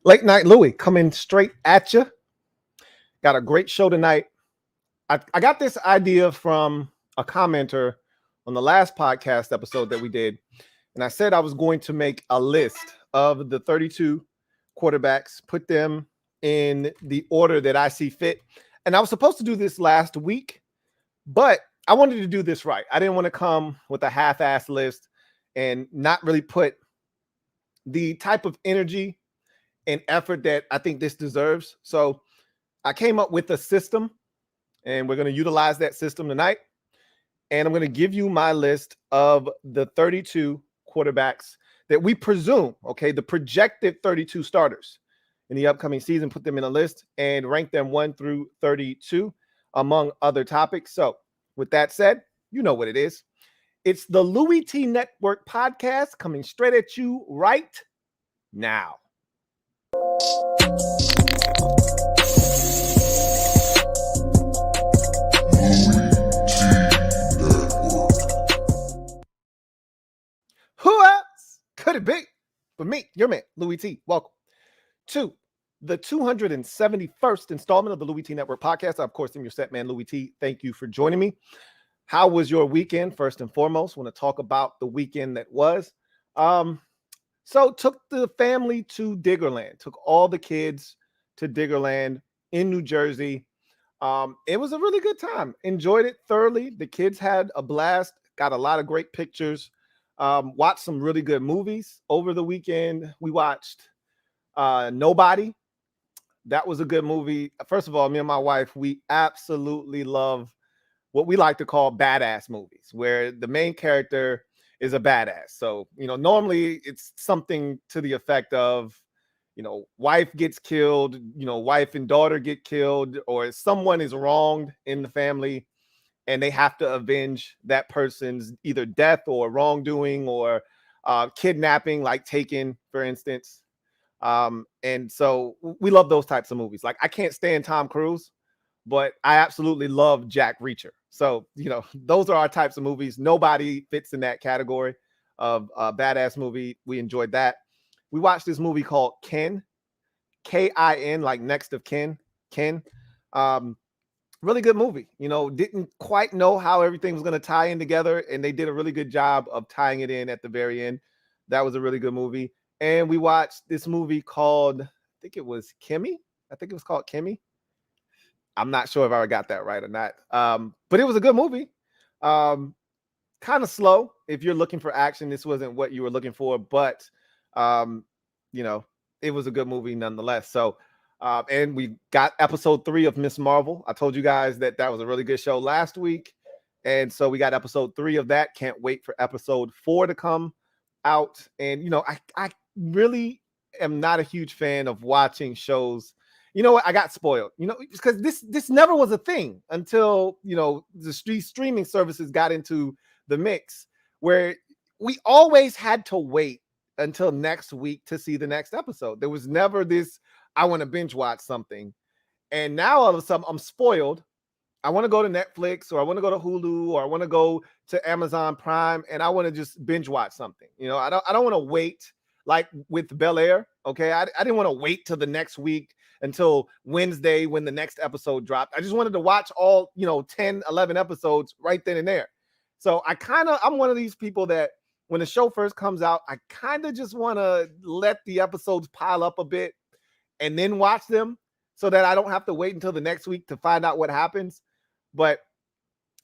Late Night Louie coming straight at you. Got a great show tonight. I got this idea from a commenter on the last podcast episode that we did. And I said I was going to make a list of the 32 quarterbacks, put them in the order that I see fit. And I was supposed to do this last week, but I wanted to do this right. I didn't want to come with a half-assed list and not really put the type of energy and effort that I think this deserves. So I came up with a system, and we're going to utilize that system tonight. And I'm going to give you my list of the 32 quarterbacks that we presume, okay, the projected 32 starters in the upcoming season, put them in a list and rank them 1 through 32 among other topics. So with that said, you know what it is. It's the Louie T Network podcast coming straight at you right now. Who else could it be but me, your man, Louie T? Welcome to the 271st installment of the Louie T Network podcast. Of course, I'm your set man, Louie T. Thank you for joining me. How was your weekend? First and foremost, want to talk about the weekend that was. So took the family to Diggerland, took all the kids to Diggerland in New Jersey. It was a really good time. Enjoyed it thoroughly. The kids had a blast, got a lot of great pictures. Watched some really good movies over the weekend. We watched Nobody. That was a good movie. First of all, me and my wife, we absolutely love what we like to call badass movies, where the main character is a badass. So, normally it's something to the effect of, wife gets killed, wife and daughter get killed, or someone is wronged in the family and they have to avenge that person's either death or wrongdoing or kidnapping, like Taken, for instance. And so we love those types of movies. Like, I can't stand Tom Cruise, but I absolutely love Jack Reacher. So, those are our types of movies. Nobody fits in that category of a badass movie. We enjoyed that. We watched this movie called Ken, K-I-N, like next of kin, Ken. Really good movie. Didn't quite know how everything was going to tie in together, and they did a really good job of tying it in at the very end. That was a really good movie. And we watched this movie called, I think it was Kimmy. I think it was called Kimmy. I'm not sure if I got that right or not. But it was a good movie. Kind of slow. If you're looking for action, this wasn't what you were looking for, but it was a good movie nonetheless. So, and we got episode 3 of Miss Marvel. I told you guys that was a really good show last week. And so we got episode 3 of that. Can't wait for episode 4 to come out. And, I really am not a huge fan of watching shows. You know what? I got spoiled, because this never was a thing until, the streaming services got into the mix, where we always had to wait until next week to see the next episode. There was never this, I want to binge watch something. And now all of a sudden I'm spoiled. I want to go to Netflix, or I want to go to Hulu, or I want to go to Amazon Prime, and I want to just binge watch something. I don't want to wait, like with Bel Air. Okay. I didn't want to wait till the next week until Wednesday when the next episode dropped. I just wanted to watch all, 10, 11 episodes right then and there. So I'm one of these people that when the show first comes out, I kind of just want to let the episodes pile up a bit and then watch them so that I don't have to wait until the next week to find out what happens. But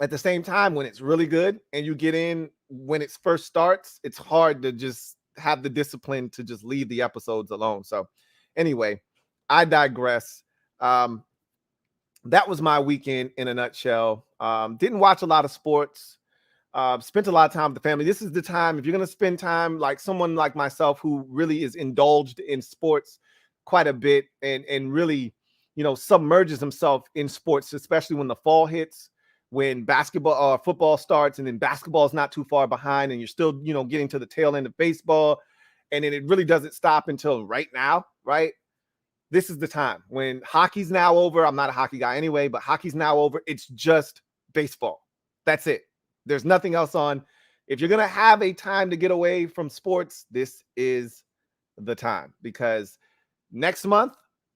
at the same time, when it's really good and you get in when it first starts, it's hard to just have the discipline to just leave the episodes alone. So anyway, I digress. That was my weekend in a nutshell. Didn't watch a lot of sports. Spent a lot of time with the family. This is the time, if you're going to spend time like someone like myself who really is indulged in sports quite a bit and really, submerges himself in sports, especially when the fall hits, when basketball or football starts, and then basketball is not too far behind, and you're still, getting to the tail end of baseball. And then it really doesn't stop until right now, right? This is the time when hockey's now over. I'm not a hockey guy anyway, but hockey's now over. It's just baseball. That's it. There's nothing else on. If you're going to have a time to get away from sports, this is the time, because Next month,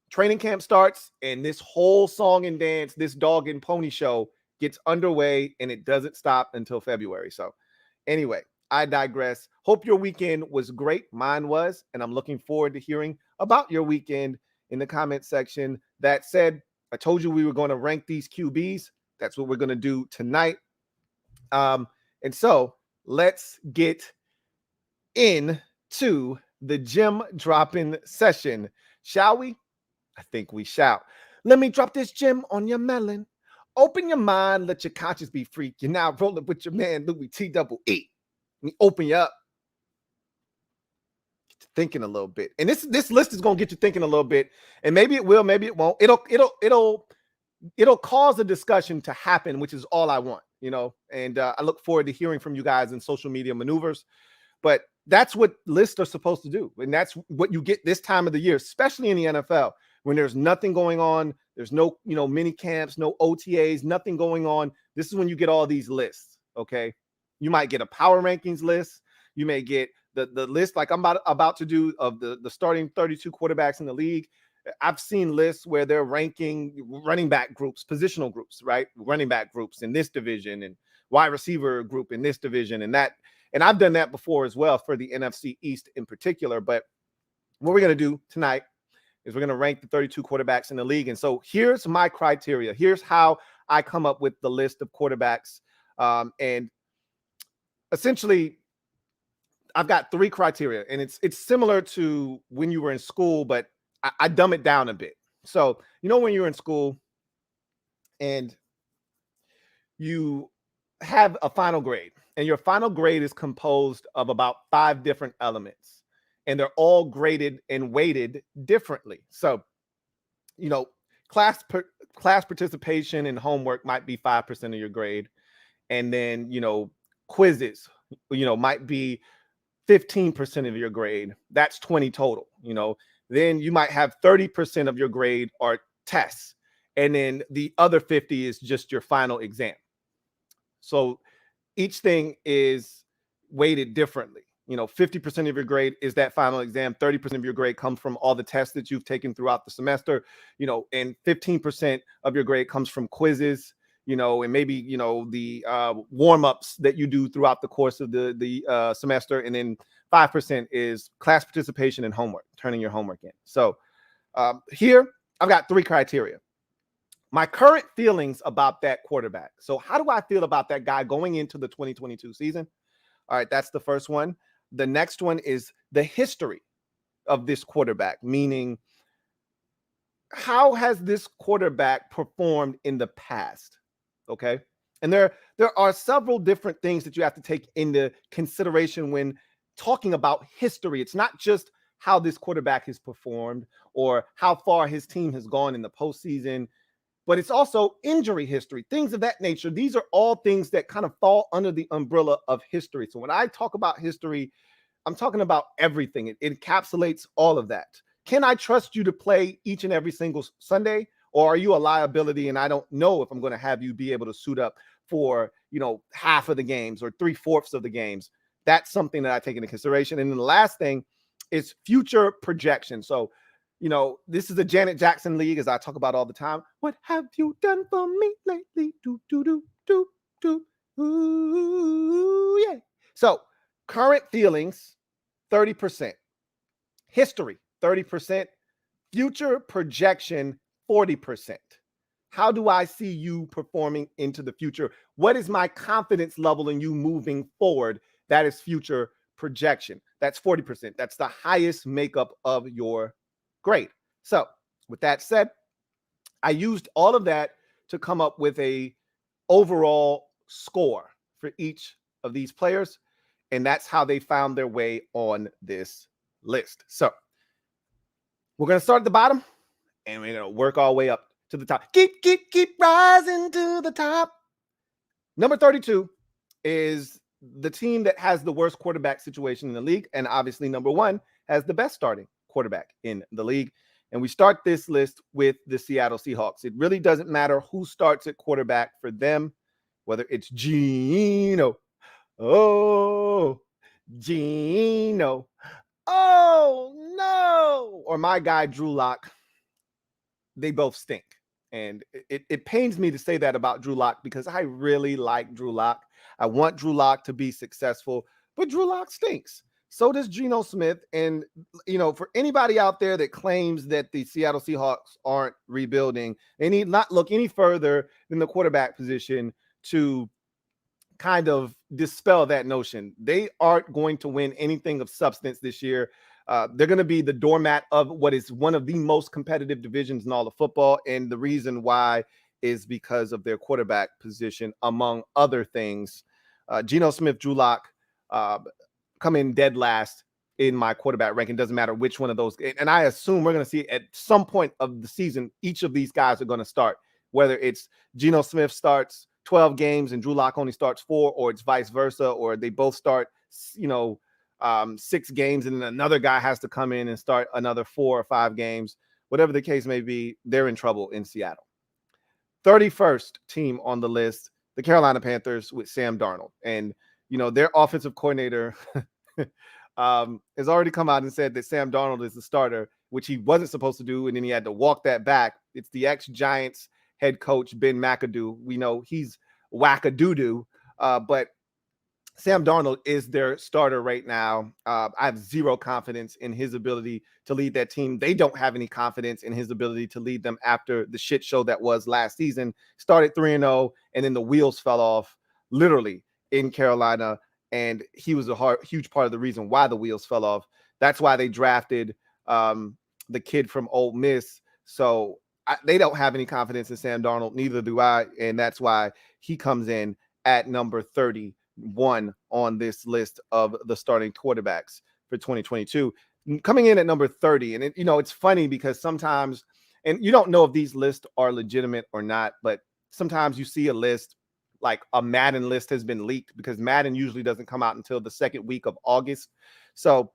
training camp starts, and this whole song and dance, this dog and pony show gets underway, and it doesn't stop until February. So anyway, I digress. Hope your weekend was great. Mine was, and I'm looking forward to hearing about your weekend in the comment section. That said, I told you we were going to rank these QBs. That's what we're going to do tonight. And so let's get into the gem dropping session, shall we? I think we shall. Let me drop this gem on your melon. Open your mind, let your conscience be free. You're now rolling with your man, Louie T double E. Let me open you up. Get you thinking a little bit. And this list is going to get you thinking a little bit. And maybe it will, maybe it won't. It'll cause a discussion to happen, which is all I want, you know. And I look forward to hearing from you guys in social media maneuvers. But that's what lists are supposed to do. And that's what you get this time of the year, especially in the NFL, when there's nothing going on. There's no, mini camps, no OTAs, nothing going on. This is when you get all these lists, okay? You might get a power rankings list. You may get the list like I'm about to do of the starting 32 quarterbacks in the league. I've seen lists where they're ranking running back groups, positional groups, right? Running back groups in this division and wide receiver group in this division and that. And I've done that before as well for the NFC East in particular. But what we're going to do tonight is we're going to rank the 32 quarterbacks in the league. And so here's my criteria. Here's how I come up with the list of quarterbacks. And essentially, I've got 3 criteria. And it's similar to when you were in school, but I dumb it down a bit. So, when you're in school and you have a final grade, and your final grade is composed of about 5 different elements, and they're all graded and weighted differently. So, class participation and homework might be 5% of your grade. And then, quizzes, might be 15% of your grade. That's 20 total, Then you might have 30% of your grade are tests. And then the other 50 is just your final exam. So each thing is weighted differently. 50% of your grade is that final exam. 30% of your grade comes from all the tests that you've taken throughout the semester, and 15% of your grade comes from quizzes, and maybe, the warm-ups that you do throughout the course of the semester. And then 5% is class participation and homework, turning your homework in. So here I've got 3 criteria. My current feelings about that quarterback. So how do I feel about that guy going into the 2022 season? All right, that's the first one. The next one is the history of this quarterback, meaning how has this quarterback performed in the past? Okay. And there are several different things that you have to take into consideration when talking about history. It's not just how this quarterback has performed or how far his team has gone in the postseason, but it's also injury history, things of that nature. These are all things that kind of fall under the umbrella of history. So when I talk about history, I'm talking about everything. It encapsulates all of that. Can I trust you to play each and every single Sunday? Or are you a liability and I don't know if I'm going to have you be able to suit up for, half of the games or 3/4 of the games? That's something that I take into consideration. And then the last thing is future projection. So, this is a Janet Jackson league, as I talk about all the time. What have you done for me lately? Do, do, do, do, do. Ooh, yeah. So current feelings, 30%. History, 30%. Future projection, 40%. How do I see you performing into the future? What is my confidence level in you moving forward? That is future projection. That's 40%. That's the highest makeup of your grade. So with that said, I used all of that to come up with a overall score for each of these players. And that's how they found their way on this list. So we're going to start at the bottom and we're going to work our way up to the top. Keep rising to the top. Number 32 is the team that has the worst quarterback situation in the league. And obviously number 1 has the best starting quarterback in the league. And we start this list with the Seattle Seahawks. It really doesn't matter who starts at quarterback for them, whether it's Gino. Oh, Gino. oh no, or my guy Drew Lock, they both stink. And it pains me to say that about Drew Lock because I really like Drew Lock. I want Drew Lock to be successful, but Drew Lock stinks. So does Geno Smith. And, for anybody out there that claims that the Seattle Seahawks aren't rebuilding, they need not look any further than the quarterback position to kind of dispel that notion. They aren't going to win anything of substance this year. They're going to be the doormat of what is one of the most competitive divisions in all of football. And the reason why is because of their quarterback position, among other things. Geno Smith, Drew Lock come in dead last in my quarterback ranking. Doesn't matter which one of those. And I assume we're going to see at some point of the season, each of these guys are going to start, whether it's Geno Smith starts 12 games and Drew Lock only starts 4, or it's vice versa, or they both start, 6 games and then another guy has to come in and start another 4 or 5 games. Whatever the case may be, they're in trouble in Seattle. 31st team on the list, the Carolina Panthers with Sam Darnold. And, their offensive coordinator has already come out and said that Sam Darnold is the starter, which he wasn't supposed to do, and then he had to walk that back. It's the ex-Giants head coach, Ben McAdoo. We know he's whack-a-doo-doo, but Sam Darnold is their starter right now. I have zero confidence in his ability to lead that team. They don't have any confidence in his ability to lead them after the shit show that was last season. Started 3-0, and then the wheels fell off, literally, in Carolina, and he was a huge part of the reason why the wheels fell off. That's why they drafted the kid from Ole Miss. So they don't have any confidence in Sam Darnold. Neither do I, and that's why he comes in at number 31 on this list of the starting quarterbacks for 2022. Coming in at number 30, and it's funny because sometimes, and you don't know if these lists are legitimate or not, but sometimes you see a list, like a Madden list has been leaked, because Madden usually doesn't come out until the second week of August. So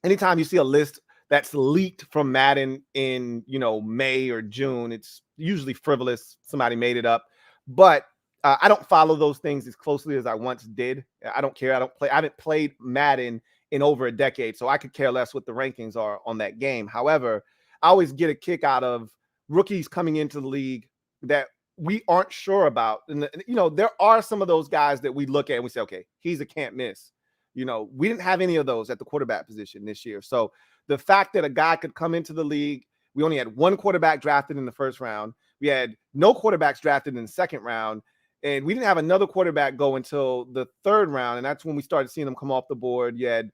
anytime you see a list that's leaked from Madden in, May or June, it's usually frivolous. Somebody made it up. But I don't follow those things as closely as I once did. I don't care. I haven't played Madden in over a decade, so I could care less what the rankings are on that game. However, I always get a kick out of rookies coming into the league that we aren't sure about. And, there are some of those guys that we look at and we say, okay, he's a can't miss. We didn't have any of those at the quarterback position this year. So the fact that a guy could come into the league, we only had one quarterback drafted in the first round. We had no quarterbacks drafted in the second round. And we didn't have another quarterback go until the third round. And that's when we started seeing them come off the board. You had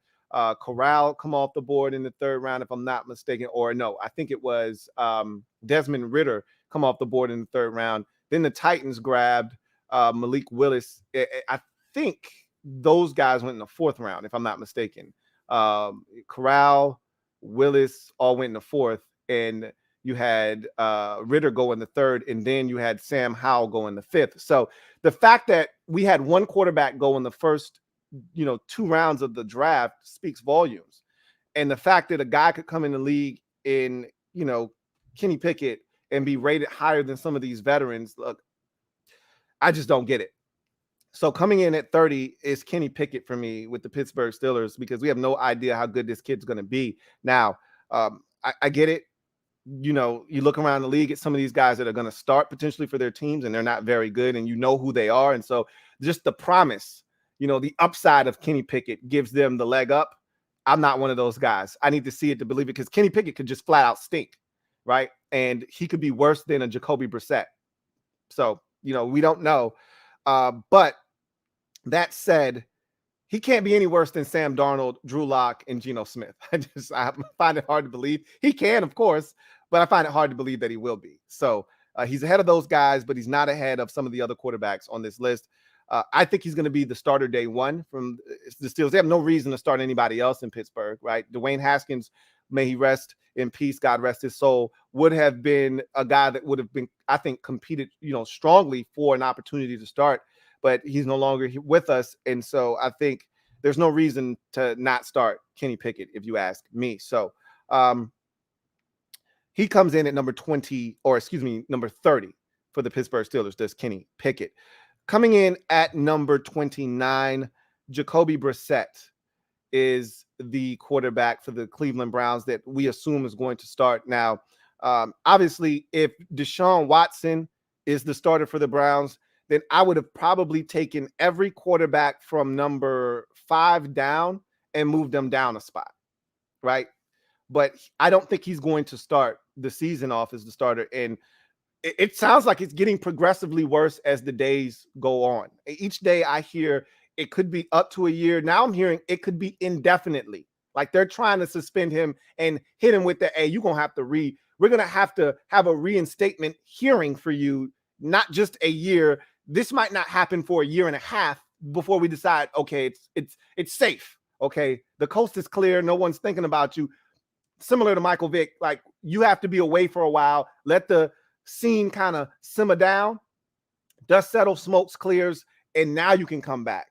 Corral come off the board in the third round, if I'm not mistaken. Or no, I think it was Desmond Ridder come off the board in the third round. Then the Titans grabbed Malik Willis. I think those guys went in the fourth round, if I'm not mistaken. Corral, Willis all went in the fourth. And you had Ridder go in the third, and then you had Sam Howell go in the fifth. So the fact that we had one quarterback go in the first, 2 rounds of the draft speaks volumes. And the fact that a guy could come in the league in, Kenny Pickett and be rated higher than some of these veterans, look, I just don't get it. So coming in at 30 is Kenny Pickett for me with the Pittsburgh Steelers, because we have no idea how good this kid's going to be. Now, I get it. You look around the league at some of these guys that are going to start potentially for their teams, and they're not very good, and who they are. And so just the promise, the upside of Kenny Pickett gives them the leg up. I'm not one of those guys. I need to see it to believe it, because Kenny Pickett could just flat out stink, right? And he could be worse than a Jacoby Brissett. So, we don't know. But that said, he can't be any worse than Sam Darnold, Drew Lock, and Geno Smith. I find it hard to believe. He can, of course, but I find it hard to believe that he will be. So he's ahead of those guys, but he's not ahead of some of the other quarterbacks on this list. I think he's going to be the starter day one from the Steelers. They have no reason to start anybody else in Pittsburgh, right? Dwayne Haskins, may he rest in peace, God rest his soul, would have been a guy that would have been, I think, competed, strongly for an opportunity to start, but he's no longer with us. And so I think there's no reason to not start Kenny Pickett, if you ask me. So he comes in at number 30 for the Pittsburgh Steelers. There's Kenny Pickett. Coming in at number 29, Jacoby Brissett. is the quarterback for the Cleveland Browns that we assume is going to start. Now, obviously, if Deshaun Watson is the starter for the Browns, then I would have probably taken every quarterback from number 5 down and moved them down a spot, right? But I don't think he's going to start the season off as the starter. And it sounds like it's getting progressively worse as the days go on. Each day I hear it could be up to a year. Now I'm hearing it could be indefinitely. Like they're trying to suspend him and hit him with the, hey, we're going to have to have a reinstatement hearing for you, not just a year. This might not happen for a year and a half before we decide, okay, it's safe. Okay. The coast is clear. No one's thinking about you. Similar to Michael Vick, like you have to be away for a while. Let the scene kind of simmer down, dust settles, smokes clears, and now you can come back.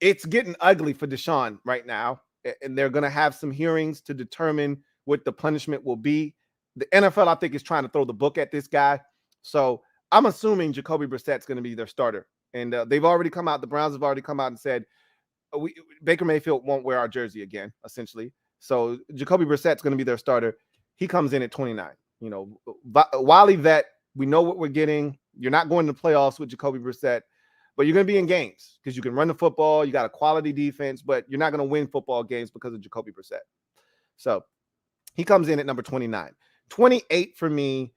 It's getting ugly for Deshaun right now, and they're going to have some hearings to determine what the punishment will be. The NFL, I think, is trying to throw the book at this guy. So I'm assuming Jacoby Brissett's going to be their starter. And they've already come out. The Browns have already come out and said, Baker Mayfield won't wear our jersey again, essentially. So Jacoby Brissett's going to be their starter. He comes in at 29. You know, Wally Vet, we know what we're getting. You're not going to playoffs with Jacoby Brissett, but you're going to be in games because you can run the football. You got a quality defense, but you're not going to win football games because of Jacoby Brissett. So he comes in at number 29. 28 for me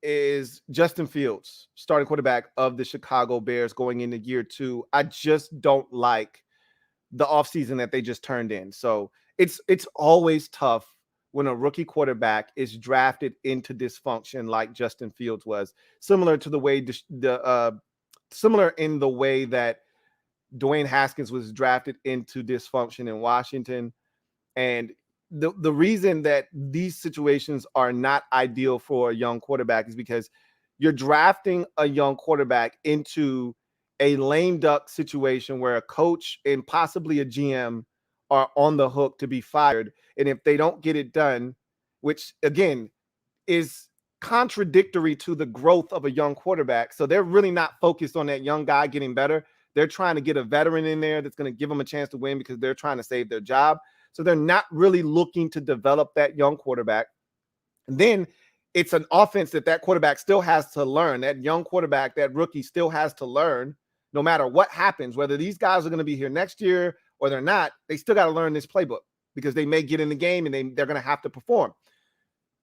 is Justin Fields, starting quarterback of the Chicago Bears going into year 2. I just don't like the offseason that they just turned in. So it's always tough when a rookie quarterback is drafted into dysfunction like Justin Fields was, similar to the way similar in the way that Dwayne Haskins was drafted into dysfunction in Washington. And the reason that these situations are not ideal for a young quarterback is because you're drafting a young quarterback into a lame duck situation where a coach and possibly a GM are on the hook to be fired. And if they don't get it done, which again is contradictory to the growth of a young quarterback. So they're really not focused on that young guy getting better. They're trying to get a veteran in there that's going to give them a chance to win because they're trying to save their job. So they're not really looking to develop that young quarterback. And then it's an offense that quarterback still has to learn. That young quarterback, that rookie still has to learn no matter what happens, whether these guys are going to be here next year or they're not, they still got to learn this playbook because they may get in the game and they're going to have to perform.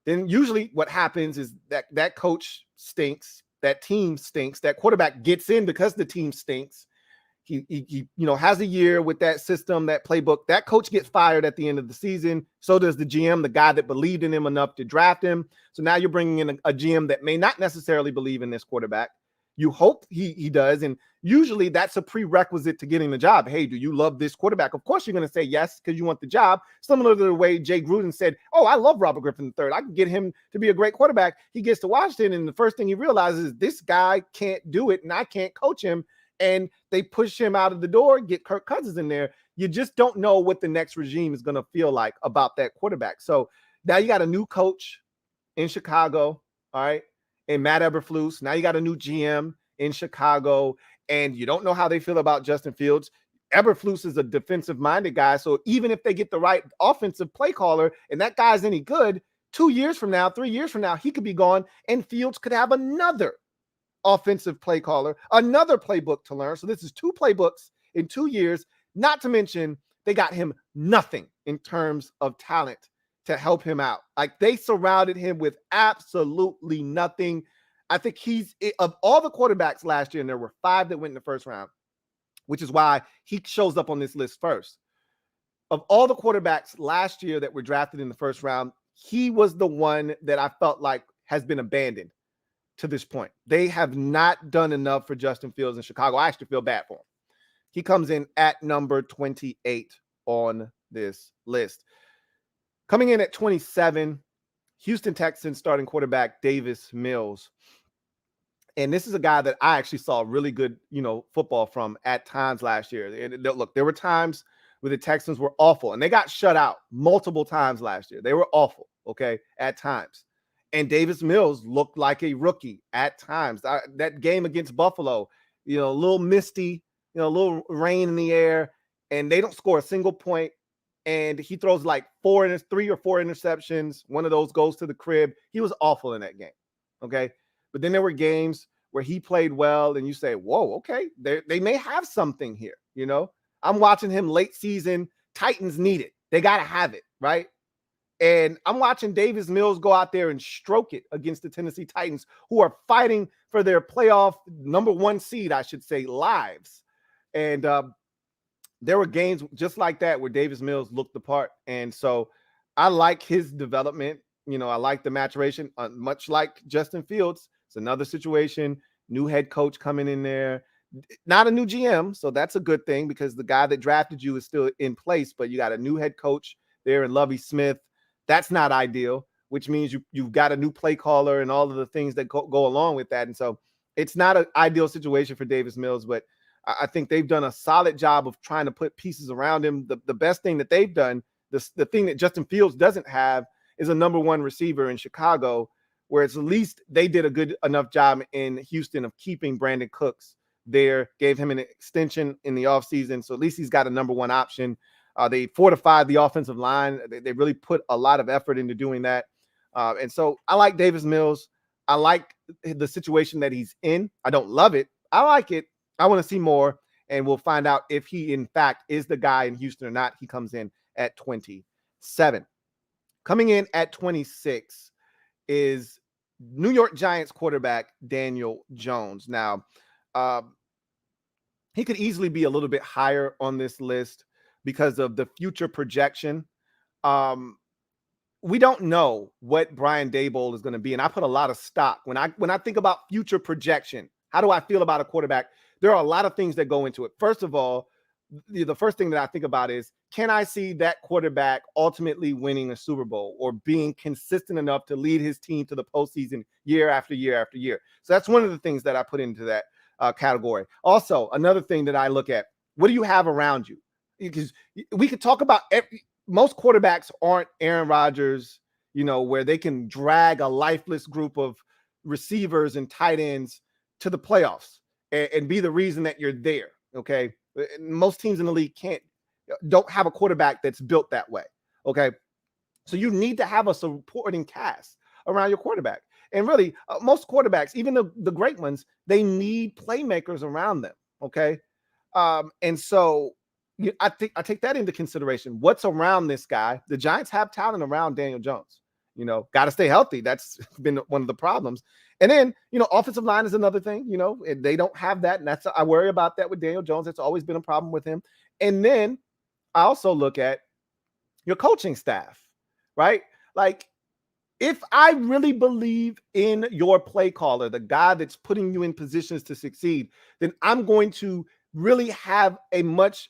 Then usually what happens is that coach stinks, that team stinks, that quarterback gets in because the team stinks. He has a year with that system, that playbook. That coach gets fired at the end of the season. So does the GM, the guy that believed in him enough to draft him. So now you're bringing in a GM that may not necessarily believe in this quarterback. You hope he does. And usually that's a prerequisite to getting the job. Hey, do you love this quarterback? Of course, you're going to say yes because you want the job. Similar to the way Jay Gruden said, oh, I love Robert Griffin III. I can get him to be a great quarterback. He gets to Washington, and the first thing he realizes is this guy can't do it, and I can't coach him. And they push him out of the door, get Kirk Cousins in there. You just don't know what the next regime is going to feel like about that quarterback. So now you got a new coach in Chicago, all right, and Matt Eberflus. Now you got a new GM in Chicago, and you don't know how they feel about Justin Fields. Eberflus is a defensive-minded guy, so even if they get the right offensive play caller and that guy's any good, 2 years from now, 3 years from now, he could be gone, and Fields could have another offensive play caller, another playbook to learn. So this is 2 playbooks in 2 years, not to mention they got him nothing in terms of talent to help him out. Like they surrounded him with absolutely nothing. I think of all the quarterbacks last year, and there were 5 that went in the first round, which is why he shows up on this list first. Of all the quarterbacks last year that were drafted in the first round, he was the one that I felt like has been abandoned to this point. They have not done enough for Justin Fields in Chicago. I actually feel bad for him. He comes in at number 28 on this list. Coming in at 27, Houston Texans starting quarterback Davis Mills. And this is a guy that I actually saw really good, football from at times last year. And look, there were times where the Texans were awful, and they got shut out multiple times last year. They were awful, okay, at times. And Davis Mills looked like a rookie at times. That game against Buffalo, a little misty, a little rain in the air. and they don't score a single point. And he throws like 3 or 4 interceptions. One of those goes to the crib. He was awful in that game. Okay. But then there were games where he played well, and you say, whoa, okay, they may have something here. You know, I'm watching him late season. Titans need it. They got to have it, right? And I'm watching Davis Mills go out there and stroke it against the Tennessee Titans, who are fighting for their playoff #1 seed, I should say, lives. And there were games just like that where Davis Mills looked the part. And so I like his development. You know, I like the maturation, much like Justin Fields. It's another situation, new head coach coming in there, not a new GM. So that's a good thing because the guy that drafted you is still in place, but you got a new head coach there in Lovie Smith. That's not ideal, which means you've got a new play caller and all of the things that go along with that. And so it's not an ideal situation for Davis Mills, but I think they've done a solid job of trying to put pieces around him. The best thing that they've done, the thing that Justin Fields doesn't have, is a #1 receiver in Chicago, where it's at least they did a good enough job in Houston of keeping Brandon Cooks there, gave him an extension in the offseason. So at least he's got a #1 option. They fortified the offensive line. They really put a lot of effort into doing that. And so I like Davis Mills. I like the situation that he's in. I don't love it. I like it. I want to see more, and we'll find out if he, in fact, is the guy in Houston or not. He comes in at 27. Coming in at 26 is New York Giants quarterback Daniel Jones. Now, he could easily be a little bit higher on this list because of the future projection. We don't know what Brian Daboll is going to be, and I put a lot of stock when I think about future projection. How do I feel about a quarterback? There are a lot of things that go into it. First of all, the first thing that I think about is, can I see that quarterback ultimately winning a Super Bowl or being consistent enough to lead his team to the postseason year after year after year? So that's one of the things that I put into that category. Also, another thing that I look at, what do you have around you? Because we could talk about most quarterbacks aren't Aaron Rodgers, you know, where they can drag a lifeless group of receivers and tight ends to the playoffs and be the reason that you're there. Okay. Most teams in the league don't have a quarterback that's built that way. Okay. So you need to have a supporting cast around your quarterback. And really, most quarterbacks, even the great ones, they need playmakers around them. Okay. And so I take that into consideration. What's around this guy? The Giants have talent around Daniel Jones. You know, got to stay healthy. That's been one of the problems. And then, you know, offensive line is another thing. You know, they don't have that. And I worry about that with Daniel Jones. It's always been a problem with him. And then I also look at your coaching staff, right? Like, if I really believe in your play caller, the guy that's putting you in positions to succeed, then I'm going to really have a much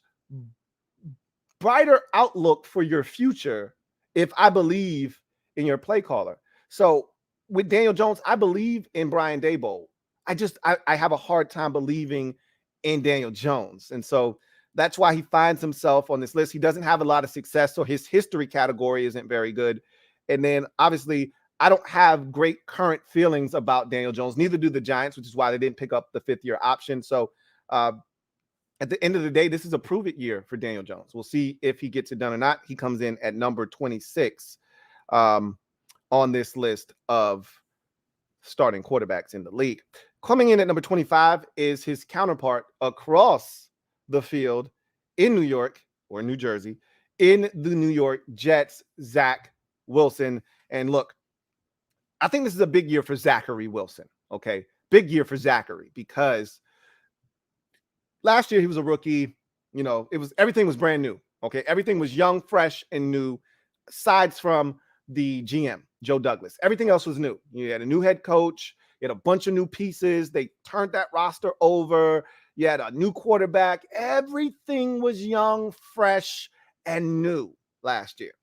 brighter outlook for your future if I believe in your play caller. So with Daniel Jones, I believe in Brian Daboll. I have a hard time believing in Daniel Jones. And so that's why he finds himself on this list. He doesn't have a lot of success, so his history category isn't very good. And then obviously I don't have great current feelings about Daniel Jones. Neither do the Giants, which is why they didn't pick up the 5th-year option. So at the end of the day, this is a prove-it year for Daniel Jones. We'll see if he gets it done or not. He comes in at number 26 on this list of starting quarterbacks in the league. Coming in at number 25 is his counterpart across the field in New York or New Jersey, in the New York Jets, Zach Wilson. And look, I think this is a big year for Zachary Wilson. Okay. Big year for Zachary because last year he was a rookie. You know, everything was brand new. Okay. Everything was young, fresh, and new, aside from the GM, Joe Douglas. Everything else was new. You had a new head coach. You had a bunch of new pieces. They turned that roster over. You had a new quarterback. Everything was young, fresh, and new last year.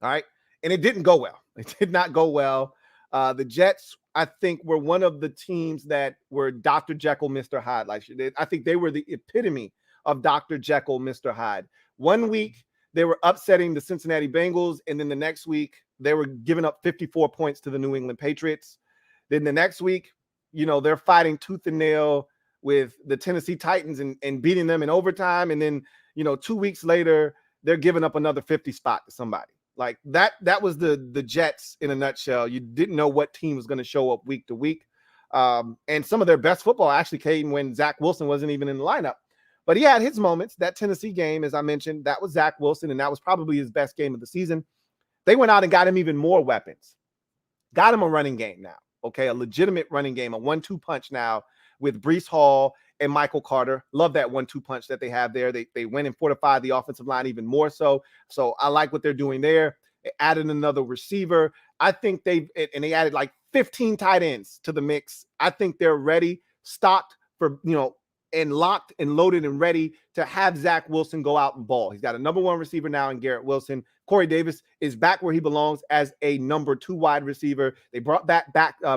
All right. And it didn't go well. It did not go well. The Jets, I think, were one of the teams that were Dr. Jekyll, Mr. Hyde last year. I think they were the epitome of Dr. Jekyll, Mr. Hyde. 1 week, they were upsetting the Cincinnati Bengals, and then the next week, they were giving up 54 points to the New England Patriots. Then the next week, you know, they're fighting tooth and nail with the Tennessee Titans and beating them in overtime. And then, 2 weeks later, they're giving up another 50 spot to somebody. Like that was the Jets in a nutshell. You didn't know what team was going to show up week to week. And some of their best football actually came when Zach Wilson wasn't even in the lineup. But he had his moments. That Tennessee game, as I mentioned, that was Zach Wilson, and that was probably his best game of the season. They went out and got him even more weapons. Got him a running game now, okay? A legitimate running game, a 1-2 punch now with Breece Hall and Michael Carter. Love that 1-2 punch that they have there. They went and fortified the offensive line even more so. So I like what they're doing there. They added another receiver. I think they added like 15 tight ends to the mix. I think they're ready, stocked for, and locked and loaded and ready to have Zach Wilson go out and ball. He's got a number 1 receiver now in Garrett Wilson. Corey Davis is back where he belongs as a number 2 wide receiver. They brought back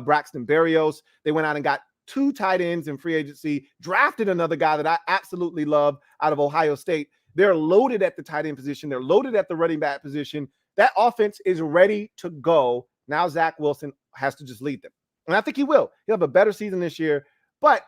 Braxton Berrios. They went out and got 2 tight ends in free agency, drafted another guy that I absolutely love out of Ohio State. They're loaded at the tight end position. They're loaded at the running back position. That offense is ready to go. Now Zach Wilson has to just lead them. And I think he will. He'll have a better season this year, but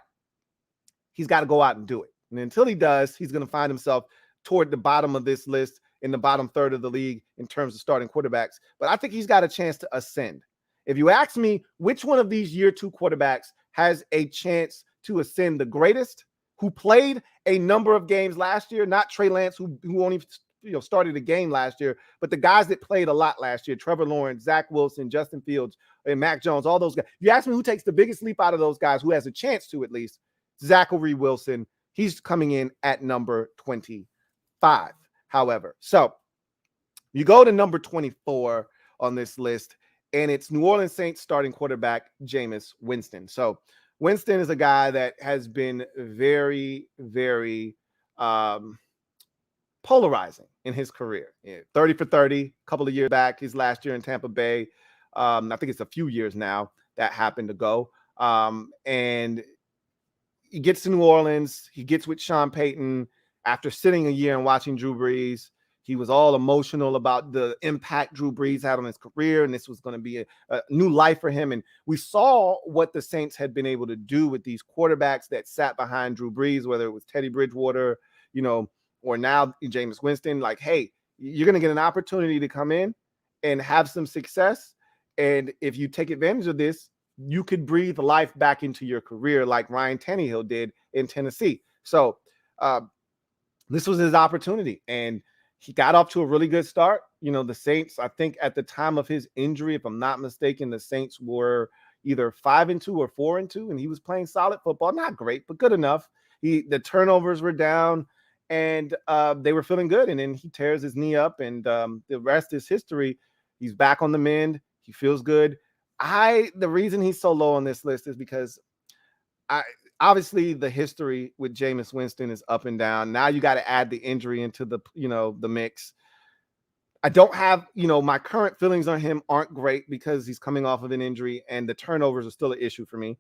he's got to go out and do it. And until he does, he's going to find himself toward the bottom of this list, in the bottom third of the league in terms of starting quarterbacks. But I think he's got a chance to ascend. If you ask me which one of these year 2 quarterbacks has a chance to ascend the greatest, who played a number of games last year, not Trey Lance, who only started a game last year, but the guys that played a lot last year, Trevor Lawrence, Zach Wilson, Justin Fields, and Mac Jones, all those guys. If you ask me who takes the biggest leap out of those guys, who has a chance to at least, Zachary Wilson. He's coming in at number 25, however. So you go to number 24 on this list, and it's New Orleans Saints starting quarterback Jameis Winston. So Winston is a guy that has been very, very polarizing in his career. 30 for 30, a couple of years back, his last year in Tampa Bay. I think it's a few years now that happened to go. And he gets to New Orleans. He gets with Sean Payton after sitting a year and watching Drew Brees. He was all emotional about the impact Drew Brees had on his career, and this was going to be a new life for him. And we saw what the Saints had been able to do with these quarterbacks that sat behind Drew Brees, whether it was Teddy Bridgewater, or now Jameis Winston. Like, hey, you're going to get an opportunity to come in and have some success. And if you take advantage of this, you could breathe life back into your career like Ryan Tannehill did in Tennessee. So this was his opportunity, and he got off to a really good start. The Saints, I think at the time of his injury, if I'm not mistaken, the Saints were either 5-2 or 4-2, and he was playing solid football. Not great, but good enough. The turnovers were down, and they were feeling good. And then he tears his knee up, and the rest is history. He's back on the mend. He feels good. The reason he's so low on this list is because obviously the history with Jameis Winston is up and down. Now you got to add the injury into the mix. I don't have, my current feelings on him aren't great because he's coming off of an injury, and the turnovers are still an issue for me.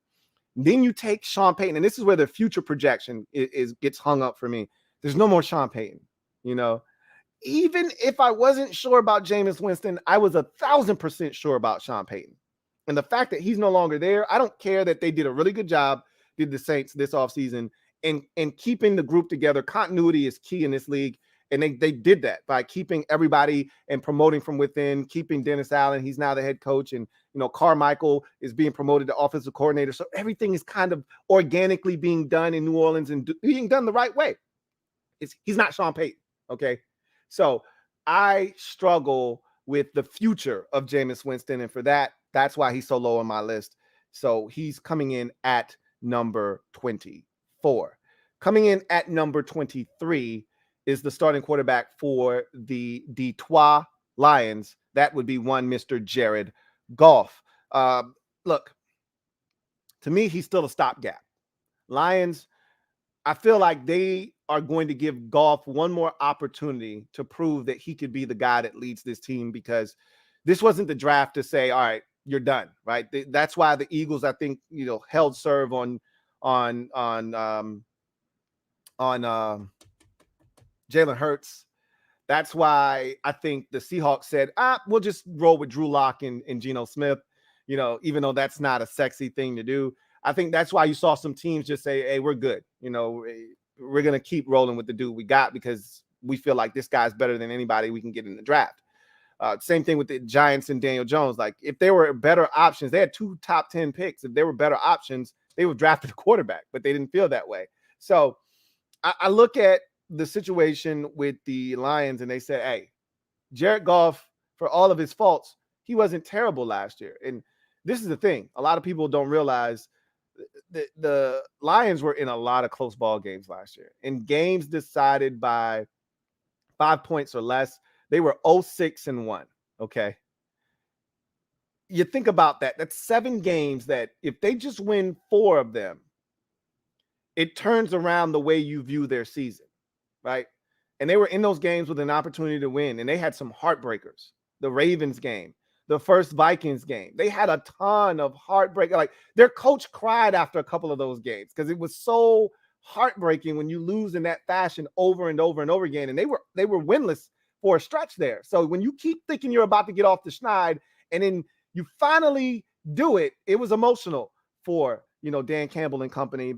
Then you take Sean Payton, and this is where the future projection gets hung up for me. There's no more Sean Payton, Even if I wasn't sure about Jameis Winston, I was 1,000% sure about Sean Payton. And the fact that he's no longer there, I don't care that they did a really good job, did the Saints this offseason, and keeping the group together. Continuity is key in this league. And they did that by keeping everybody and promoting from within, keeping Dennis Allen. He's now the head coach. And, Carmichael is being promoted to offensive coordinator. So everything is kind of organically being done in New Orleans and being done the right way. He's not Sean Payton, okay? So I struggle with the future of Jameis Winston. And for that's why he's so low on my list. So he's coming in at number 24. Coming in at number 23 is the starting quarterback for the Detroit Lions. That would be one Mr. Jared Goff. Look, to me, he's still a stopgap. Lions, I feel like they are going to give Goff one more opportunity to prove that he could be the guy that leads this team, because this wasn't the draft to say, all right, you're done, right? That's why the Eagles, I think, held serve on Jalen Hurts. That's why I think the Seahawks said, we'll just roll with Drew Lock and Geno Smith, even though that's not a sexy thing to do. I think that's why you saw some teams just say, hey, we're good. You know, we're going to keep rolling with the dude we got because we feel like this guy's better than anybody we can get in the draft. Same thing with the Giants and Daniel Jones. Like, if there were better options, they had 2 top 10 picks. If there were better options, they would draft a quarterback, but they didn't feel that way. So I look at the situation with the Lions and they said, hey, Jared Goff, for all of his faults, he wasn't terrible last year. And this is the thing. A lot of people don't realize the Lions were in a lot of close ball games last year. In games decided by 5 points or less, they were 0-6-1. Okay. You think about that. That's 7 games that if they just win 4 of them, it turns around the way you view their season, right? And they were in those games with an opportunity to win, and they had some heartbreakers. The Ravens game, the first Vikings game, they had a ton of heartbreak. Like, their coach cried after a couple of those games because it was so heartbreaking when you lose in that fashion over and over and over again. And they were winless for a stretch there. So when you keep thinking you're about to get off the schneid and then you finally do it, it was emotional for, Dan Campbell and company.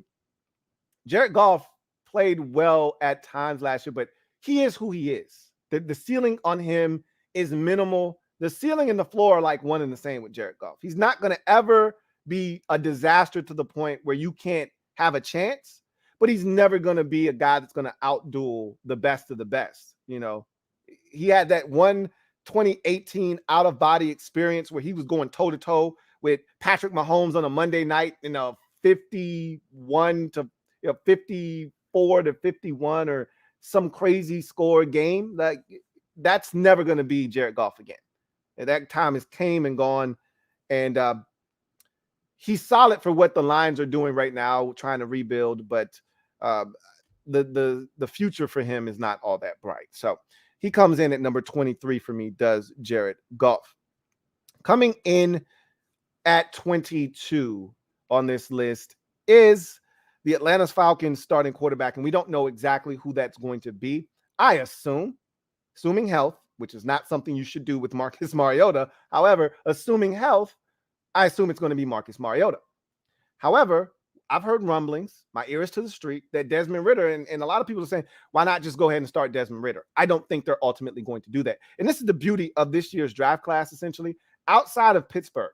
Jared Goff played well at times last year, but he is who he is. The ceiling on him is minimal. The ceiling and the floor are like one and the same with Jared Goff. He's not going to ever be a disaster to the point where you can't have a chance, but he's never going to be a guy that's going to outduel the best of the best. He had that one 2018 out-of-body experience where he was going toe-to-toe with Patrick Mahomes on a Monday night in a 54-51 or some crazy score game. Like, that's never going to be Jared Goff again. And that time has came and gone. And he's solid for what the Lions are doing right now, trying to rebuild, but the future for him is not all that bright. So he comes in at number 23 for me, does Jared Goff. Coming in at 22 on this list is the Atlanta Falcons starting quarterback, and we don't know exactly who that's going to be. I assuming health, which is not something you should do with Marcus Mariota. However, assuming health, I assume it's going to be Marcus Mariota. However, I've heard rumblings, my ear is to the street, that Desmond Ridder, and a lot of people are saying, why not just go ahead and start Desmond Ridder? I don't think they're ultimately going to do that. And this is the beauty of this year's draft class, essentially, outside of Pittsburgh,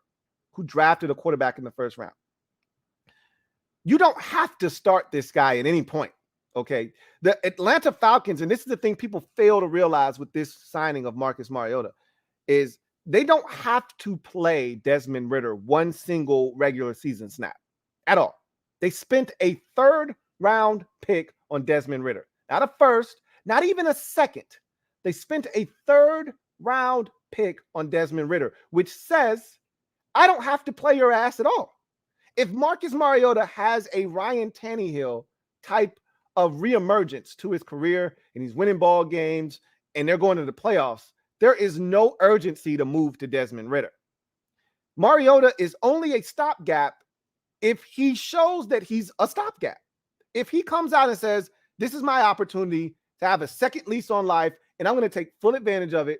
who drafted a quarterback in the first round. You don't have to start this guy at any point, okay? The Atlanta Falcons, and this is the thing people fail to realize with this signing of Marcus Mariota, is they don't have to play Desmond Ridder one single regular season snap at all. They spent a 3rd-round pick on Desmond Ridder. Not a first, not even a second. They spent a 3rd-round pick on Desmond Ridder, which says, I don't have to play your ass at all. If Marcus Mariota has a Ryan Tannehill type of reemergence to his career and he's winning ball games and they're going to the playoffs, there is no urgency to move to Desmond Ridder. Mariota is only a stopgap if he shows that he's a stopgap. If he comes out and says, this is my opportunity to have a second lease on life and I'm going to take full advantage of it,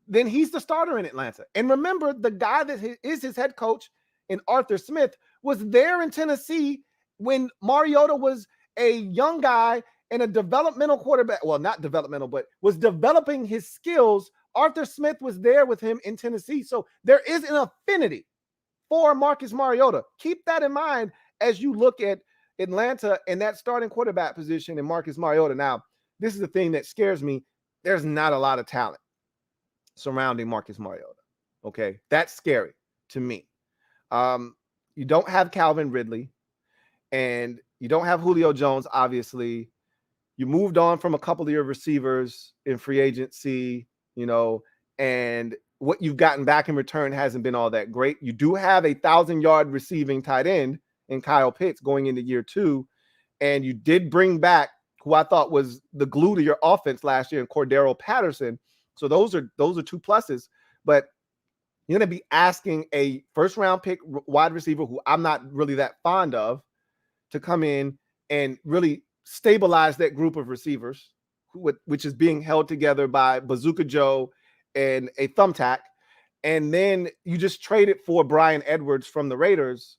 then he's the starter in Atlanta. And remember, the guy that is his head coach in Arthur Smith was there in Tennessee when Mariota was a young guy and a developmental quarterback. Well, not developmental, but was developing his skills. Arthur Smith was there with him in Tennessee. So there is an affinity for Marcus Mariota. Keep that in mind as you look at Atlanta and that starting quarterback position in Marcus Mariota. Now, this is the thing that scares me. There's not a lot of talent surrounding Marcus Mariota. Okay, that's scary to me. You don't have Calvin Ridley, and you don't have Julio Jones, obviously. You moved on from a couple of your receivers in free agency, and what you've gotten back in return hasn't been all that great. You do have a 1,000-yard receiving tight end in Kyle Pitts going into year 2, and you did bring back who I thought was the glue to your offense last year in Cordero Patterson. So those are 2 pluses, but you're going to be asking a first-round pick wide receiver who I'm not really that fond of to come in and really stabilize that group of receivers, which is being held together by Bazooka Joe and a thumbtack. And then you just traded for Brian Edwards from the Raiders.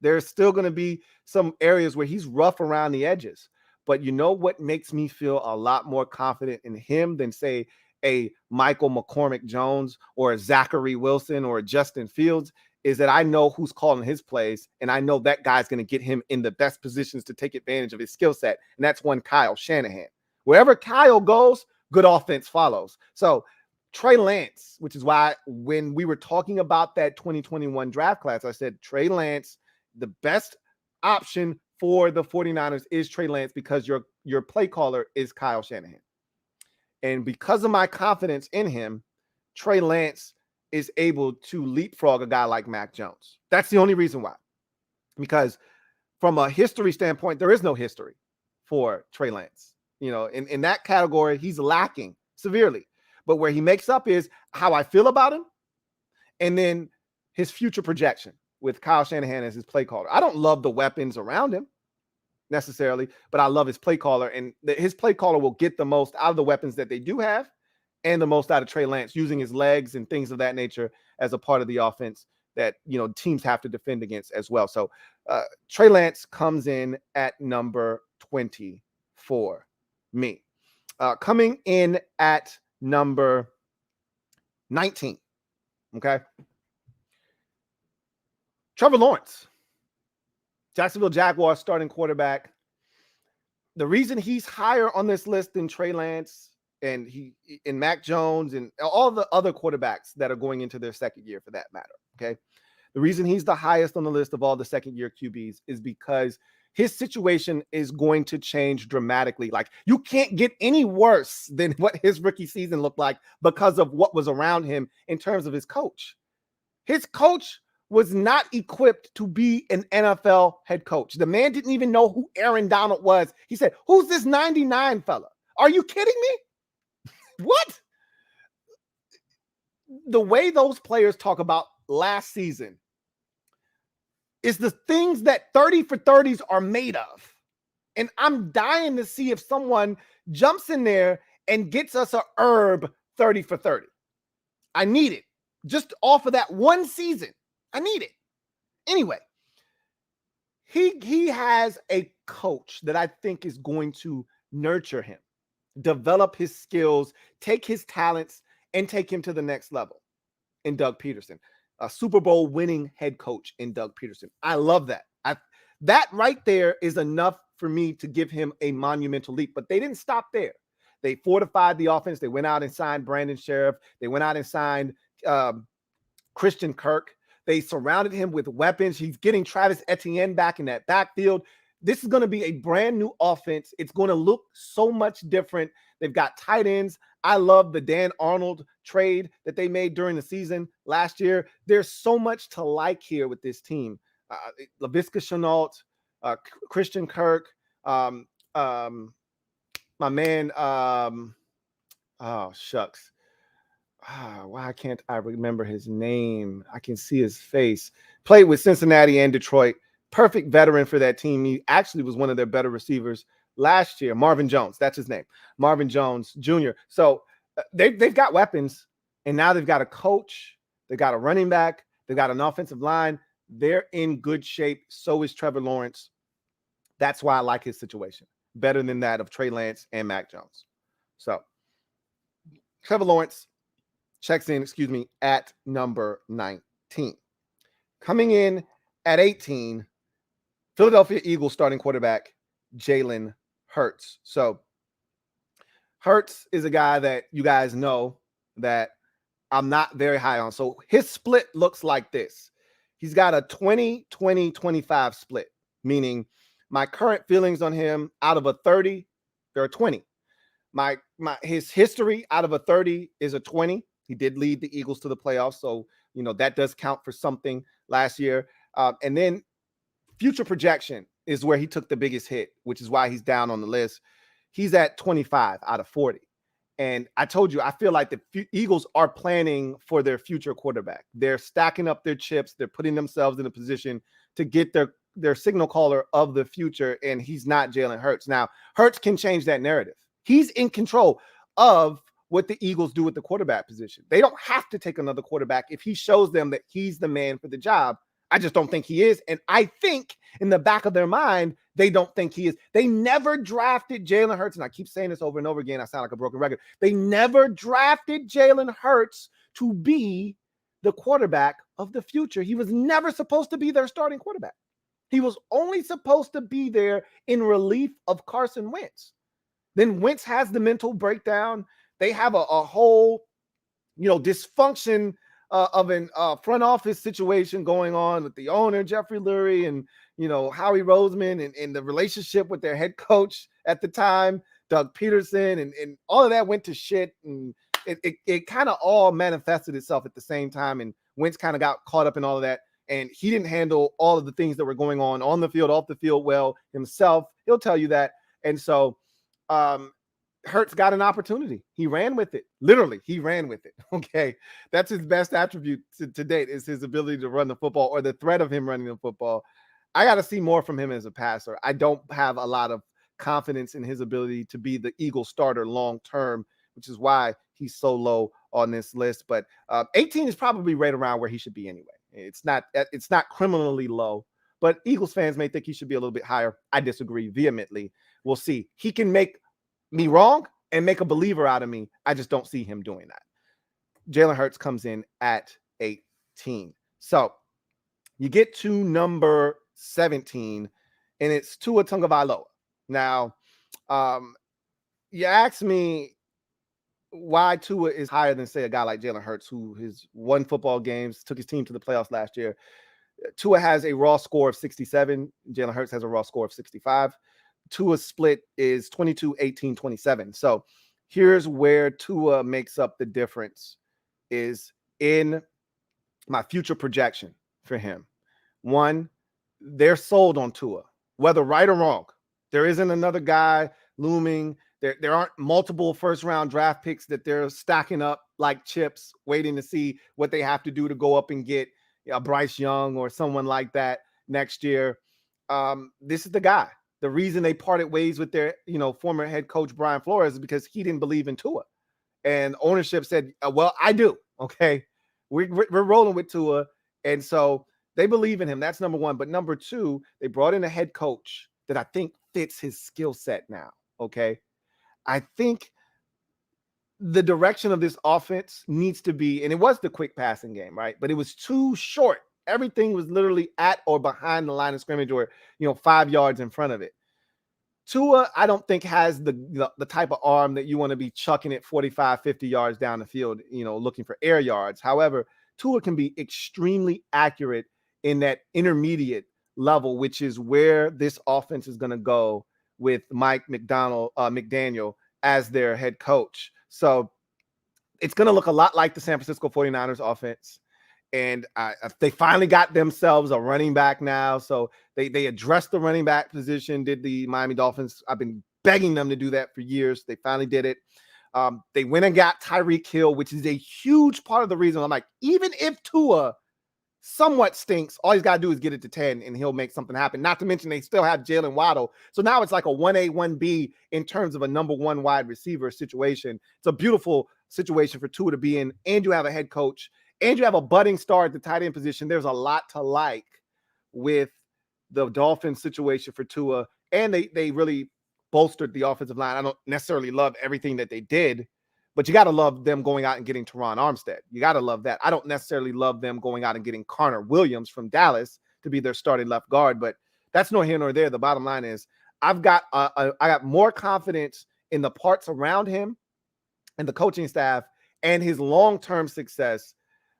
There's still going to be some areas where he's rough around the edges. But you know what makes me feel a lot more confident in him than, say, a Michael McCormick Jones or a Zachary Wilson or a Justin Fields is that I know who's calling his plays, and I know that guy's going to get him in the best positions to take advantage of his skill set, and that's one Kyle Shanahan. Wherever Kyle goes, good offense follows. So Trey Lance, which is why when we were talking about that 2021 draft class, I said Trey Lance, the best option for the 49ers is Trey Lance because your play caller is Kyle Shanahan. And because of my confidence in him, Trey Lance is able to leapfrog a guy like Mac Jones. That's the only reason why. Because from a history standpoint, there is no history for Trey Lance. You know, in that category, he's lacking severely. But where he makes up is how I feel about him and then his future projection with Kyle Shanahan as his play caller. I don't love the weapons around him necessarily, but I love his play caller, and his play caller will get the most out of the weapons that they do have and the most out of Trey Lance using his legs and things of that nature as a part of the offense that, you know, teams have to defend against as well. So Trey Lance comes in at number 20 for me. Coming in at number 19. Okay. Trevor Lawrence, Jacksonville Jaguars starting quarterback. The reason he's higher on this list than Trey Lance and Mac Jones and all the other quarterbacks that are going into their second year for that matter. Okay. The reason he's the highest on the list of all the second year QBs is because his situation is going to change dramatically. Like, you can't get any worse than what his rookie season looked like because of what was around him in terms of his coach. His coach was not equipped to be an NFL head coach. The man didn't even know who Aaron Donald was. He said, "Who's this 99 fella? Are you kidding me?" What? The way those players talk about last season is the things that 30 for 30s are made of. And I'm dying to see if someone jumps in there and gets us a herb 30 for 30. I need it. Just off of that one season. I need it. Anyway, he has a coach that I think is going to nurture him, develop his skills, take his talents, and take him to the next level in Doug Peterson. A Super Bowl winning head coach in Doug Peterson. I love that. That right there is enough for me to give him a monumental leap. But they didn't stop there. They fortified the offense. They went out and signed Brandon Sheriff. They went out and signed Christian Kirk. They surrounded him with weapons. He's getting Travis Etienne back in that backfield. This is going to be a brand new offense. It's going to look so much different. They've got tight ends. I love the Dan Arnold trade that they made during the season last year. There's so much to like here with this team. Laviska Shenault, Christian Kirk, my man, oh, shucks. Why can't I remember his name? I can see his face. Played with Cincinnati and Detroit. Perfect veteran for that team. He actually was one of their better receivers last year. Marvin Jones, that's his name. Marvin Jones Jr. So they've got weapons, and now they've got a coach. They've got a running back. They've got an offensive line. They're in good shape. So is Trevor Lawrence. That's why I like his situation. Better than that of Trey Lance and Mac Jones. So Trevor Lawrence checks in, at number 19. Coming in at 18, Philadelphia Eagles starting quarterback, Jalen Hurts. So Hurts is a guy that you guys know that I'm not very high on. So his split looks like this. He's got a 20-20-25 split, meaning my current feelings on him out of a 30, they're a 20. His history out of a 30 is a 20. He did lead the Eagles to the playoffs, so you know that does count for something last year. And then future projection is where he took the biggest hit, which is why he's down on the list. He's at 25 out of 40. And I told you, I feel like the Eagles are planning for their future quarterback. They're stacking up their chips. They're putting themselves in a position to get their signal caller of the future, and he's not Jalen Hurts. Now, Hurts can change that narrative. He's in control of what the Eagles do with the quarterback position. They don't have to take another quarterback. If he shows them that he's the man for the job, I just don't think he is. And I think in the back of their mind, they don't think he is. They never drafted Jalen Hurts. And I keep saying this over and over again. I sound like a broken record. They never drafted Jalen Hurts to be the quarterback of the future. He was never supposed to be their starting quarterback. He was only supposed to be there in relief of Carson Wentz. Then Wentz has the mental breakdown. They have a whole, dysfunction of an front office situation going on with the owner, Jeffrey Lurie, and, Howie Roseman, and the relationship with their head coach at the time, Doug Peterson, and all of that went to shit. And it kind of all manifested itself at the same time. And Wentz kind of got caught up in all of that. And he didn't handle all of the things that were going on the field, off the field well himself. He'll tell you that. And so Hurts got an opportunity. He ran with it. Literally, he ran with it. Okay. That's his best attribute to date, is his ability to run the football, or the threat of him running the football. I got to see more from him as a passer. I don't have a lot of confidence in his ability to be the Eagle starter long term, which is why he's so low on this list. But 18 is probably right around where he should be anyway. It's not criminally low, but Eagles fans may think he should be a little bit higher. I disagree vehemently. We'll see. He can make me wrong and make a believer out of me. I just don't see him doing that. Jalen Hurts comes in at 18. So you get to number 17, and it's Tua Tagovailoa. Now, you ask me why Tua is higher than, say, a guy like Jalen Hurts, who has won football games, took his team to the playoffs last year. Tua has a raw score of 67. Jalen Hurts has a raw score of 65. Tua's split is 22, 18, 27. So here's where Tua makes up the difference, is in my future projection for him. One, they're sold on Tua, whether right or wrong. There isn't another guy looming. There aren't multiple first-round draft picks that they're stacking up like chips, waiting to see what they have to do to go up and get a Bryce Young or someone like that next year. This is the guy. The reason they parted ways with their, former head coach Brian Flores is because he didn't believe in Tua, and ownership said, "Well, I do. Okay, we're rolling with Tua," and so they believe in him. That's number one. But number two, they brought in a head coach that I think fits his skill set now. Okay. I think the direction of this offense needs to be, and it was the quick passing game, right? But it was too short. Everything was literally at or behind the line of scrimmage, or 5 yards in front of it. Tua, I don't think, has the type of arm that you want to be chucking it 45, 50 yards down the field, looking for air yards. However, Tua can be extremely accurate in that intermediate level, which is where this offense is going to go with Mike McDaniel as their head coach. So it's going to look a lot like the San Francisco 49ers offense. And they finally got themselves a running back now. So they addressed the running back position, did the Miami Dolphins. I've been begging them to do that for years. They finally did it. They went and got Tyreek Hill, which is a huge part of the reason I'm like, even if Tua somewhat stinks, all he's got to do is get it to 10 and he'll make something happen. Not to mention they still have Jalen Waddle. So now it's like a 1A, 1B in terms of a number one wide receiver situation. It's a beautiful situation for Tua to be in. And you have a head coach, and you have a budding star at the tight end position. There's a lot to like with the Dolphins situation for Tua. And they really bolstered the offensive line. I don't necessarily love everything that they did, but you got to love them going out and getting Teron Armstead. You got to love that. I don't necessarily love them going out and getting Connor Williams from Dallas to be their starting left guard, but that's nor here nor there. The bottom line is I got more confidence in the parts around him and the coaching staff and his long-term success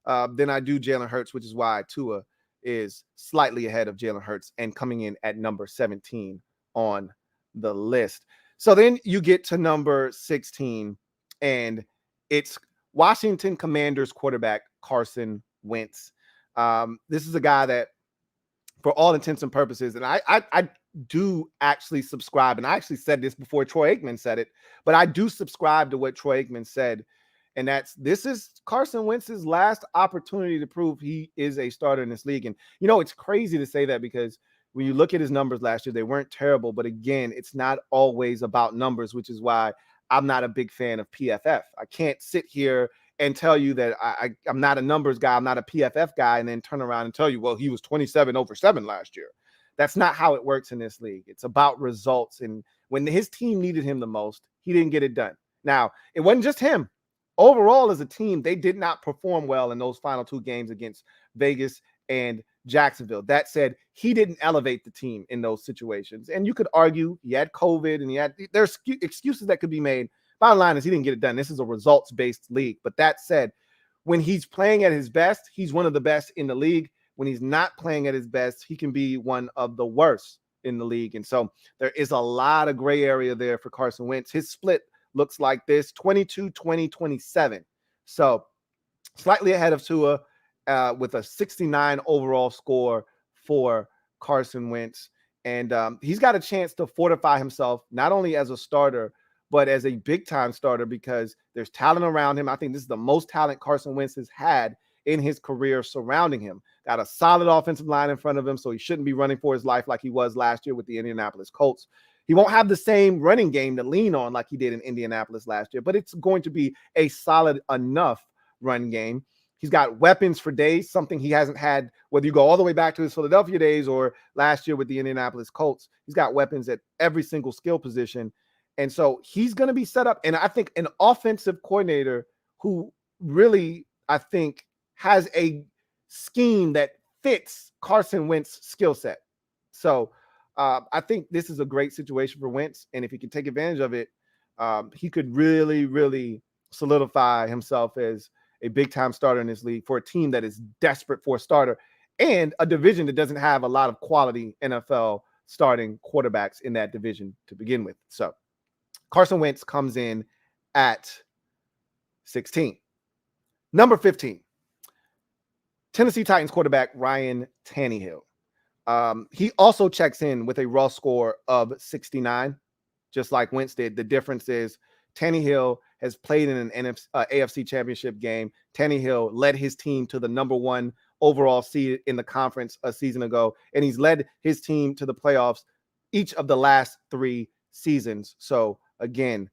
than I do Jalen Hurts, which is why Tua is slightly ahead of Jalen Hurts and coming in at number 17 on the list. So then you get to number 16, and it's Washington Commanders quarterback Carson Wentz. This is a guy that, for all intents and purposes, and I do actually subscribe, and I actually said this before Troy Aikman said it, but I do subscribe to what Troy Aikman said, and this is Carson Wentz's last opportunity to prove he is a starter in this league. And, it's crazy to say that, because when you look at his numbers last year, they weren't terrible. But again, it's not always about numbers, which is why I'm not a big fan of PFF. I can't sit here and tell you that I'm not a numbers guy, I'm not a PFF guy, and then turn around and tell you, well, he was 27-7 last year. That's not how it works in this league. It's about results. And when his team needed him the most, he didn't get it done. Now, it wasn't just him. Overall, as a team, they did not perform well in those final 2 games against Vegas and Jacksonville. That said, he didn't elevate the team in those situations. And you could argue he had COVID and there's excuses that could be made. Bottom line is he didn't get it done. This is a results-based league. But that said, when he's playing at his best, he's one of the best in the league. When he's not playing at his best, he can be one of the worst in the league. And so there is a lot of gray area there for Carson Wentz. His split looks like this: 22-20-27. So slightly ahead of Tua with a 69 overall score for Carson Wentz. And he's got a chance to fortify himself, not only as a starter, but as a big-time starter, because there's talent around him. I think this is the most talent Carson Wentz has had in his career surrounding him. Got a solid offensive line in front of him, so he shouldn't be running for his life like he was last year with the Indianapolis Colts. He won't have the same running game to lean on like he did in Indianapolis last year, but it's going to be a solid enough run game. He's got weapons for days, something he hasn't had, whether you go all the way back to his Philadelphia days or last year with the Indianapolis Colts. He's got weapons at every single skill position. And so he's going to be set up. And I think an offensive coordinator who really, I think, has a scheme that fits Carson Wentz's skill set. So I think this is a great situation for Wentz. And if he can take advantage of it, he could really, really solidify himself as a big-time starter in this league for a team that is desperate for a starter and a division that doesn't have a lot of quality NFL starting quarterbacks in that division to begin with. So Carson Wentz comes in at 16. Number 15, Tennessee Titans quarterback Ryan Tannehill. He also checks in with a raw score of 69, just like Wentz did. The difference is Tannehill has played in an AFC championship game. Tannehill led his team to the number 1 overall seed in the conference a season ago, and he's led his team to the playoffs each of the last 3 seasons. So again,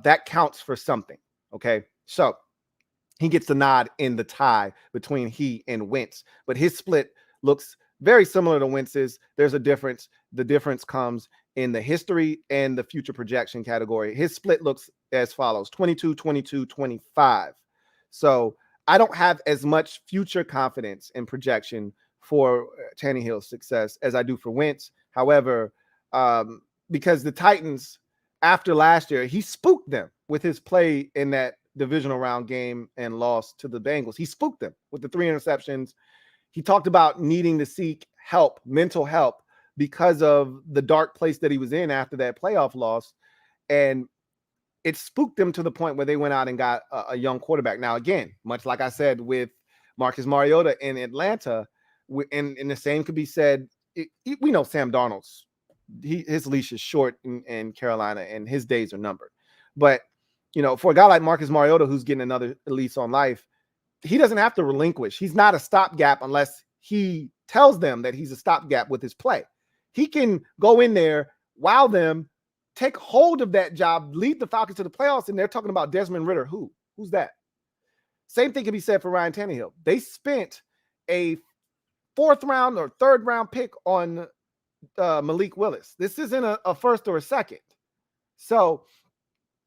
that counts for something. Okay. So he gets the nod in the tie between he and Wentz, but his split looks very similar to Wentz's. There's a difference. The difference comes in the history and the future projection category. His split looks as follows: 22-22-25. So I don't have as much future confidence in projection for Tannehill's success as I do for Wentz. However, because the Titans, after last year, he spooked them with his play in that divisional round game and lost to the Bengals. He spooked them with the 3 interceptions. He talked about needing to seek help, mental help, because of the dark place that he was in after that playoff loss. And it spooked them to the point where they went out and got a young quarterback. Now, again, much like I said with Marcus Mariota in Atlanta, and the same could be said. We know Sam Darnold's, his leash is short in Carolina, and his days are numbered. But, for a guy like Marcus Mariota, who's getting another lease on life, he doesn't have to relinquish. He's not a stopgap unless he tells them that he's a stopgap with his play. He can go in there, wow them, take hold of that job, lead the Falcons to the playoffs, and they're talking about Desmond Ridder. Who's that? Same thing can be said for Ryan Tannehill. They spent a 4th round or 3rd round pick on Malik Willis. This isn't a first or a second. So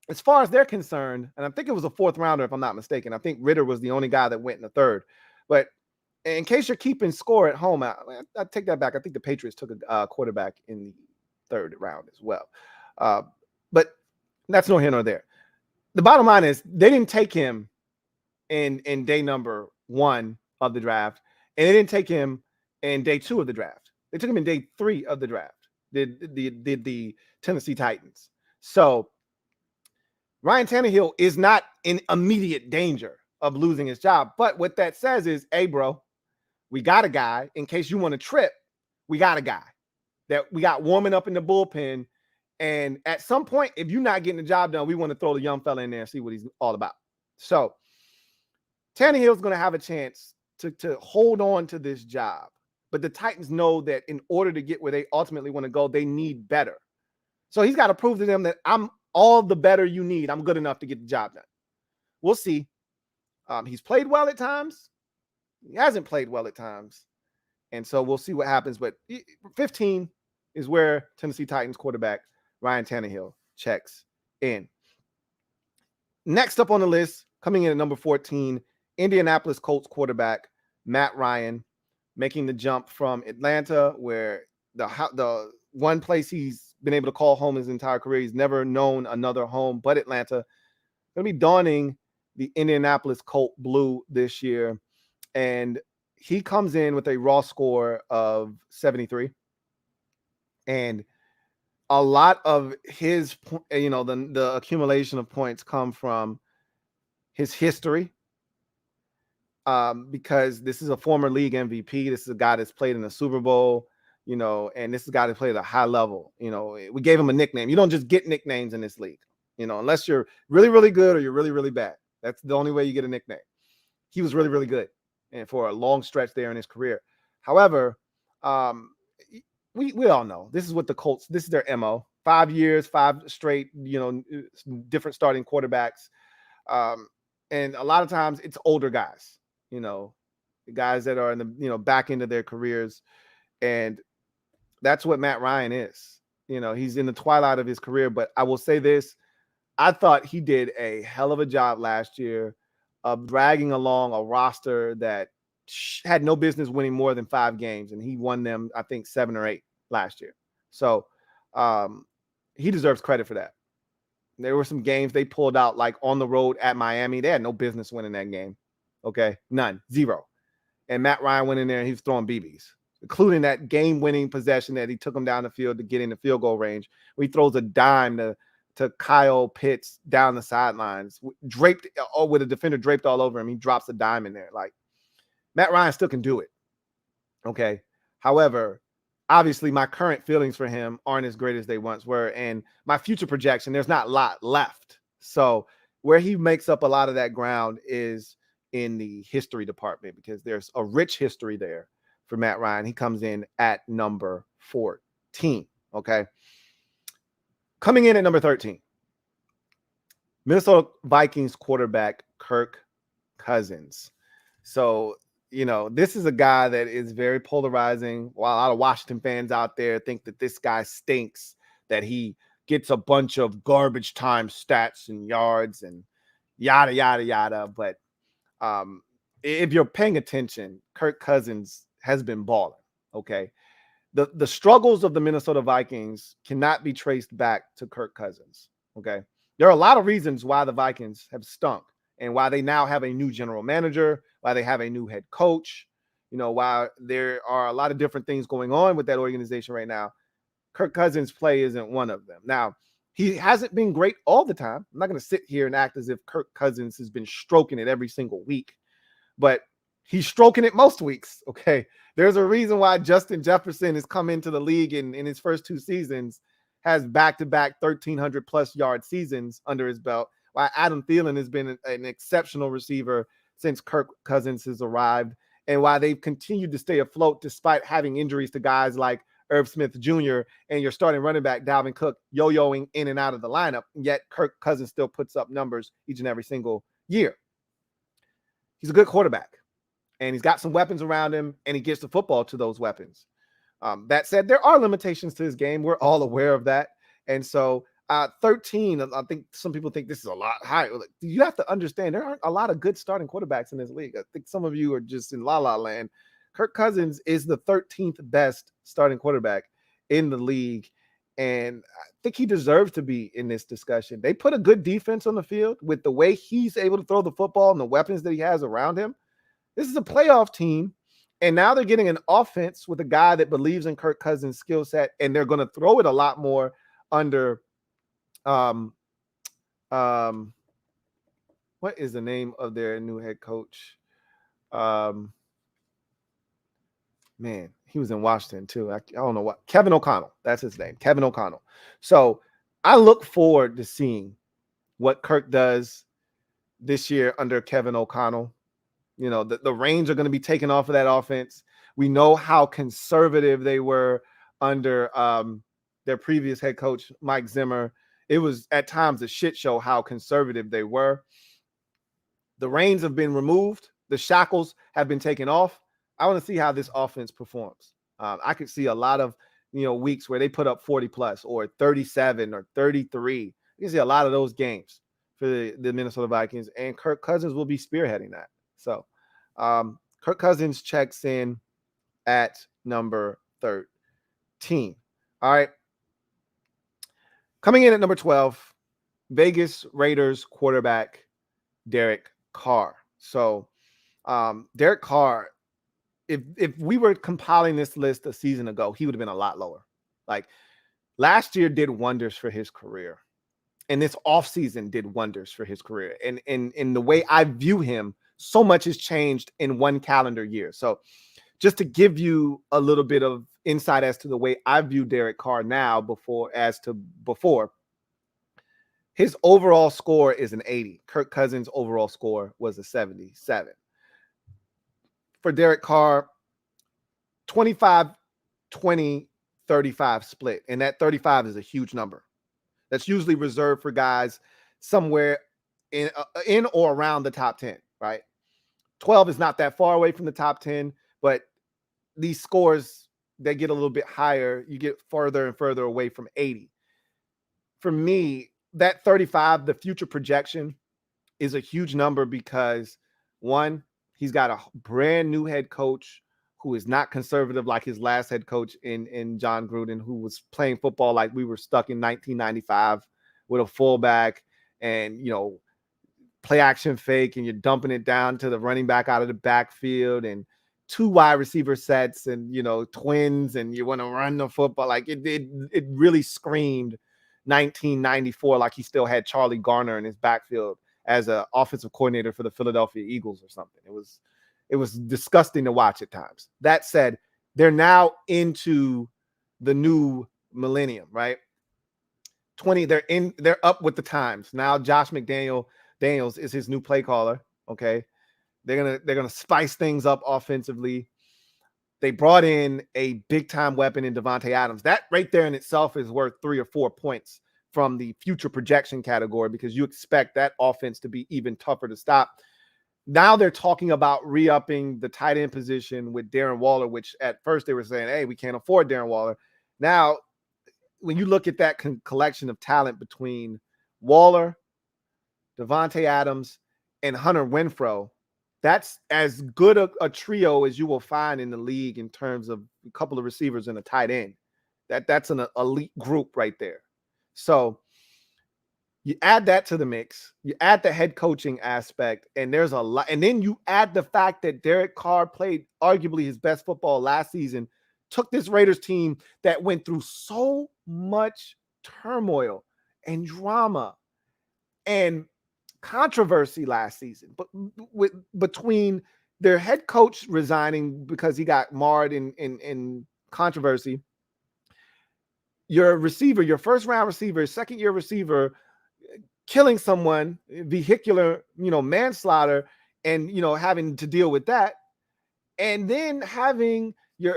as far as they're concerned, and I think it was a 4th rounder, if I'm not mistaken. I think Ridder was the only guy that went in the 3rd. But in case you're keeping score at home, I take that back. I think the Patriots took a quarterback in the 3rd round as well. But that's no here nor there. The bottom line is they didn't take him in day number 1 of the draft, and they didn't take him in day 2 of the draft. They took him in day 3 of the draft, the Tennessee Titans. So Ryan Tannehill is not in immediate danger of losing his job. But what that says is, hey, bro, we got a guy. In case you want to trip, we got a guy that we got warming up in the bullpen. And at some point, if you're not getting the job done, we want to throw the young fella in there and see what he's all about. So Tannehill's going to have a chance to hold on to this job. But the Titans know that in order to get where they ultimately want to go, they need better. So he's got to prove to them that I'm all the better you need. I'm good enough to get the job done. We'll see. He's played well at times. He hasn't played well at times. And so we'll see what happens. But 15 is where Tennessee Titans quarterback Ryan Tannehill checks in. Next up on the list, coming in at number 14, Indianapolis Colts quarterback Matt Ryan, making the jump from Atlanta, where the one place he's been able to call home his entire career. He's never known another home but Atlanta. Going to be donning the Indianapolis Colt blue this year. And he comes in with a raw score of 73. And a lot of his, the accumulation of points come from his history. Because this is a former league MVP. This is a guy that's played in the Super Bowl, and this is a guy that played at a high level. We gave him a nickname. You don't just get nicknames in this league, unless you're really, really good or you're really, really bad. That's the only way you get a nickname. He was really, really good, and for a long stretch there in his career. However, we all know this is what the Colts, this is their MO. 5 years, 5 straight, different starting quarterbacks. And a lot of times it's older guys, the guys that are in the, back end of their careers. And that's what Matt Ryan is. He's in the twilight of his career. But I will say this, I thought he did a hell of a job last year of dragging along a roster that had no business winning more than 5 games. And he won them, I think, 7 or 8 last year. So he deserves credit for that. There were some games they pulled out, like on the road at Miami. They had no business winning that game. Okay, none, 0. And Matt Ryan went in there and he was throwing BBs, including that game-winning possession that he took him down the field to get in the field goal range. Where he throws a dime to Kyle Pitts down the sidelines, draped with a defender draped all over him. He drops a dime in there. Like, Matt Ryan still can do it. Okay, however, obviously, my current feelings for him aren't as great as they once were. And my future projection, there's not a lot left. So where he makes up a lot of that ground is in the history department, because there's a rich history there for Matt Ryan. He comes in at number 14. Okay. Coming in at number 13, Minnesota Vikings quarterback Kirk Cousins. So, this is a guy that is very polarizing. While a lot of Washington fans out there think that this guy stinks, that he gets a bunch of garbage time stats and yards and yada, yada, yada. But if you're paying attention, Kirk Cousins has been balling, okay? The struggles of the Minnesota Vikings cannot be traced back to Kirk Cousins, okay? There are a lot of reasons why the Vikings have stunk, and why they now have a new general manager, why they have a new head coach, why there are a lot of different things going on with that organization right now. Kirk Cousins' play isn't one of them. Now, he hasn't been great all the time. I'm not going to sit here and act as if Kirk Cousins has been stroking it every single week, but he's stroking it most weeks, okay? There's a reason why Justin Jefferson has come into the league in his first 2 seasons, has back-to-back 1,300-plus yard seasons under his belt, why Adam Thielen has been an exceptional receiver since Kirk Cousins has arrived, and why they've continued to stay afloat despite having injuries to guys like Irv Smith Jr. and your starting running back, Dalvin Cook, yo-yoing in and out of the lineup. Yet Kirk Cousins still puts up numbers each and every single year. He's a good quarterback, and he's got some weapons around him, and he gets the football to those weapons. That said, there are limitations to his game. We're all aware of that. And so 13, I think some people think this is a lot higher. You have to understand there aren't a lot of good starting quarterbacks in this league. I think some of you are just in la-la land. Kirk Cousins is the 13th best starting quarterback in the league, and I think he deserves to be in this discussion. They put a good defense on the field with the way he's able to throw the football and the weapons that he has around him. This is a playoff team, and now they're getting an offense with a guy that believes in Kirk Cousins' skill set, and they're going to throw it a lot more under what is the name of their new head coach? Man, he was in Washington too. I don't know what. Kevin O'Connell. That's his name. Kevin O'Connell. So I look forward to seeing what Kirk does this year under Kevin O'Connell. The reins are going to be taken off of that offense. We know how conservative they were under their previous head coach, Mike Zimmer. It was at times a shit show how conservative they were. The reins have been removed. The shackles have been taken off. I want to see how this offense performs. I could see a lot of, weeks where they put up 40 plus or 37 or 33. You can see a lot of those games for the Minnesota Vikings, and Kirk Cousins will be spearheading that. So Kirk Cousins checks in at number 13. All right. Coming in at number 12, Vegas Raiders quarterback Derek Carr. So Derek Carr, if we were compiling this list a season ago, he would have been a lot lower. Like last year did wonders for his career. And this offseason did wonders for his career. And in the way I view him, so much has changed in one calendar year. So just to give you a little bit of insight as to the way I view Derek Carr now before, his overall score is an 80. Kirk Cousins' overall score was a 77. For Derek Carr, 25, 20, 35 split. And that 35 is a huge number. That's usually reserved for guys somewhere in or around the top 10, right? 12 is not that far away from the top 10, but these scores, they get a little bit higher. You get further and further away from 80. For me, that 35, the future projection, is a huge number because, one, he's got a brand new head coach who is not conservative like his last head coach in John Gruden, who was playing football like we were stuck in 1995 with a fullback and, play action fake, and you're dumping it down to the running back out of the backfield and 2 wide receiver sets and, twins, and you want to run the football. Like it really screamed 1994, like he still had Charlie Garner in his backfield as an offensive coordinator for the Philadelphia Eagles or something. It was disgusting to watch at times. That said, they're now into the new millennium, right? They're up with the times. Now Josh Daniels is his new play caller. Okay. They're gonna spice things up offensively. They brought in a big time weapon in Davante Adams. That right there in itself is worth 3 or 4 points from the future projection category, because you expect that offense to be even tougher to stop. Now they're talking about re-upping the tight end position with Darren Waller, which at first they were saying, hey, we can't afford Darren Waller. Now, when you look at that collection of talent between Waller, Davante Adams, and Hunter Renfrow, that's as good a trio as you will find in the league in terms of a couple of receivers and a tight end. That's an elite group right there. So you add that to the mix, you add the head coaching aspect, and there's a lot. And then you add the fact that Derek Carr played arguably his best football last season, took this Raiders team that went through so much turmoil and drama and controversy last season, but between their head coach resigning because he got marred in controversy, your receiver, your first round receiver, second year receiver, killing someone, vehicular, manslaughter, and having to deal with that, and then having your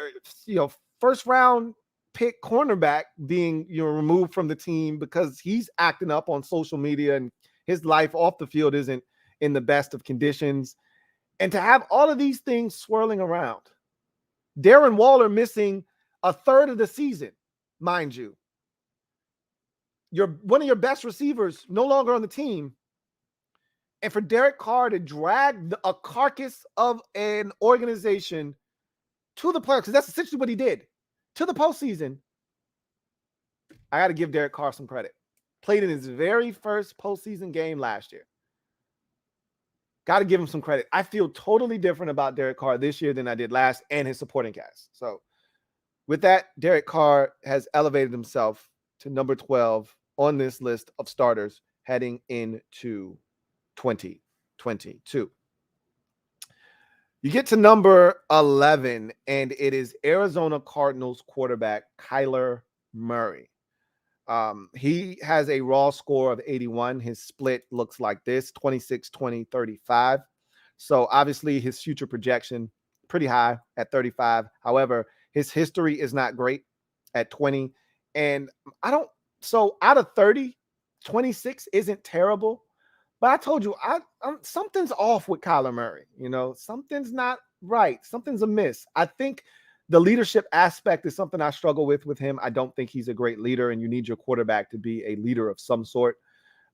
first round pick cornerback being removed from the team because he's acting up on social media and his life off the field isn't in the best of conditions. And to have all of these things swirling around, Darren Waller missing a third of the season, mind you, one of your best receivers no longer on the team, and for Derek Carr to drag a carcass of an organization to the playoffs, because that's essentially what he did, to the postseason, I got to give Derek Carr some credit. Played in his very first postseason game last year. Got to give him some credit. I feel totally different about Derek Carr this year than I did last, and his supporting cast. So with that, Derek Carr has elevated himself to number 12 on this list of starters heading into 2022. You get to number 11, and it is Arizona Cardinals quarterback Kyler Murray. He has a raw score of 81. His split looks like this: 26, 20, 35. So obviously his future projection pretty high at 35. However, his history is not great at 20. And so out of 30, 26 isn't terrible, But I told you, something's off with Kyler Murray. Something's not right. Something's amiss. I think the leadership aspect is something I struggle with him. I don't think he's a great leader, and you need your quarterback to be a leader of some sort.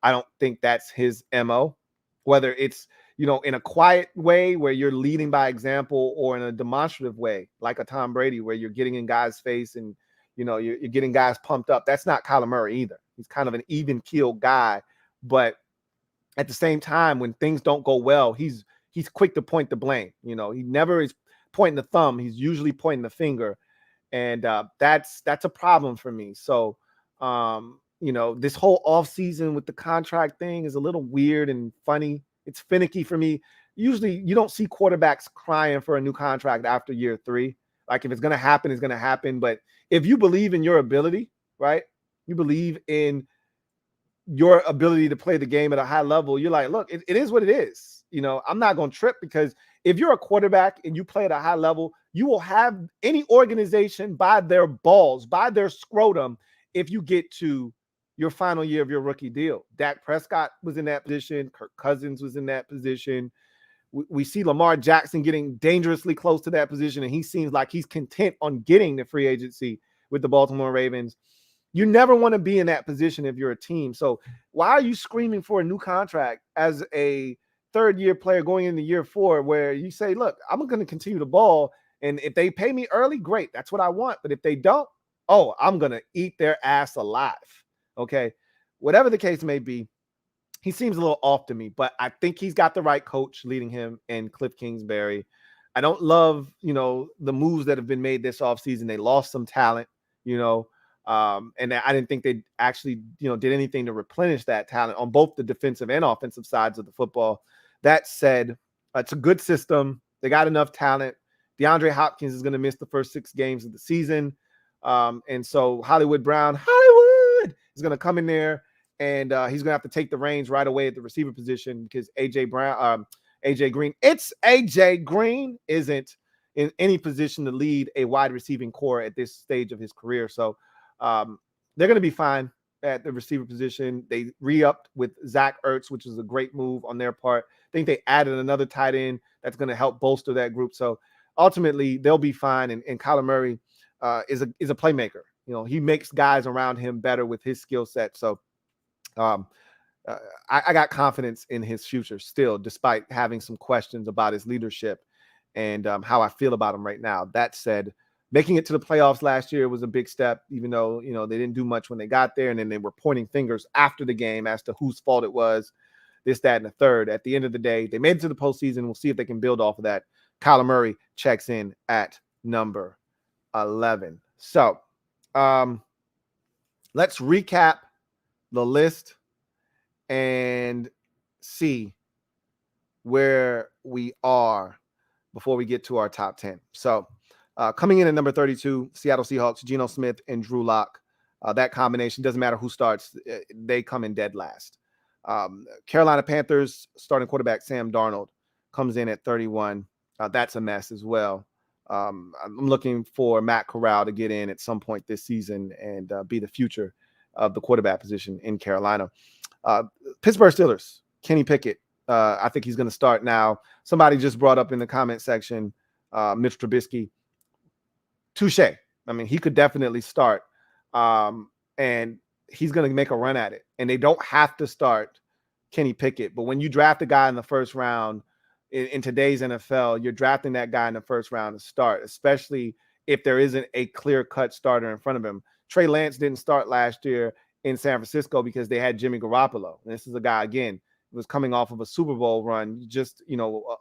I don't think that's his MO, whether it's, in a quiet way where you're leading by example or in a demonstrative way, like a Tom Brady, where you're getting in guys' face and, you're getting guys pumped up. That's not Kyler Murray either. He's kind of an even keel guy, but at the same time, when things don't go well, he's quick to point the blame. He never is pointing the thumb. He's usually pointing the finger. And that's a problem for me. So, this whole offseason with the contract thing is a little weird and funny. It's finicky for me. Usually you don't see quarterbacks crying for a new contract after year 3. Like, if it's going to happen, it's going to happen. But if you believe in your ability, right? You believe in your ability to play the game at a high level, you're like, look, it is what it is. I'm not going to trip, because if you're a quarterback and you play at a high level, you will have any organization by their balls, by their scrotum, if you get to your final year of your rookie deal. Dak Prescott was in that position. Kirk Cousins was in that position. We see Lamar Jackson getting dangerously close to that position, and he seems like he's content on getting the free agency with the Baltimore Ravens. You never want to be in that position if you're a team. So why are you screaming for a new contract as a third-year player going into year 4, where you say, look, I'm going to continue to ball, and if they pay me early, great. That's what I want. But if they don't, I'm going to eat their ass alive. Okay? Whatever the case may be, he seems a little off to me, but I think he's got the right coach leading him in Cliff Kingsbury. I don't love, the moves that have been made this offseason. They lost some talent, and I didn't think they actually, did anything to replenish that talent on both the defensive and offensive sides of the football. That said, it's a good system. They got enough talent. DeAndre Hopkins is going to miss the first 6 games of the season. And so Hollywood Brown is going to come in there, and he's going to have to take the reins right away at the receiver position, because AJ Green isn't in any position to lead a wide receiving core at this stage of his career. So they're going to be fine at the receiver position. They re-upped with Zach Ertz, which is a great move on their part. I think they added another tight end that's going to help bolster that group. So ultimately, they'll be fine. And Kyler Murray is a playmaker. He makes guys around him better with his skill set. So I got confidence in his future still, despite having some questions about his leadership and how I feel about him right now. That said, making it to the playoffs last year was a big step, even though, they didn't do much when they got there. And then they were pointing fingers after the game as to whose fault it was, this, that, and the third. At the end of the day, they made it to the postseason. We'll see if they can build off of that. Kyler Murray checks in at number 11. So let's recap the list and see where we are before we get to our top 10. So coming in at number 32, Seattle Seahawks, Geno Smith and Drew Lock. That combination, doesn't matter who starts, they come in dead last. Carolina Panthers starting quarterback Sam Darnold comes in at 31. That's a mess as well. I'm looking for Matt Corral to get in at some point this season and be the future of the quarterback position in Carolina. Pittsburgh Steelers, Kenny Pickett. I think he's going to start now. Somebody just brought up in the comment section, Mitch Trubisky. Touche. I mean, he could definitely start. And he's going to make a run at it. And they don't have to start Kenny Pickett. But when you draft a guy in the first round in today's NFL, you're drafting that guy in the first round to start, especially if there isn't a clear-cut starter in front of him. Trey Lance didn't start last year in San Francisco because they had Jimmy Garoppolo. And this is a guy, again, who was coming off of a Super Bowl run just,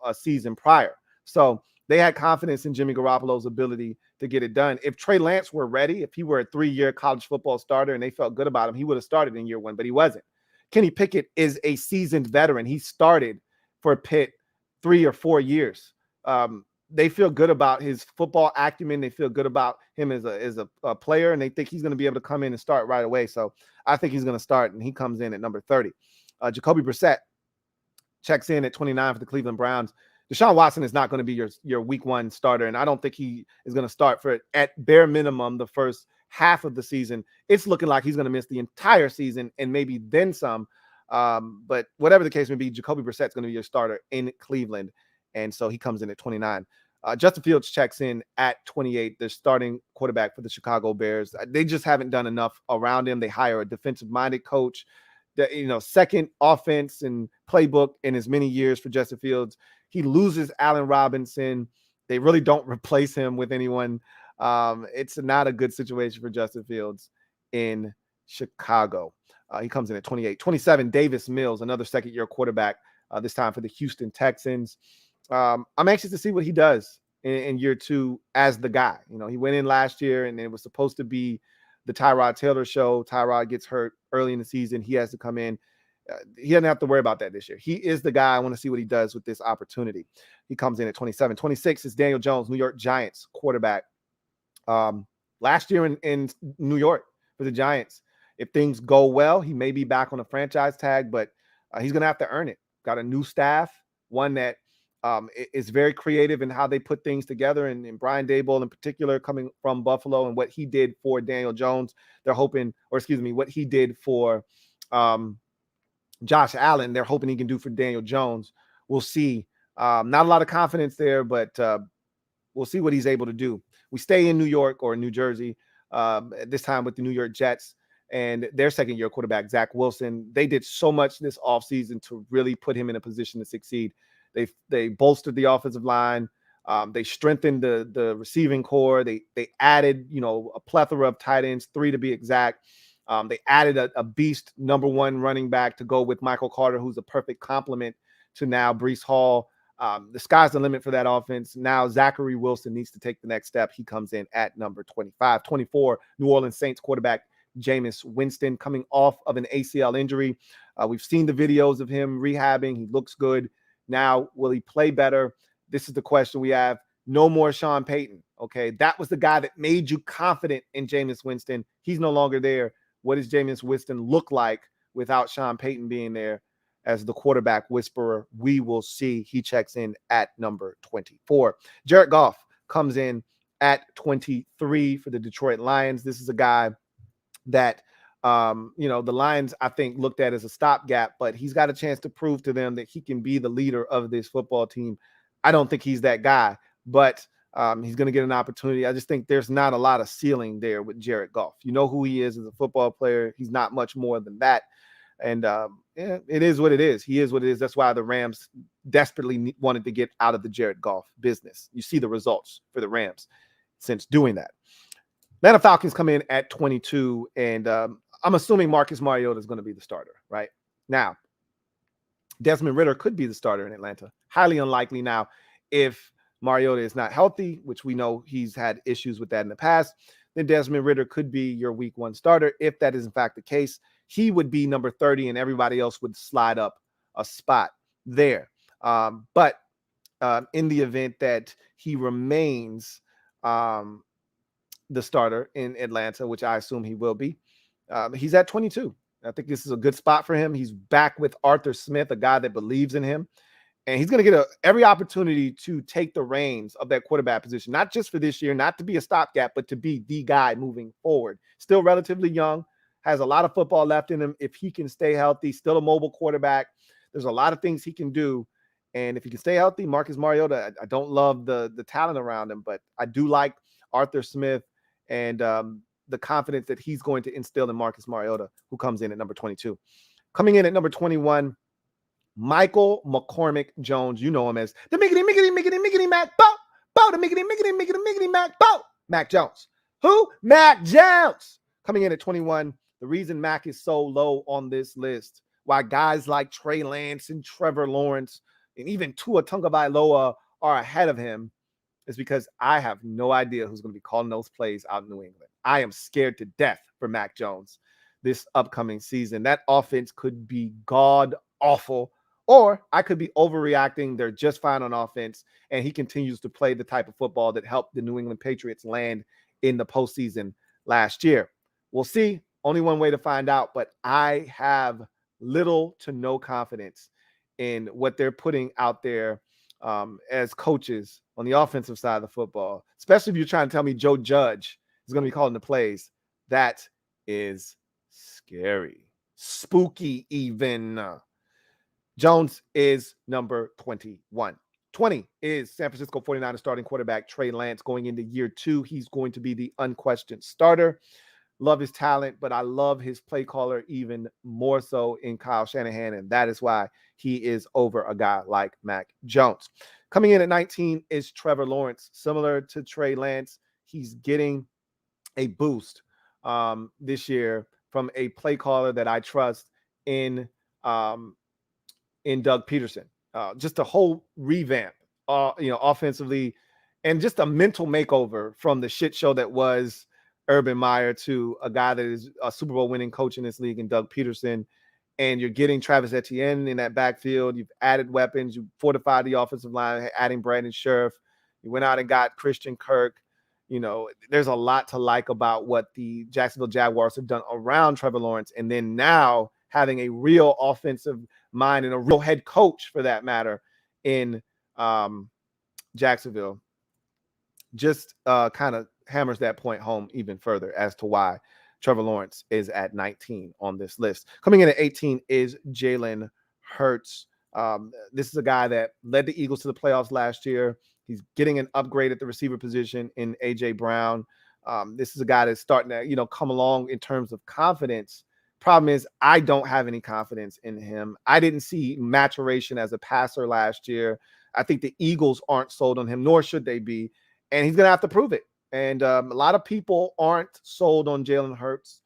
a season prior. So they had confidence in Jimmy Garoppolo's ability to get it done. If Trey Lance were ready, if he were a 3-year college football starter and they felt good about him, he would have started in year 1, but he wasn't. Kenny Pickett is a seasoned veteran. He started for Pitt 3 or 4 years. They feel good about his football acumen. They feel good about him as a player, and they think he's going to be able to come in and start right away. So I think he's going to start, and he comes in at number 30. Jacoby Brissett checks in at 29 for the Cleveland Browns. Deshaun Watson is not going to be your week 1 starter, and I don't think he is going to start for, at bare minimum, the first half of the season. It's looking like he's going to miss the entire season and maybe then some. But whatever the case may be, Jacoby Brissett's going to be your starter in Cleveland. And so he comes in at 29. Justin Fields checks in at 28. They're starting quarterback for the Chicago Bears. They just haven't done enough around him. They hire a defensive-minded coach. Second offense and playbook in as many years for Justin Fields. He loses Allen Robinson. They really don't replace him with anyone. It's not a good situation for Justin Fields in Chicago. He comes in at 28. 27, Davis Mills, another second-year quarterback, this time for the Houston Texans. I'm anxious to see what he does in year two as the guy. He went in last year, and it was supposed to be the Tyrod Taylor show. Tyrod gets hurt early in the season. He has to come in. He doesn't have to worry about that this year. He is the guy. I want to see what he does with this opportunity. He comes in at 27. 26 is Daniel Jones, New York Giants quarterback. Last year in New York for the Giants. If things go well, he may be back on a franchise tag, but he's going to have to earn it. Got a new staff, one that is very creative in how they put things together. And Brian Daboll in particular, coming from Buffalo, and what he did for Daniel Jones, what he did for Josh Allen, they're hoping he can do for Daniel Jones. We'll see. Not a lot of confidence there, but we'll see what he's able to do. We stay in New York or New Jersey, this time with the New York Jets and their second-year quarterback, Zach Wilson. They did so much this offseason to really put him in a position to succeed. They bolstered the offensive line. They strengthened the receiving core. They added, a plethora of tight ends, 3 to be exact. They added a beast number 1 running back to go with Michael Carter, who's a perfect complement to now Breece Hall. The sky's the limit for that offense. Now Zachary Wilson needs to take the next step. He comes in at number 25. 24, New Orleans Saints quarterback Jameis Winston, coming off of an ACL injury. We've seen the videos of him rehabbing. He looks good. Now, will he play better? This is the question we have. No more Sean Payton. Okay, that was the guy that made you confident in Jameis Winston. He's no longer there. What does Jameis Winston look like without Sean Payton being there as the quarterback whisperer? We will see. He checks in at number 24. Jared Goff comes in at 23 for the Detroit Lions. This is a guy that, the Lions, I think, looked at as a stopgap, but he's got a chance to prove to them that he can be the leader of this football team. I don't think he's that guy, but he's going to get an opportunity. I just think there's not a lot of ceiling there with Jared Goff. You know who he is as a football player. He's not much more than that. And it is what it is. He is what it is. That's why the Rams desperately wanted to get out of the Jared Goff business. You see the results for the Rams since doing that. Atlanta Falcons come in at 22, and I'm assuming Marcus Mariota is going to be the starter, right? Now, Desmond Ridder could be the starter in Atlanta. Highly unlikely now if Mariota is not healthy, which we know he's had issues with that in the past. Then Desmond Ridder could be your week 1 starter. If that is in fact the case, he would be number 30 and everybody else would slide up a spot there. But in the event that he remains the starter in Atlanta, which I assume he will be, he's at 22. I think this is a good spot for him. He's back with Arthur Smith, a guy that believes in him. And he's going to get every opportunity to take the reins of that quarterback position, not just for this year, not to be a stopgap, but to be the guy moving forward. Still relatively young, has a lot of football left in him. If he can stay healthy, still a mobile quarterback. There's a lot of things he can do. And if he can stay healthy, Marcus Mariota, I don't love the talent around him, but I do like Arthur Smith and the confidence that he's going to instill in Marcus Mariota, who comes in at number 22. Coming in at number 21, Michael McCormick Jones. You know him as the miggity Mac Bo, the miggity Mac Bo. Mac Jones. Who? Mac Jones. Coming in at 21. The reason Mac is so low on this list, why guys like Trey Lance and Trevor Lawrence and even Tua Tagovailoa are ahead of him, is because I have no idea who's going to be calling those plays out in New England. I am scared to death for Mac Jones this upcoming season. That offense could be god awful, or I could be overreacting. They're just fine on offense, and he continues to play the type of football that helped the New England Patriots land in the postseason last year. We'll see. Only one way to find out, but I have little to no confidence in what they're putting out there as coaches on the offensive side of the football, especially if you're trying to tell me Joe Judge is going to be calling the plays. That is scary. spooky even. Jones is number 21. 20 is San Francisco 49ers starting quarterback Trey Lance going into year 2. He's going to be the unquestioned starter. Love his talent, but I love his play caller even more so in Kyle Shanahan, and that is why he is over a guy like Mac Jones. Coming in at 19 is Trevor Lawrence. Similar to Trey Lance, he's getting a boost this year from a play caller that I trust in Doug Peterson. Just a whole revamp, offensively, and just a mental makeover from the shit show that was Urban Meyer to a guy that is a Super Bowl winning coach in this league in Doug Peterson. And you're getting Travis Etienne in that backfield. You've added weapons. You fortified the offensive line, adding Brandon Scherf. You went out and got Christian Kirk. There's a lot to like about what the Jacksonville Jaguars have done around Trevor Lawrence. And then now having a real offensive mind and a real head coach, for that matter, in Jacksonville, just kind of hammers that point home even further as to why Trevor Lawrence is at 19 on this list. Coming in at 18 is Jalen Hurts. This is a guy that led the Eagles to the playoffs last year. He's getting an upgrade at the receiver position in A.J. Brown. This is a guy that's starting to, come along in terms of confidence. Problem is, I don't have any confidence in him. I didn't see maturation as a passer last year. I think the Eagles aren't sold on him, nor should they be. And he's going to have to prove it. And a lot of people aren't sold on Jalen Hurts.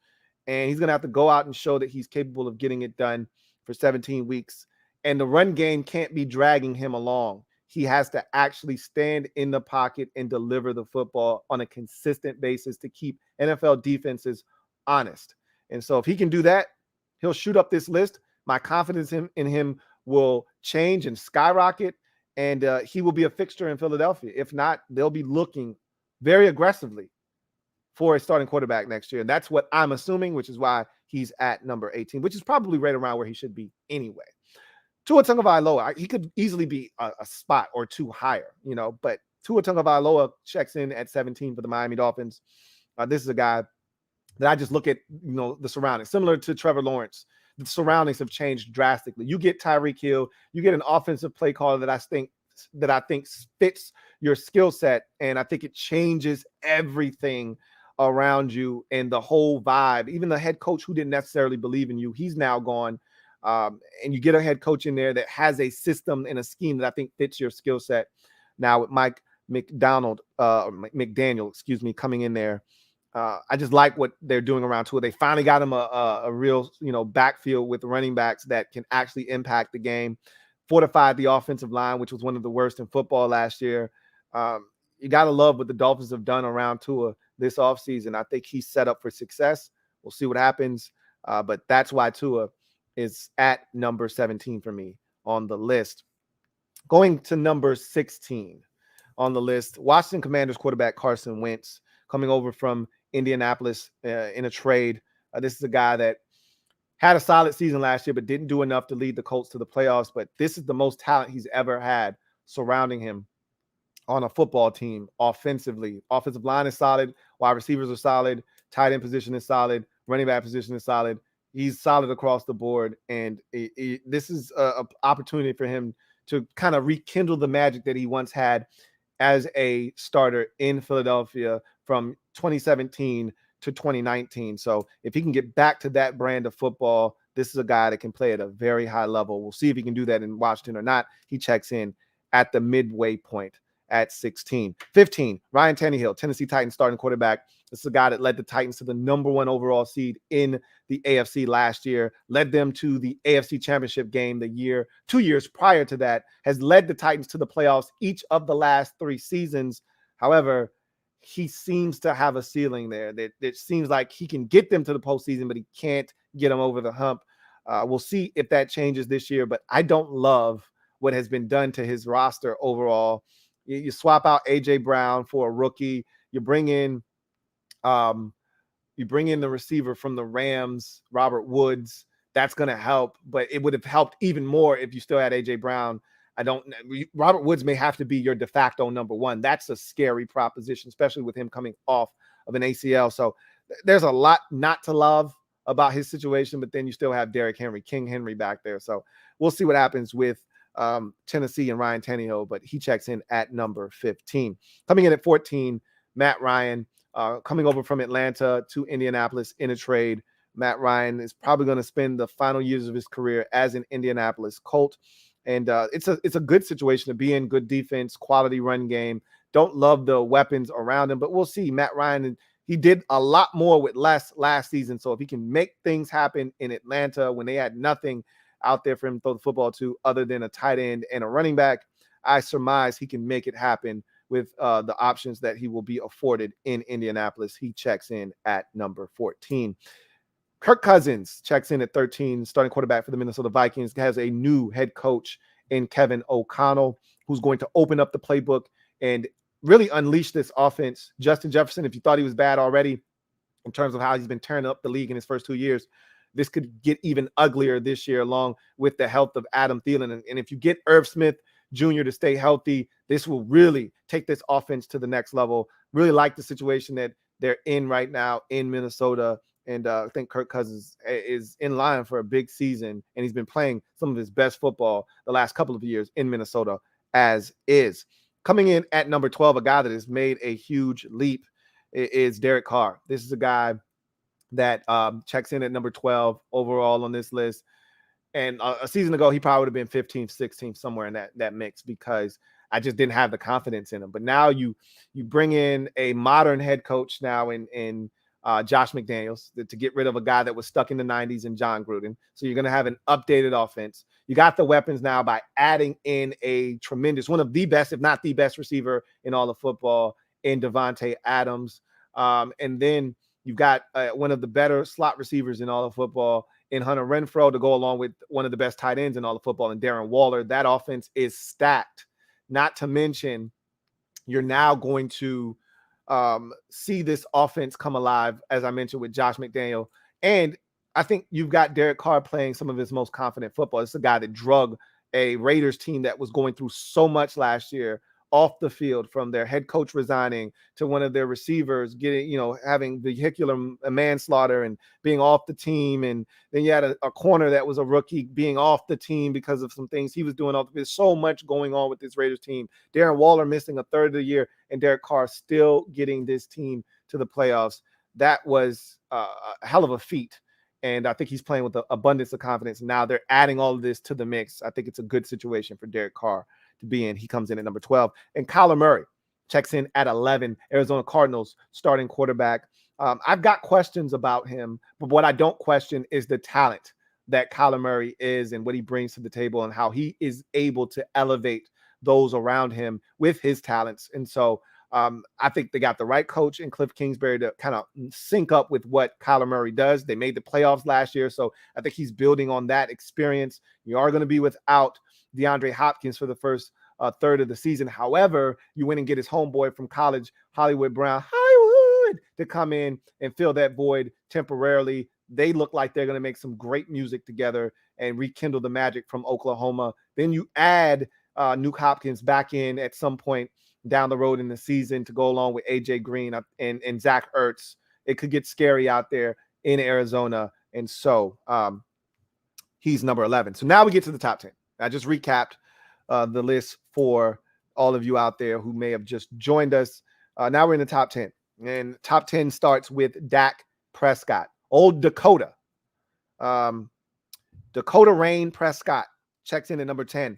And he's going to have to go out and show that he's capable of getting it done for 17 weeks. And the run game can't be dragging him along. He has to actually stand in the pocket and deliver the football on a consistent basis to keep NFL defenses honest. And so if he can do that, he'll shoot up this list. My confidence in him will change and skyrocket, and he will be a fixture in Philadelphia. If not, they'll be looking very aggressively for a starting quarterback next year. And that's what I'm assuming, which is why he's at number 18, which is probably right around where he should be anyway. Tua Tagovailoa, he could easily be a spot or two higher, but Tua Tagovailoa checks in at 17 for the Miami Dolphins. This is a guy that I just look at, the surroundings. Similar to Trevor Lawrence, the surroundings have changed drastically. You get Tyreek Hill, you get an offensive play caller that I think fits your skill set, and I think it changes everything around you and the whole vibe. Even the head coach who didn't necessarily believe in you, he's now gone. And you get a head coach in there that has a system and a scheme that I think fits your skill set. Now with Mike McDaniel, coming in there, I just like what they're doing around Tua. They finally got him a real, backfield with running backs that can actually impact the game. Fortified the offensive line, which was one of the worst in football last year. You got to love what the Dolphins have done around Tua this offseason. I think he's set up for success. We'll see what happens. But that's why Tua is at number 17 for me on the list. Going to number 16 on the list, Washington Commanders quarterback Carson Wentz, coming over from Indianapolis in a trade. This is a guy that had a solid season last year, but didn't do enough to lead the Colts to the playoffs. But this is the most talent he's ever had surrounding him on a football team offensively. Offensive line is solid. Wide receivers are solid. Tight end position is solid. Running back position is solid. He's solid across the board. And this is an opportunity for him to kind of rekindle the magic that he once had as a starter in Philadelphia from 2017 to 2019. So if he can get back to that brand of football, this is a guy that can play at a very high level. We'll see if he can do that in Washington or not. He checks in at the midway point at 16. 15, Ryan Tannehill, Tennessee Titans starting quarterback. This is a guy that led the Titans to the number 1 overall seed in the AFC last year, led them to the AFC Championship game 2 years prior to that, has led the Titans to the playoffs each of the last 3 seasons. However, he seems to have a ceiling there that seems like he can get them to the postseason, but he can't get them over the hump. We'll see if that changes this year, but I don't love what has been done to his roster overall. You swap out A.J. Brown for a rookie. You bring in the receiver from the Rams, Robert Woods. That's going to help, but it would have helped even more if you still had A.J. Brown. Robert Woods may have to be your de facto number 1. That's a scary proposition, especially with him coming off of an ACL. So there's a lot not to love about his situation, but then you still have Derrick Henry, King Henry back there. So we'll see what happens with Tennessee and Ryan Tannehill, but he checks in at number 15. Coming in at 14, Matt Ryan, coming over from Atlanta to Indianapolis in a trade. Matt Ryan is probably going to spend the final years of his career as an Indianapolis Colt. And it's a good situation to be in, good defense, quality run game. Don't love the weapons around him, but we'll see. Matt Ryan, he did a lot more with less last season. So if he can make things happen in Atlanta when they had nothing out there for him to throw the football to other than a tight end and a running back, I surmise he can make it happen with the options that he will be afforded in Indianapolis. He checks in at number 14. Kirk Cousins checks in at 13, starting quarterback for the Minnesota Vikings, has a new head coach in Kevin O'Connell, who's going to open up the playbook and really unleash this offense. Justin Jefferson, if you thought he was bad already in terms of how he's been turning up the league in his first 2 years, this could get even uglier this year along with the health of Adam Thielen. And if you get Irv Smith Jr. to stay healthy, this will really take this offense to the next level. Really like the situation that they're in right now in Minnesota. And I think Kirk Cousins is in line for a big season, and he's been playing some of his best football the last couple of years in Minnesota as is. Coming in at number 12, a guy that has made a huge leap is Derek Carr. This is a guy that checks in at number 12 overall on this list. And a season ago, he probably would have been 15th, 16th, somewhere in that mix because I just didn't have the confidence in him. But now you bring in a modern head coach now in Josh McDaniels to get rid of a guy that was stuck in the 90s in John Gruden. So you're going to have an updated offense. You got the weapons now by adding in a tremendous, one of the best, if not the best receiver in all of football in Devontae Adams. And then you've got one of the better slot receivers in all of football in Hunter Renfrow to go along with one of the best tight ends in all of football in Darren Waller. That offense is stacked. Not to mention, you're now going to see this offense come alive, as I mentioned, with Josh McDaniel. And I think you've got Derek Carr playing some of his most confident football. It's a guy that drug a Raiders team that was going through so much last year off the field, from their head coach resigning to one of their receivers getting, having vehicular manslaughter and being off the team. And then you had a corner that was a rookie being off the team because of some things he was doing. There's so much going on with this Raiders team. Darren Waller missing a third of the year and Derek Carr still getting this team to the playoffs. That was a hell of a feat. And I think he's playing with an abundance of confidence. Now they're adding all of this to the mix. I think it's a good situation for Derek Carr to be in. He comes in at number 12. And Kyler Murray checks in at 11, Arizona Cardinals starting quarterback. I've got questions about him, but what I don't question is the talent that Kyler Murray is and what he brings to the table and how he is able to elevate those around him with his talents. And so I think they got the right coach in Cliff Kingsbury to kind of sync up with what Kyler Murray does. They made the playoffs last year, so I think he's building on that experience. You are going to be without DeAndre Hopkins for the first third of the season. However, you went and get his homeboy from college, Hollywood Brown, to come in and fill that void temporarily. They look like they're going to make some great music together and rekindle the magic from Oklahoma. Then you add Nuke Hopkins back in at some point down the road in the season to go along with AJ Green and Zach Ertz. It could get scary out there in Arizona. And so he's number 11. So now we get to the top 10. I just recapped the list for all of you out there who may have just joined us. Now we're in the top 10. And top 10 starts with Dak Prescott. Old Dakota. Dakota Rain Prescott checks in at number 10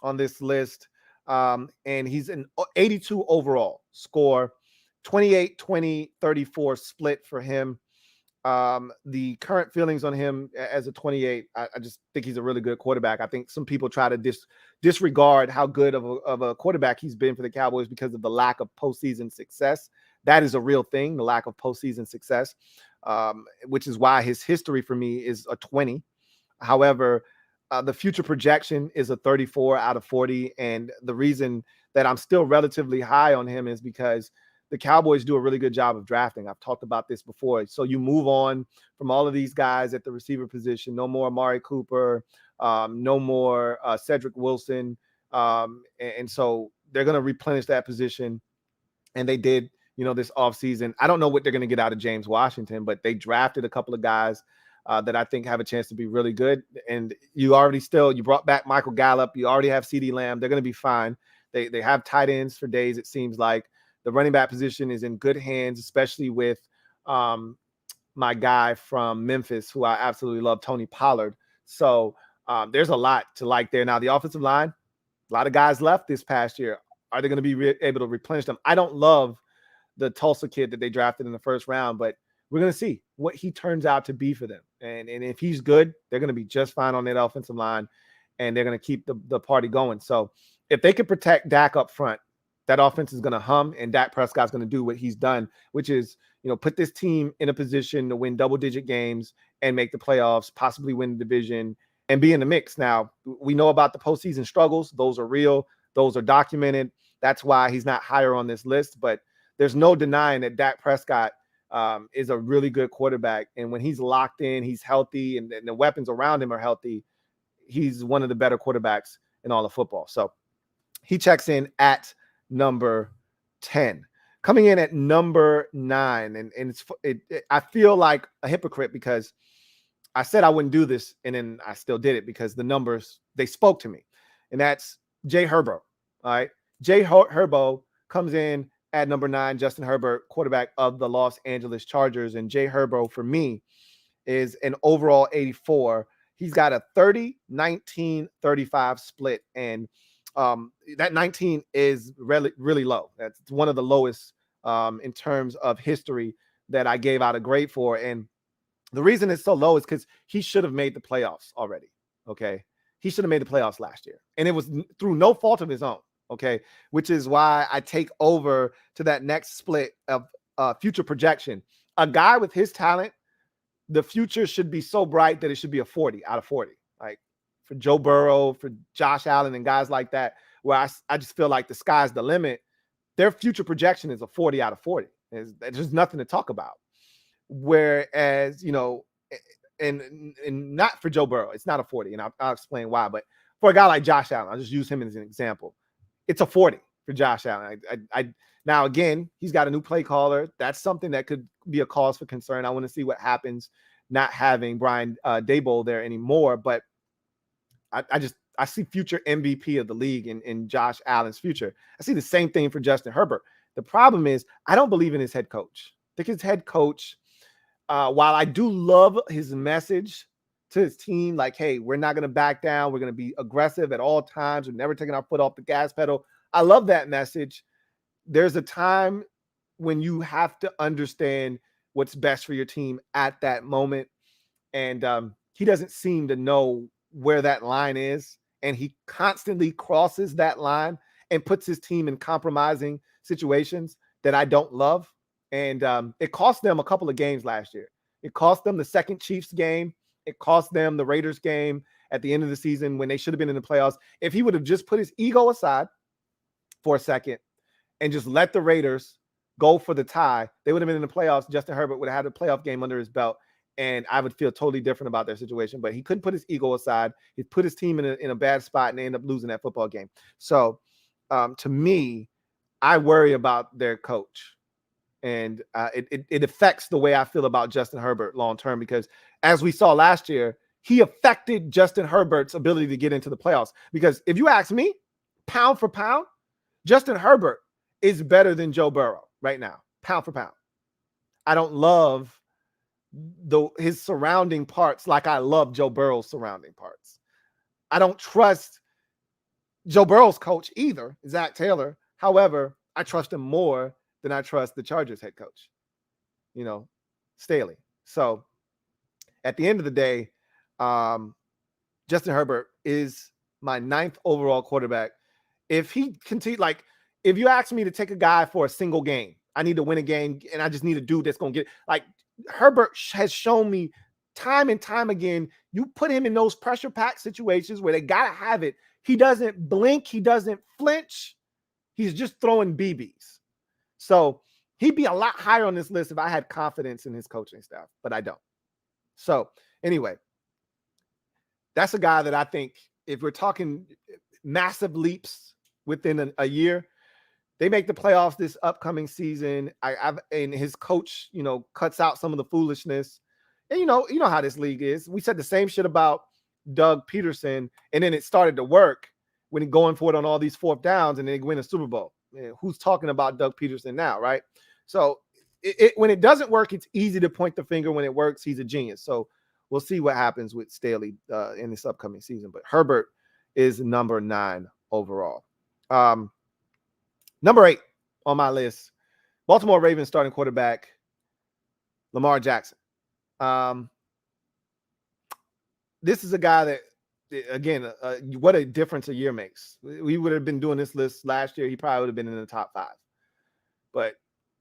on this list. And he's an 82 overall score, 28, 20, 34 split for him. The current feelings on him as a 28, I just think he's a really good quarterback. I think some people try to disregard how good of a quarterback he's been for the Cowboys because of the lack of postseason success. That is a real thing, the lack of postseason success, which is why his history for me is a 20. However, the future projection is a 34 out of 40. And the reason that I'm still relatively high on him is because the Cowboys do a really good job of drafting. I've talked about this before. So you move on from all of these guys at the receiver position. No more Amari Cooper, no more Cedric Wilson. And so they're going to replenish that position. And they did, this offseason. I don't know what they're going to get out of James Washington, but they drafted a couple of guys that I think have a chance to be really good. And you brought back Michael Gallup. You already have CeeDee Lamb. They're going to be fine. They have tight ends for days, it seems like. The running back position is in good hands, especially with my guy from Memphis, who I absolutely love, Tony Pollard. So there's a lot to like there. Now, the offensive line, a lot of guys left this past year. Are they going to be able to replenish them? I don't love the Tulsa kid that they drafted in the first round, but we're going to see what he turns out to be for them. And if he's good, they're going to be just fine on that offensive line, and they're going to keep the party going. So if they can protect Dak up front, that offense is going to hum, and Dak Prescott's going to do what he's done, which is, put this team in a position to win double-digit games and make the playoffs, possibly win the division, and be in the mix. Now, we know about the postseason struggles. Those are real. Those are documented. That's why he's not higher on this list. But there's no denying that Dak Prescott is a really good quarterback. And when he's locked in, he's healthy, and the weapons around him are healthy, he's one of the better quarterbacks in all of football. So he checks in at number 10. Coming in at number 9, and I feel like a hypocrite because I said I wouldn't do this, and then I still did it because the numbers, they spoke to me. And that's Jay Herbo. All right. Jay Herbo comes in at number 9, Justin Herbert, quarterback of the Los Angeles Chargers. And Jay Herbo, for me, is an overall 84. He's got a 30-19-35 split. And that 19 is really, really low. That's one of the lowest in terms of history that I gave out a grade for. And the reason it's so low is because he should have made the playoffs already. Okay. He should have made the playoffs last year. And it was through no fault of his own. Okay. Which is why I take over to that next split of future projection. A guy with his talent, the future should be so bright that it should be a 40 out of 40. Like for Joe Burrow, for Josh Allen and guys like that, where I just feel like the sky's the limit. Their future projection is a 40 out of 40. There's nothing to talk about. Whereas, and not for Joe Burrow, it's not a 40, and I'll explain why. But for a guy like Josh Allen, I'll just use him as an example. It's a 40 for Josh Allen. Now, again, he's got a new play caller. That's something that could be a cause for concern. I want to see what happens not having Brian Daboll there anymore. But I see future MVP of the league in Josh Allen's future. I see the same thing for Justin Herbert. The problem is I don't believe in his head coach. I think his head coach, while I do love his message to his team, like, hey, we're not going to back down. We're going to be aggressive at all times. We're never taking our foot off the gas pedal. I love that message. There's a time when you have to understand what's best for your team at that moment. And he doesn't seem to know where that line is. And he constantly crosses that line and puts his team in compromising situations that I don't love. And it cost them a couple of games last year. It cost them the second Chiefs game. It cost them the Raiders game at the end of the season when they should have been in the playoffs. If he would have just put his ego aside for a second and just let the Raiders go for the tie, they would have been in the playoffs. Justin Herbert would have had a playoff game under his belt, and I would feel totally different about their situation. But he couldn't put his ego aside. He put his team in a bad spot, and they ended up losing that football game. So to me, I worry about their coach. And it affects the way I feel about Justin Herbert long-term, because as we saw last year, he affected Justin Herbert's ability to get into the playoffs. Because if you ask me, pound for pound, Justin Herbert is better than Joe Burrow right now, pound for pound. I don't love his surrounding parts like I love Joe Burrow's surrounding parts. I don't trust Joe Burrow's coach either, Zach Taylor. However, I trust him more than I trust the Chargers head coach, Staley. So at the end of the day, Justin Herbert is my 9th overall quarterback. If he continues, like, if you ask me to take a guy for a single game, I need to win a game and I just need a dude that's going to get, like, Herbert has shown me time and time again, you put him in those pressure pack situations where they got to have it. He doesn't blink. He doesn't flinch. He's just throwing BBs. So he'd be a lot higher on this list if I had confidence in his coaching staff, but I don't. So anyway, that's a guy that I think, if we're talking massive leaps within a year, they make the playoffs this upcoming season. And his coach, cuts out some of the foolishness. And you know how this league is. We said the same shit about Doug Peterson, and then it started to work when he going for it on all these fourth downs, and then they win a Super Bowl. Man, who's talking about Doug Peterson now, right? So when it doesn't work, it's easy to point the finger. When it works, he's a genius. So we'll see what happens with Staley in this upcoming season. But Herbert is number 9 overall. Number 8 on my list, Baltimore Ravens starting quarterback, Lamar Jackson. This is a guy that, again, what a difference a year makes. We would have been doing this list last year. He probably would have been in the top 5. But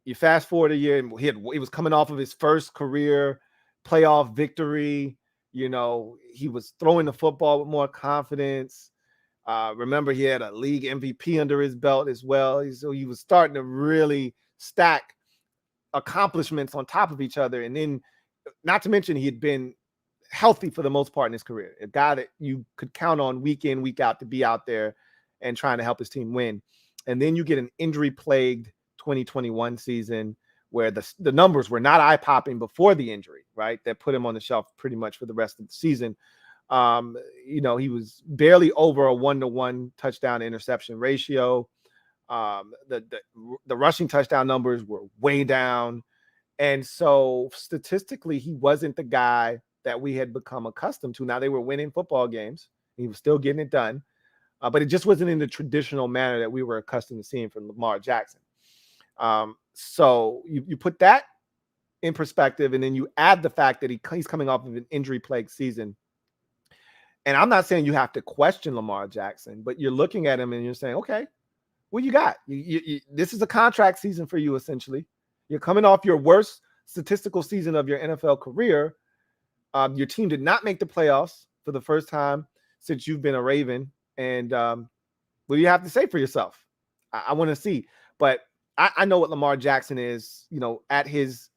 you fast forward a year, he was coming off of his first career playoff victory. You know, he was throwing the football with more confidence. Remember, he had a league MVP under his belt as well. So he was starting to really stack accomplishments on top of each other. And then, not to mention, he had been healthy for the most part in his career. A guy that you could count on week in, week out to be out there and trying to help his team win. And then you get an injury-plagued 2021 season where the numbers were not eye-popping before the injury, right? That put him on the shelf pretty much for the rest of the season. You know, he was barely over a 1-to-1 touchdown to interception ratio. The rushing touchdown numbers were way down. And so statistically, he wasn't the guy that we had become accustomed to. Now, they were winning football games. He was still getting it done. But it just wasn't in the traditional manner that we were accustomed to seeing from Lamar Jackson. So you put that in perspective, and then you add the fact that he's coming off of an injury-plagued season. And I'm not saying you have to question Lamar Jackson, but you're looking at him and you're saying, okay, what you got? This is a contract season for you, essentially. You're coming off your worst statistical season of your NFL career. Your team did not make the playoffs for the first time since you've been a Raven. And what do you have to say for yourself? I want to see. But I know what Lamar Jackson is, you know, at his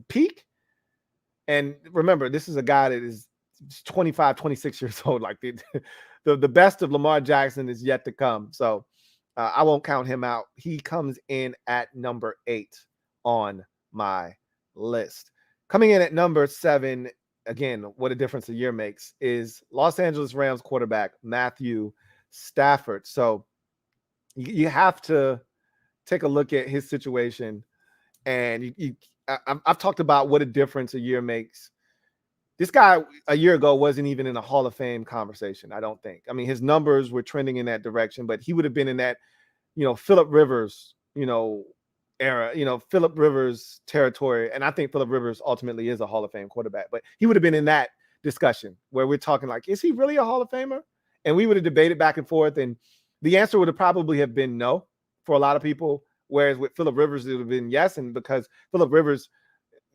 peak. And remember, this is a guy that is 25, 26 years old. Like the best of Lamar Jackson is yet to come. So I won't count him out. He comes in at number 8 on my list. Coming in at number 7, again, what a difference a year makes, is Los Angeles Rams quarterback Matthew Stafford. So you have to take a look at his situation. And I've talked about what a difference a year makes. This guy a year ago wasn't even in a Hall of Fame conversation, I don't think. I mean, his numbers were trending in that direction, but he would have been in that, you know, Phillip Rivers, you know, era, you know, Phillip Rivers territory. And I think Phillip Rivers ultimately is a Hall of Fame quarterback, but he would have been in that discussion where we're talking like, is he really a Hall of Famer? And we would have debated back and forth. And the answer would have probably have been no for a lot of people. Whereas with Phillip Rivers, it would have been yes. And because Phillip Rivers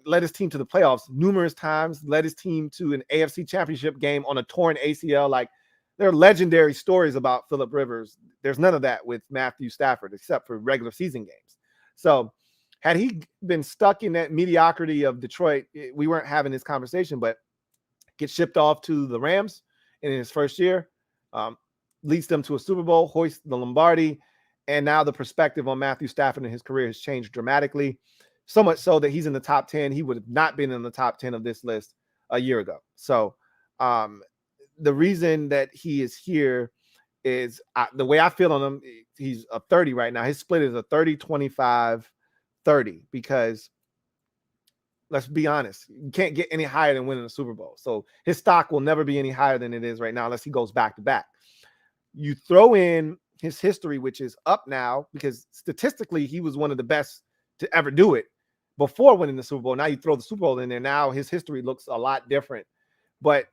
led his team to the playoffs numerous times, led his team to an AFC championship game on a torn ACL. Like, there are legendary stories about Phillip Rivers. There's none of that with Matthew Stafford, except for regular season games. So had he been stuck in that mediocrity of Detroit, we weren't having this conversation, but gets shipped off to the Rams in his first year, leads them to a Super Bowl, hoists the Lombardi. And now the perspective on Matthew Stafford and his career has changed dramatically. So much so that he's in the top 10. He would have not been in the top 10 of this list a year ago. So the reason that he is here is the way I feel on him. He's a 30 right now. His split is a 30-25-30 because let's be honest, you can't get any higher than winning a Super Bowl. So his stock will never be any higher than it is right now unless he goes back to back. You throw in his history, which is up now because statistically he was one of the best to ever do it before winning the Super Bowl. Now you throw the Super Bowl in there. Now his history looks a lot different. But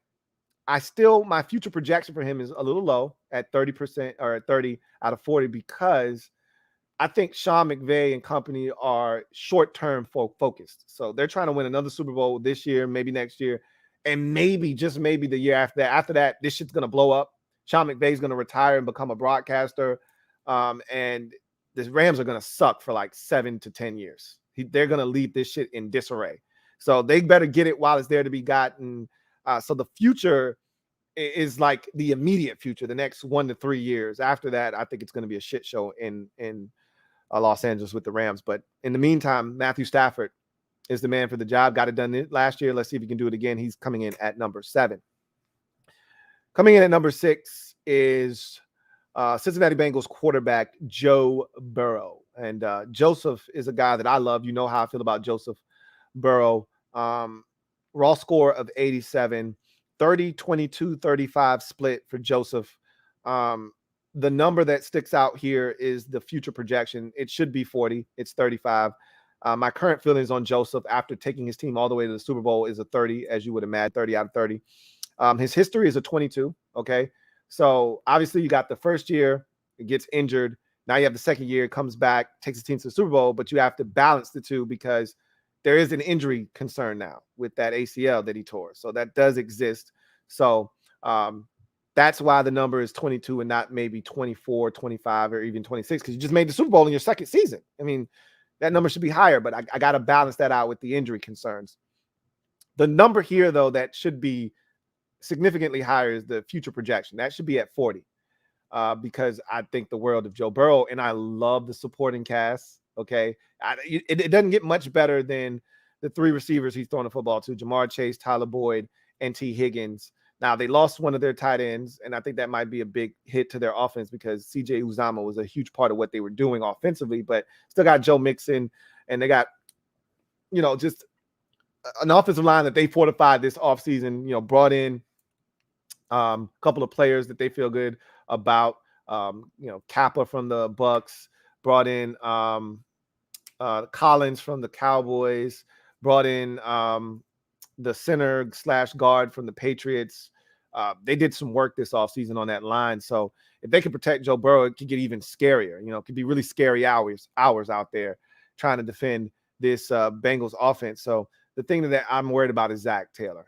my future projection for him is a little low at 30% or at 30 out of 40 because I think Sean McVay and company are short-term focused. So they're trying to win another Super Bowl this year, maybe next year, and maybe, just maybe the year after that. After that, this shit's going to blow up. Sean McVay's going to retire and become a broadcaster. And the Rams are going to suck for like 7 to 10 years. They're going to leave this shit in disarray. So they better get it while it's there to be gotten. So the future is like the immediate future, the next 1 to 3 years. After that, I think it's going to be a shit show in Los Angeles with the Rams. But in the meantime, Matthew Stafford, is the man for the job. Got it done last year. Let's see if he can do it again. He's coming in at number 7. Coming in at number 6 is Cincinnati Bengals quarterback Joe Burrow. And Joseph is a guy that I love. You know how I feel about Joseph Burrow. Raw score of 87, 30, 22, 35 split for Joseph. The number that sticks out here is the future projection. It should be 40. It's 35. My current feelings on Joseph after taking his team all the way to the Super Bowl is a 30, as you would imagine, 30 out of 30. His history is a 22. Okay. So obviously you got the first year, it gets injured. Now you have the second year, comes back, takes his team to the Super Bowl, but you have to balance the two because there is an injury concern now with that ACL that he tore. So that does exist. So that's why the number is 22 and not maybe 24, 25, or even 26, because you just made the Super Bowl in your second season. I mean, that number should be higher, but I got to balance that out with the injury concerns. The number here, though, that should be significantly higher is the future projection. That should be at 40 because I think the world of Joe Burrow, and I love the supporting cast. Okay. It doesn't get much better than the 3 receivers he's throwing the football to: Jamar Chase, Tyler Boyd, and T. Higgins. Now, they lost one of their tight ends, and I think that might be a big hit to their offense because C.J. Uzomah was a huge part of what they were doing offensively, but still got Joe Mixon, and they got, just an offensive line that they fortified this offseason, brought in a couple of players that they feel good about. Kappa from the Bucks, brought in Collins from the Cowboys, brought in the center / guard from the Patriots. They did some work this offseason on that line. So if they can protect Joe Burrow, it could get even scarier. It could be really scary hours out there trying to defend this Bengals offense. So the thing that I'm worried about is Zach Taylor.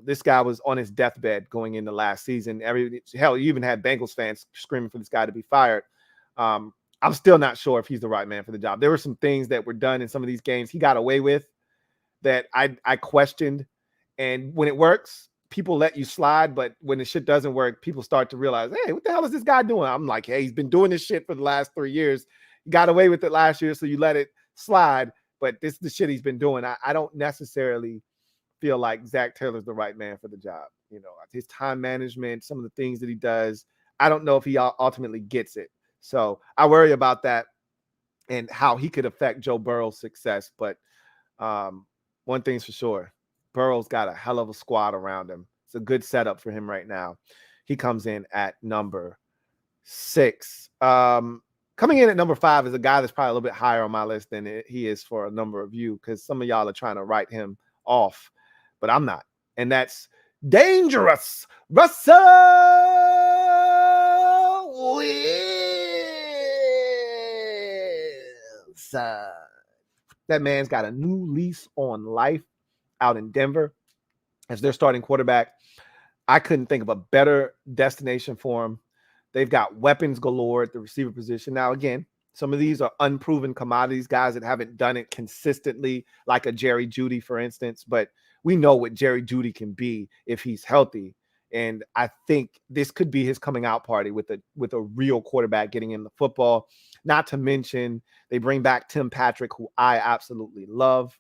This guy was on his deathbed going into last season. You even had Bengals fans screaming for this guy to be fired. I'm still not sure if he's the right man for the job. There were some things that were done in some of these games he got away with that I questioned. And when it works, people let you slide. But when the shit doesn't work, people start to realize, hey, what the hell is this guy doing? I'm like, hey, he's been doing this shit for the last 3 years. He got away with it last year, so you let it slide. But this is the shit he's been doing. I don't necessarily feel like Zach Taylor's the right man for the job. His time management, some of the things that he does, I don't know if he ultimately gets it. So I worry about that and how he could affect Joe Burrow's success. But one thing's for sure, Burrow's got a hell of a squad around him. It's a good setup for him right now. He comes in at number 6. Coming in at number 5 is a guy that's probably a little bit higher on my list than he is for a number of you, because some of y'all are trying to write him off, but I'm not. And that's Dangerous Russell Wilson. That man's got a new lease on life out in Denver as their starting quarterback. I couldn't think of a better destination for him. They've got weapons galore at the receiver position. Now, again, some of these are unproven commodities, guys that haven't done it consistently, like a Jerry Jeudy, for instance. But we know what Jerry Jeudy can be if he's healthy. And I think this could be his coming out party with a real quarterback getting in the football. Not to mention, they bring back Tim Patrick, who I absolutely love.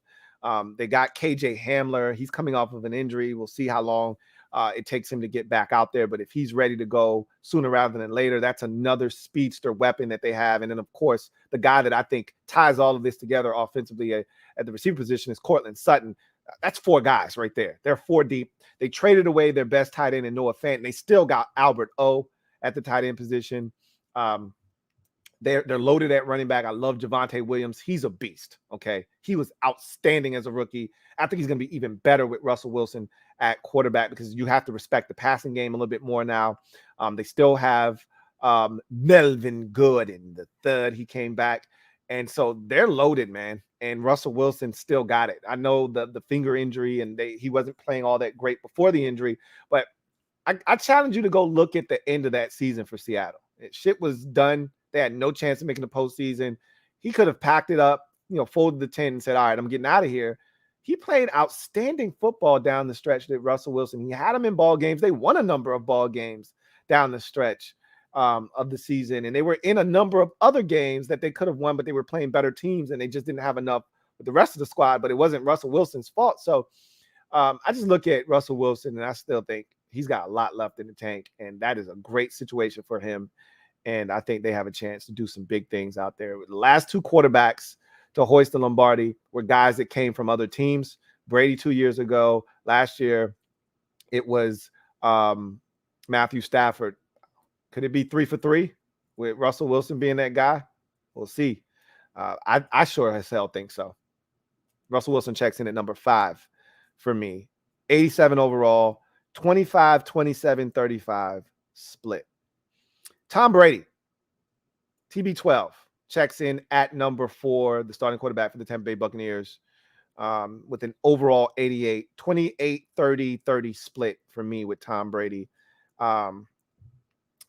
They got KJ Hamler. He's coming off of an injury. We'll see how long it takes him to get back out there. But if he's ready to go sooner rather than later, that's another speedster weapon that they have. And then, of course, the guy that I think ties all of this together offensively at the receiver position is Courtland Sutton. That's 4 guys right there. They're 4 deep. They traded away their best tight end in Noah Fant, and they still got Albert O at the tight end position. They're loaded at running back. I love Javonte Williams. He's a beast, okay? He was outstanding as a rookie. I think he's going to be even better with Russell Wilson at quarterback because you have to respect the passing game a little bit more now. They still have Melvin Gordon the third. He came back. And so they're loaded, man. And Russell Wilson still got it. I know the finger injury, and he wasn't playing all that great before the injury. But I challenge you to go look at the end of that season for Seattle. Shit was done. They had no chance of making the postseason. He could have packed it up, folded the tent and said, all right, I'm getting out of here. He played outstanding football down the stretch that Russell Wilson. He had him in ball games. They won a number of ball games down the stretch of the season. And they were in a number of other games that they could have won, but they were playing better teams and they just didn't have enough with the rest of the squad, but it wasn't Russell Wilson's fault. So I just look at Russell Wilson, and I still think he's got a lot left in the tank, and that is a great situation for him. And I think they have a chance to do some big things out there. The last two quarterbacks to hoist the Lombardi were guys that came from other teams. Brady 2 years ago. Last year, it was Matthew Stafford. Could it be 3 for 3 with Russell Wilson being that guy? We'll see. I sure as hell think so. Russell Wilson checks in at number 5 for me. 87 overall, 25, 27, 35 split. Tom Brady, TB12, checks in at number 4, the starting quarterback for the Tampa Bay Buccaneers, with an overall 88, 28, 30, 30 split for me with Tom Brady.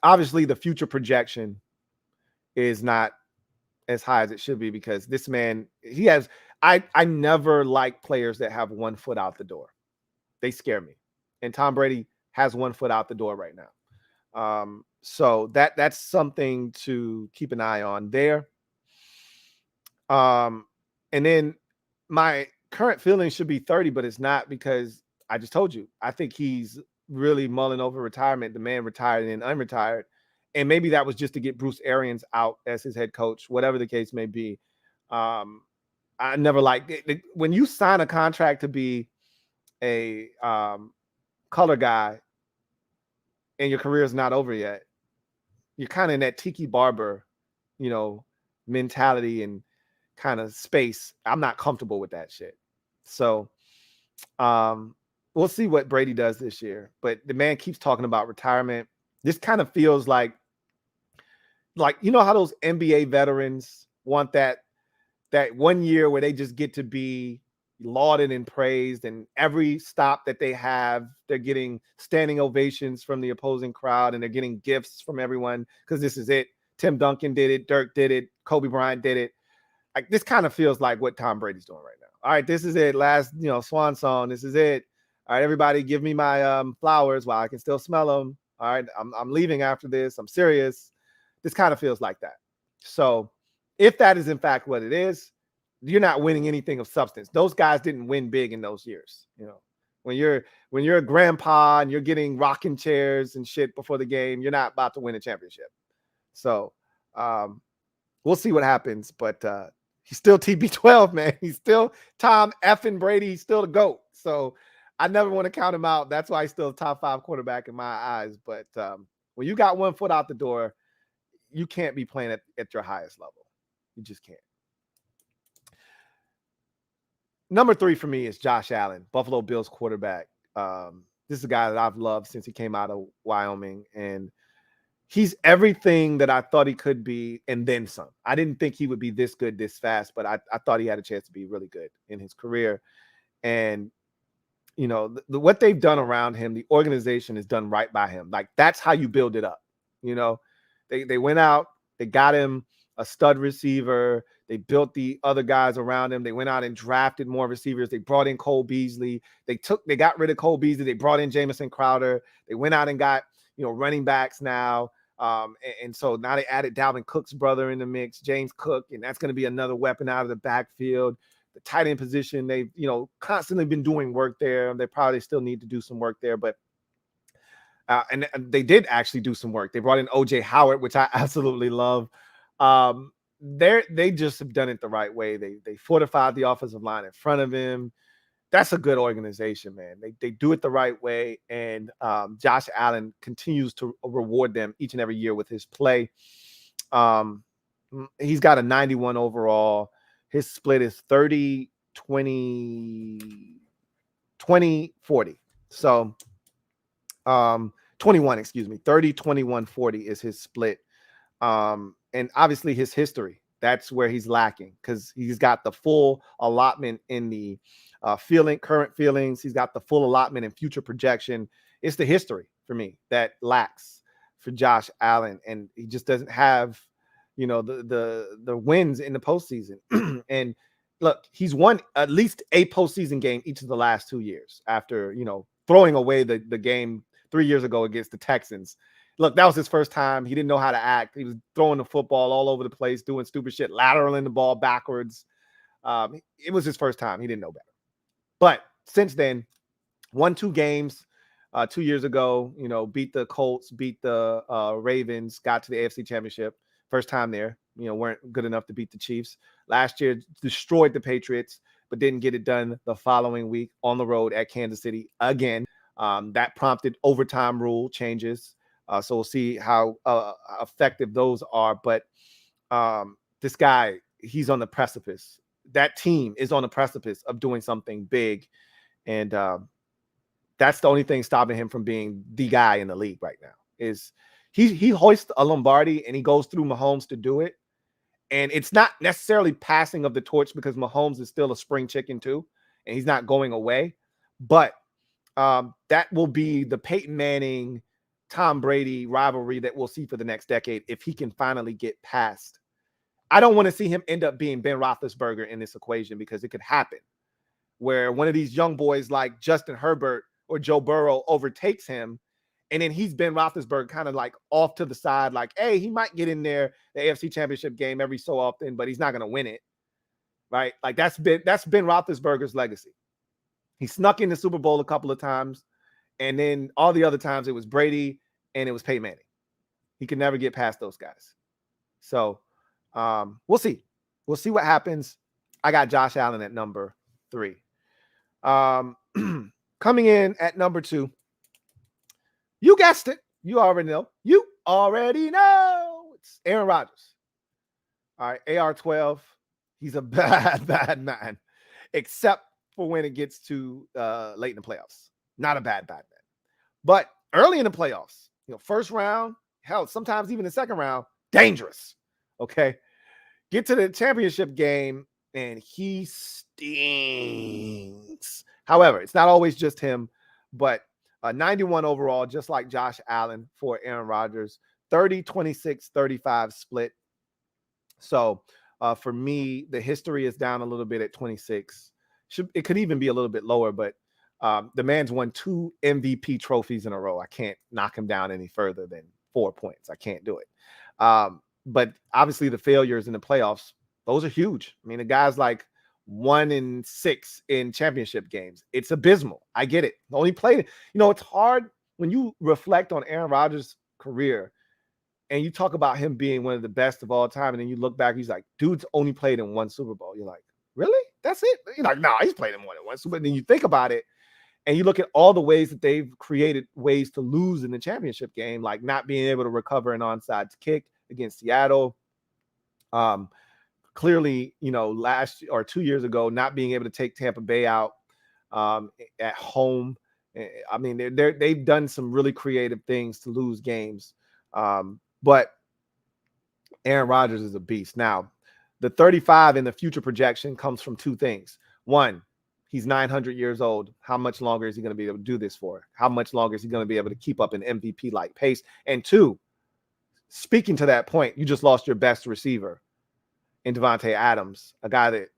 Obviously, the future projection is not as high as it should be because this man, he has, I never like players that have one foot out the door. They scare me. And Tom Brady has one foot out the door right now. So that's something to keep an eye on there. And then my current feeling should be 30, but it's not because I just told you, I think he's really mulling over retirement. The man retired and then unretired. And maybe that was just to get Bruce Arians out as his head coach, whatever the case may be. I never liked it. When you sign a contract to be a color guy and your career is not over yet, you're kind of in that Tiki Barber, mentality and kind of space. I'm not comfortable with that shit. So we'll see what Brady does this year. But the man keeps talking about retirement. This kind of feels like how those NBA veterans want that 1 year where they just get to be lauded and praised, and every stop that they have, they're getting standing ovations from the opposing crowd, and they're getting gifts from everyone because this is it. Tim Duncan did it, Dirk did it, Kobe Bryant did it. Like, this kind of feels like what Tom Brady's doing right now. All right, this is it. Last, swan song. This is it. All right, everybody, give me my flowers while I can still smell them. All right, I'm leaving after this. I'm serious. This kind of feels like that. So if that is in fact what it is, you're not winning anything of substance. Those guys didn't win big in those years. When you're a grandpa and you're getting rocking chairs and shit before the game, you're not about to win a championship. So we'll see what happens. But he's still TB12, man. He's still Tom effing Brady. He's still the GOAT. So I never want to count him out. That's why he's still a top 5 quarterback in my eyes. But when you got one foot out the door, you can't be playing at your highest level. You just can't. Number 3 for me is Josh Allen, Buffalo Bills quarterback. This is a guy that I've loved since he came out of Wyoming, and he's everything that I thought he could be and then some. I didn't think he would be this good this fast, but I thought he had a chance to be really good in his career. And, what they've done around him, the organization has done right by him. Like, that's how you build it up. They went out, they got him a stud receiver. They built the other guys around him. They went out and drafted more receivers. They brought in Cole Beasley. They got rid of Cole Beasley. They brought in Jamison Crowder. They went out and got, running backs now. And so now they added Dalvin Cook's brother in the mix, James Cook, and that's going to be another weapon out of the backfield. The tight end position, they've, constantly been doing work there. They probably still need to do some work there, but and they did actually do some work. They brought in OJ Howard, which I absolutely love. They just have done it the right way. They fortified the offensive line in front of him. That's a good organization, man. They do it the right way, and Josh Allen continues to reward them each and every year with his play. He's got a 91 overall. His split is 30, 20, 20, 40. So 21, excuse me. 30, 21, 40 is his split. And obviously his history, that's where he's lacking, because he's got the full allotment in the current feelings. He's got the full allotment in future projection. It's the history for me that lacks for Josh Allen. And he just doesn't have, the wins in the postseason. And look, he's won at least a postseason game each of the last 2 years after, throwing away the game 3 years ago against the Texans. Look, that was his first time. He didn't know how to act. He was throwing the football all over the place, doing stupid shit, lateraling the ball backwards. It was his first time. He didn't know better. But since then, won 2 games 2 years ago, beat the Colts, beat the Ravens, got to the AFC Championship. First time there, weren't good enough to beat the Chiefs. Last year, destroyed the Patriots, but didn't get it done the following week on the road at Kansas City again. That prompted overtime rule changes. So we'll see how effective those are. But this guy, he's on the precipice. That team is on the precipice of doing something big. And that's the only thing stopping him from being the guy in the league right now. Is he hoists a Lombardi and he goes through Mahomes to do it. And it's not necessarily passing of the torch because Mahomes is still a spring chicken too, and he's not going away. But that will be the Peyton Manning, Tom Brady rivalry that we'll see for the next decade if he can finally get past. I don't want to see him end up being Ben Roethlisberger in this equation because it could happen where one of these young boys like Justin Herbert or Joe Burrow overtakes him, and then he's Ben Roethlisberger kind of like off to the side, like, hey, he might get in there the AFC Championship game every so often, but he's not going to win it, right? Like that's Ben Roethlisberger's legacy. He snuck in the Super Bowl a couple of times, and then all the other times it was Brady and it was Peyton Manning. He could never get past those guys. So we'll see. We'll see what happens. I got Josh Allen at number 3. Coming in at number 2, you guessed it. You already know. It's Aaron Rodgers. All right, AR-12. He's a bad man, except for when it gets to late in the playoffs. Not a bad man. But early in the playoffs, first round, hell, sometimes even the second round, dangerous. Okay. Get to the championship game, and he stinks. However, it's not always just him, but 91 overall, just like Josh Allen for Aaron Rodgers, 30, 26, 35 split. So for me, the history is down a little bit at 26. It could even be a little bit lower, but the man's won 2 MVP trophies in a row. I can't knock him down any further than 4 points. I can't do it. But obviously the failures in the playoffs, those are huge. I mean, the guy's like 1-6 in championship games. It's abysmal. I get it. Only played, it's hard when you reflect on Aaron Rodgers' career and you talk about him being one of the best of all time. And then you look back, he's like, dude's only played in 1 Super Bowl. You're like, really? That's it? You're like, no, he's played in more than 1 Super Bowl. And then you think about it and you look at all the ways that they've created ways to lose in the championship game, like not being able to recover an onside kick against Seattle. Clearly, last or 2 years ago, not being able to take Tampa Bay out at home. I mean, they've done some really creative things to lose games. But Aaron Rodgers is a beast. Now, the 35 in the future projection comes from 2 things. One, he's 900 years old. How much longer is he going to be able to do this for? How much longer is he going to be able to keep up an MVP-like pace? And 2, speaking to that point, you just lost your best receiver in Devontae Adams, a guy that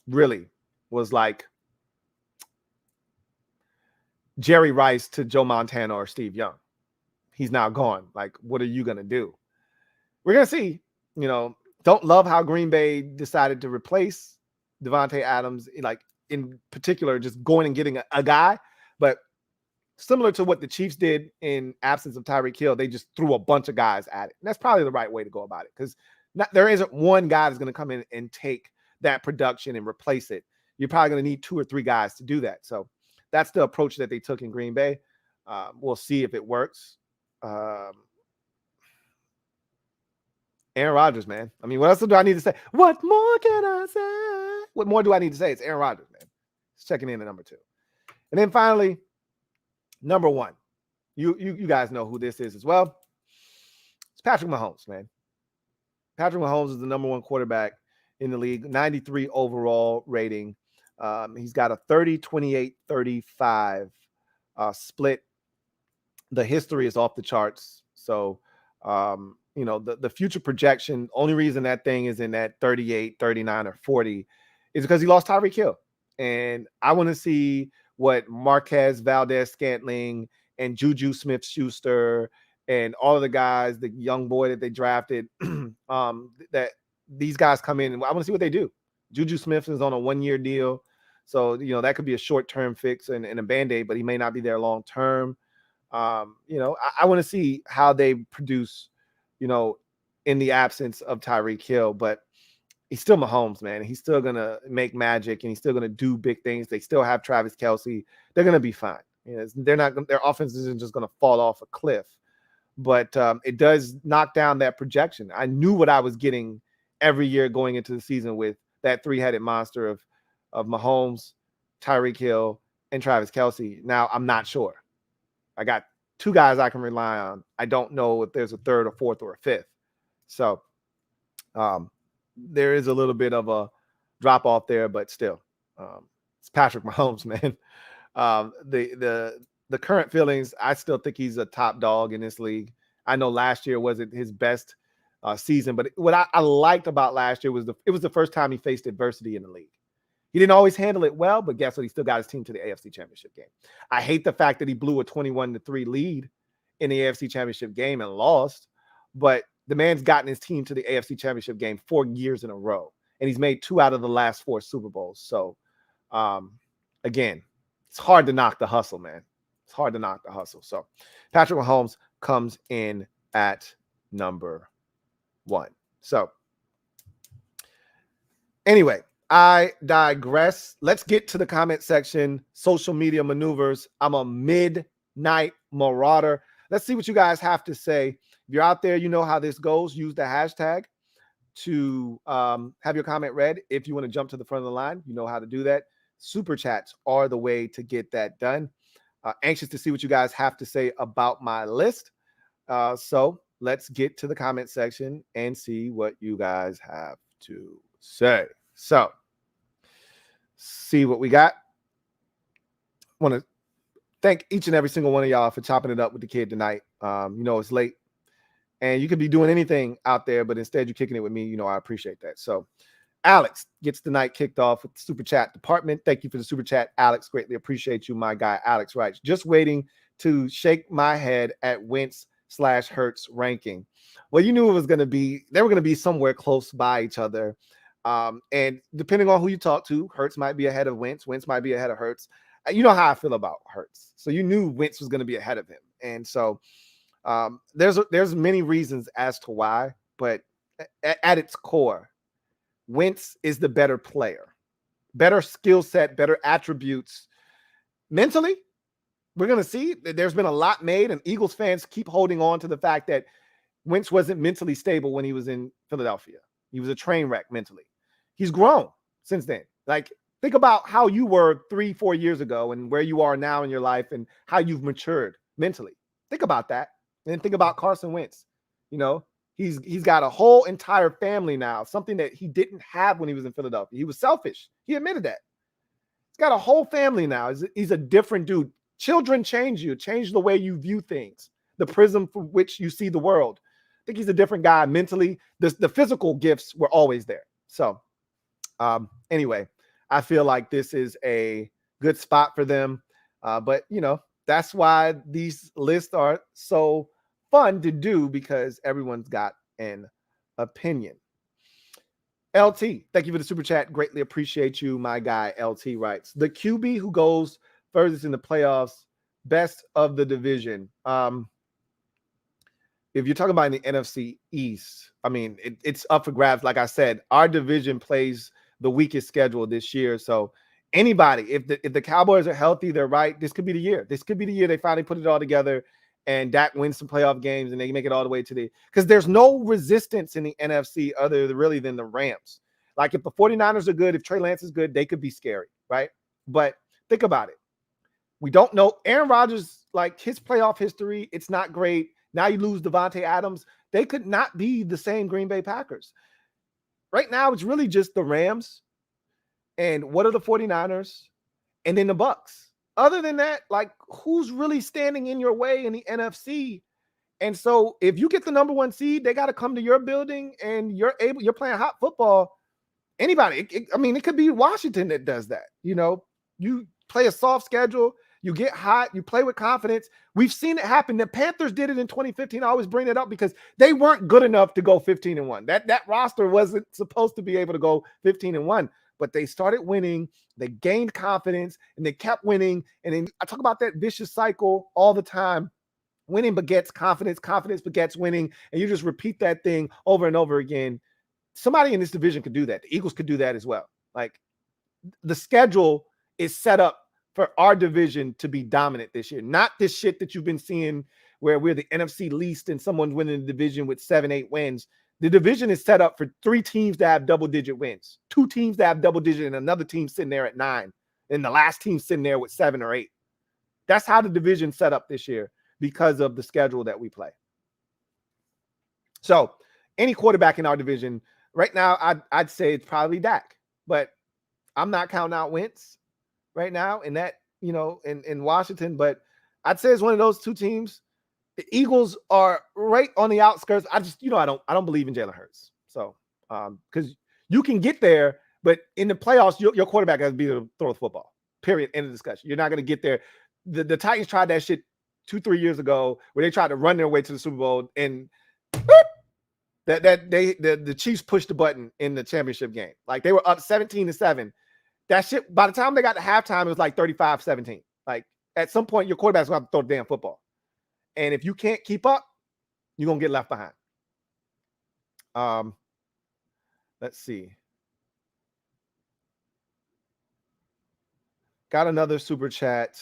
really was like Jerry Rice to Joe Montana or Steve Young. He's now gone. Like, what are you going to do? We're going to see. Don't love how Green Bay decided to replace Devontae Adams, like in particular, just going and getting a guy. But similar to what the Chiefs did in absence of Tyreek Hill, they just threw a bunch of guys at it. And that's probably the right way to go about it because there isn't one guy that's going to come in and take that production and replace it. You're probably going to need 2 or 3 guys to do that. So that's the approach that they took in Green Bay. We'll see if it works. Aaron Rodgers, man. I mean, what else do I need to say? What more can I say? What more do I need to say? It's Aaron Rodgers, man. It's checking in at number 2. And then finally, number 1. You guys know who this is as well. It's Patrick Mahomes, man. Patrick Mahomes is the number 1 quarterback in the league, 93 overall rating. He's got a 30, 28, 35 split. The history is off the charts. So, the future projection, only reason that thing is in that 38, 39, or 40 is because he lost Tyreek Hill. And I want to see what Marquez Valdez-Scantling and Juju Smith-Schuster and all of the guys, the young boy that they drafted, that these guys come in, and I want to see what they do. Juju Smith is on a 1-year deal. So, that could be a short-term fix and a Band-Aid, but he may not be there long-term. I want to see how they produce, in the absence of Tyreek Hill, but he's still Mahomes, man. He's still going to make magic and he's still going to do big things. They still have Travis Kelce. They're going to be fine. Their offense isn't just going to fall off a cliff, but it does knock down that projection. I knew what I was getting every year going into the season with that three-headed monster of Mahomes, Tyreek Hill, and Travis Kelce. Now I'm not sure. I got 2 guys I can rely on. I don't know if there's a third or fourth or a fifth. So there is a little bit of a drop off there, but still, it's Patrick Mahomes, man. The current feelings, I still think he's a top dog in this league. I know last year wasn't his best season, but what I liked about last year was it was the first time he faced adversity in the league. He didn't always handle it well, but guess what? He still got his team to the AFC Championship game. I hate the fact that he blew a 21-3 lead in the AFC Championship game and lost, but the man's gotten his team to the AFC Championship game 4 years in a row, and he's made 2 out of the last 4 Super Bowls. So, again, it's hard to knock the hustle, man. It's hard to knock the hustle. So, Patrick Mahomes comes in at number 1. So, anyway, I digress. Let's get to the comment section. Social media maneuvers. I'm a midnight marauder. Let's see what you guys have to say. If you're out there, you know how this goes. Use the hashtag to have your comment read. If you want to jump to the front of the line, you know how to do that. Super chats are the way to get that done. Anxious to see what you guys have to say about my list. So let's get to the comment section and see what you guys have to say. So, see what we got. Want to thank each and every single one of y'all for chopping it up with the kid tonight. It's late and you could be doing anything out there, but instead you're kicking it with me. I appreciate that. So Alex gets the night kicked off with the super chat department. Thank you for the super chat, Alex. Greatly appreciate you, my guy. Alex writes, just waiting to shake my head at Wentz/Hurts ranking. Well, you knew it was going to be, they were going to be somewhere close by each other. And depending on who you talk to, Hurts might be ahead of Wentz. Wentz might be ahead of Hurts. You know how I feel about Hurts. So you knew Wentz was going to be ahead of him. And so there's many reasons as to why, but at its core, Wentz is the better player, better skill set, better attributes. Mentally, we're going to see that there's been a lot made, and Eagles fans keep holding on to the fact that Wentz wasn't mentally stable when he was in Philadelphia. He was a train wreck mentally. He's grown since then. Like, think about how you were 3-4 years ago and where you are now in your life and how you've matured mentally. Think about that. And think about Carson Wentz. He's got a whole entire family now, something that he didn't have when he was in Philadelphia. He was selfish. He admitted that. He's got a whole family now. He's a different dude. Children change you, change the way you view things, the prism from which you see the world. I think he's a different guy mentally. The physical gifts were always there. So anyway, I feel like this is a good spot for them. But, that's why these lists are so fun to do, because everyone's got an opinion. LT, thank you for the super chat. Greatly appreciate you, my guy. LT writes, the QB who goes furthest in the playoffs, best of the division. If you're talking about in the NFC East, I mean, it's up for grabs. Like I said, our division plays the weakest schedule this year. So anybody, if the Cowboys are healthy, they're right, this could be the year. This could be the year they finally put it all together and Dak wins some playoff games and they make it all the way to because there's no resistance in the NFC other really than the Rams. Like, if the 49ers are good, if Trey Lance is good, they could be scary, right? But think about it. We don't know. Aaron Rodgers, like, his playoff history, it's not great. Now you lose Devontae Adams. They could not be the same Green Bay Packers. Right now, it's really just the Rams and what are the 49ers and then the Bucks. Other than that, like, who's really standing in your way in the NFC? And so if you get the number 1 seed, they got to come to your building and you're playing hot football. Anybody, it could be Washington that does that. You play a soft schedule, you get hot, you play with confidence. We've seen it happen. The Panthers did it in 2015. I always bring it up because they weren't good enough to go 15-1. That roster wasn't supposed to be able to go 15-1. but they started winning. They gained confidence and they kept winning. And then I talk about that vicious cycle all the time. Winning begets confidence, confidence begets winning. And you just repeat that thing over and over again. Somebody in this division could do that. The Eagles could do that as well. Like, the schedule is set up for our division to be dominant this year. Not this shit that you've been seeing where we're the NFC least and someone's winning the division with 7-8 wins. The division is set up for 3 teams to have double-digit wins, 2 teams to have double-digit, and another team sitting there at 9, and the last team sitting there with 7 or 8. That's how the division's set up this year because of the schedule that we play. So any quarterback in our division right now, I'd say it's probably Dak, but I'm not counting out Wentz right now in that, in Washington, but I'd say it's one of those 2 teams. The Eagles are right on the outskirts. I just, I don't believe in Jalen Hurts. So, because you can get there, but in the playoffs, your quarterback has to be able to throw the football. Period. End of discussion. You're not going to get there. The Titans tried that shit 2-3 years ago where they tried to run their way to the Super Bowl, and the Chiefs pushed the button in the championship game. Like, they were up 17-7. That shit, by the time they got to halftime, it was like 35-17. Like, at some point, your quarterback's going to have to throw the damn football. And if you can't keep up, you're going to get left behind. Let's see. Got another super chat.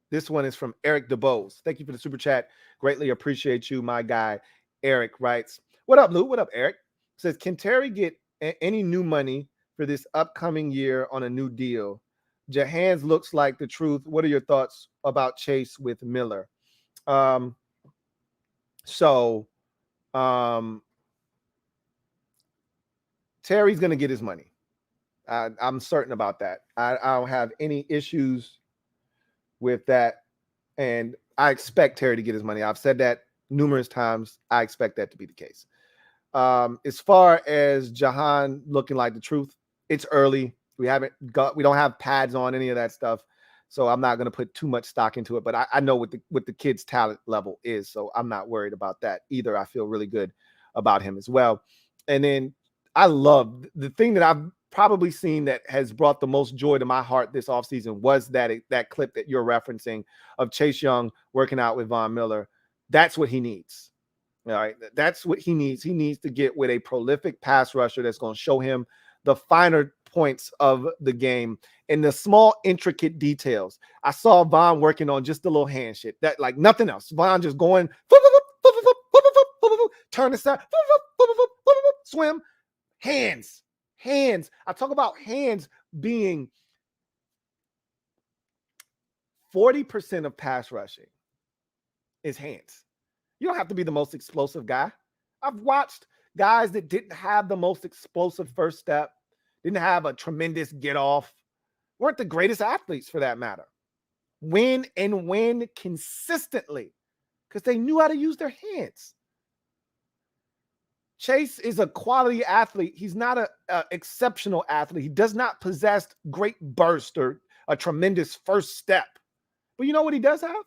This one is from Eric DeBose. Thank you for the super chat. Greatly appreciate you, my guy. Eric writes, what up, Lou? What up, Eric? Says, can Terry get any new money for this upcoming year on a new deal? Jahan's looks like the truth. What are your thoughts about Chase with Miller? Terry's going to get his money. I'm certain about that. I don't have any issues with that. And I expect Terry to get his money. I've said that numerous times. I expect that to be the case. As far as Jahan looking like the truth, it's early. We don't have pads on any of that stuff. So I'm not going to put too much stock into it, but I know what the kid's talent level is. So I'm not worried about that either. I feel really good about him as well. And then I love the thing that I've probably seen that has brought the most joy to my heart this offseason was that clip that you're referencing of Chase Young working out with Von Miller. That's what he needs. All right. That's what he needs. He needs to get with a prolific pass rusher that's going to show him the finer points of the game and the small intricate details. I saw Von working on just a little hand shit that like nothing else. Von just going turn the side, swim, hands. I talk about hands being 40% of pass rushing is hands. You don't have to be the most explosive guy. I've watched guys that didn't have the most explosive first step, didn't have a tremendous get off, weren't the greatest athletes for that matter. Win consistently because they knew how to use their hands. Chase is a quality athlete. He's not an exceptional athlete. He does not possess great burst or a tremendous first step. But you know what he does have?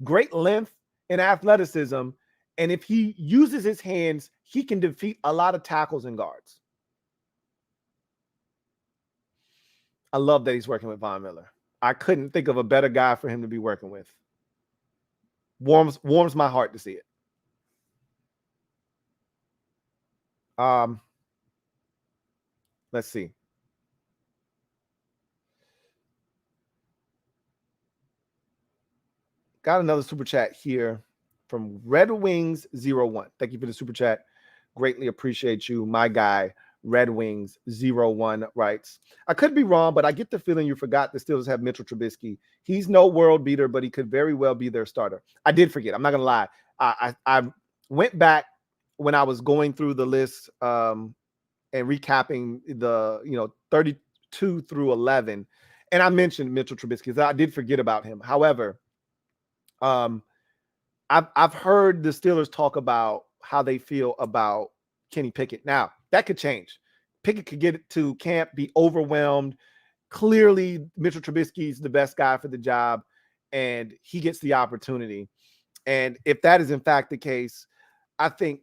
Great length and athleticism. And if he uses his hands, he can defeat a lot of tackles and guards. I love that he's working with Von Miller. I couldn't think of a better guy for him to be working with. Warms my heart to see it. Let's see. Got another super chat here from Red Wings 01. Thank you for the super chat. Greatly appreciate you, my guy. Red Wings 01 writes, I could be wrong, but I get the feeling you forgot the Steelers have Mitchell Trubisky. He's no world beater, but he could very well be their starter. I did forget. I'm not going to lie. I went back when I was going through the list and recapping the 32 through 11, and I mentioned Mitchell Trubisky because I did forget about him. However, I've heard the Steelers talk about how they feel about Kenny Pickett. Now, that could change. Pickett could get to camp, be overwhelmed. Clearly, Mitchell Trubisky is the best guy for the job, and he gets the opportunity. And if that is, in fact, the case, I think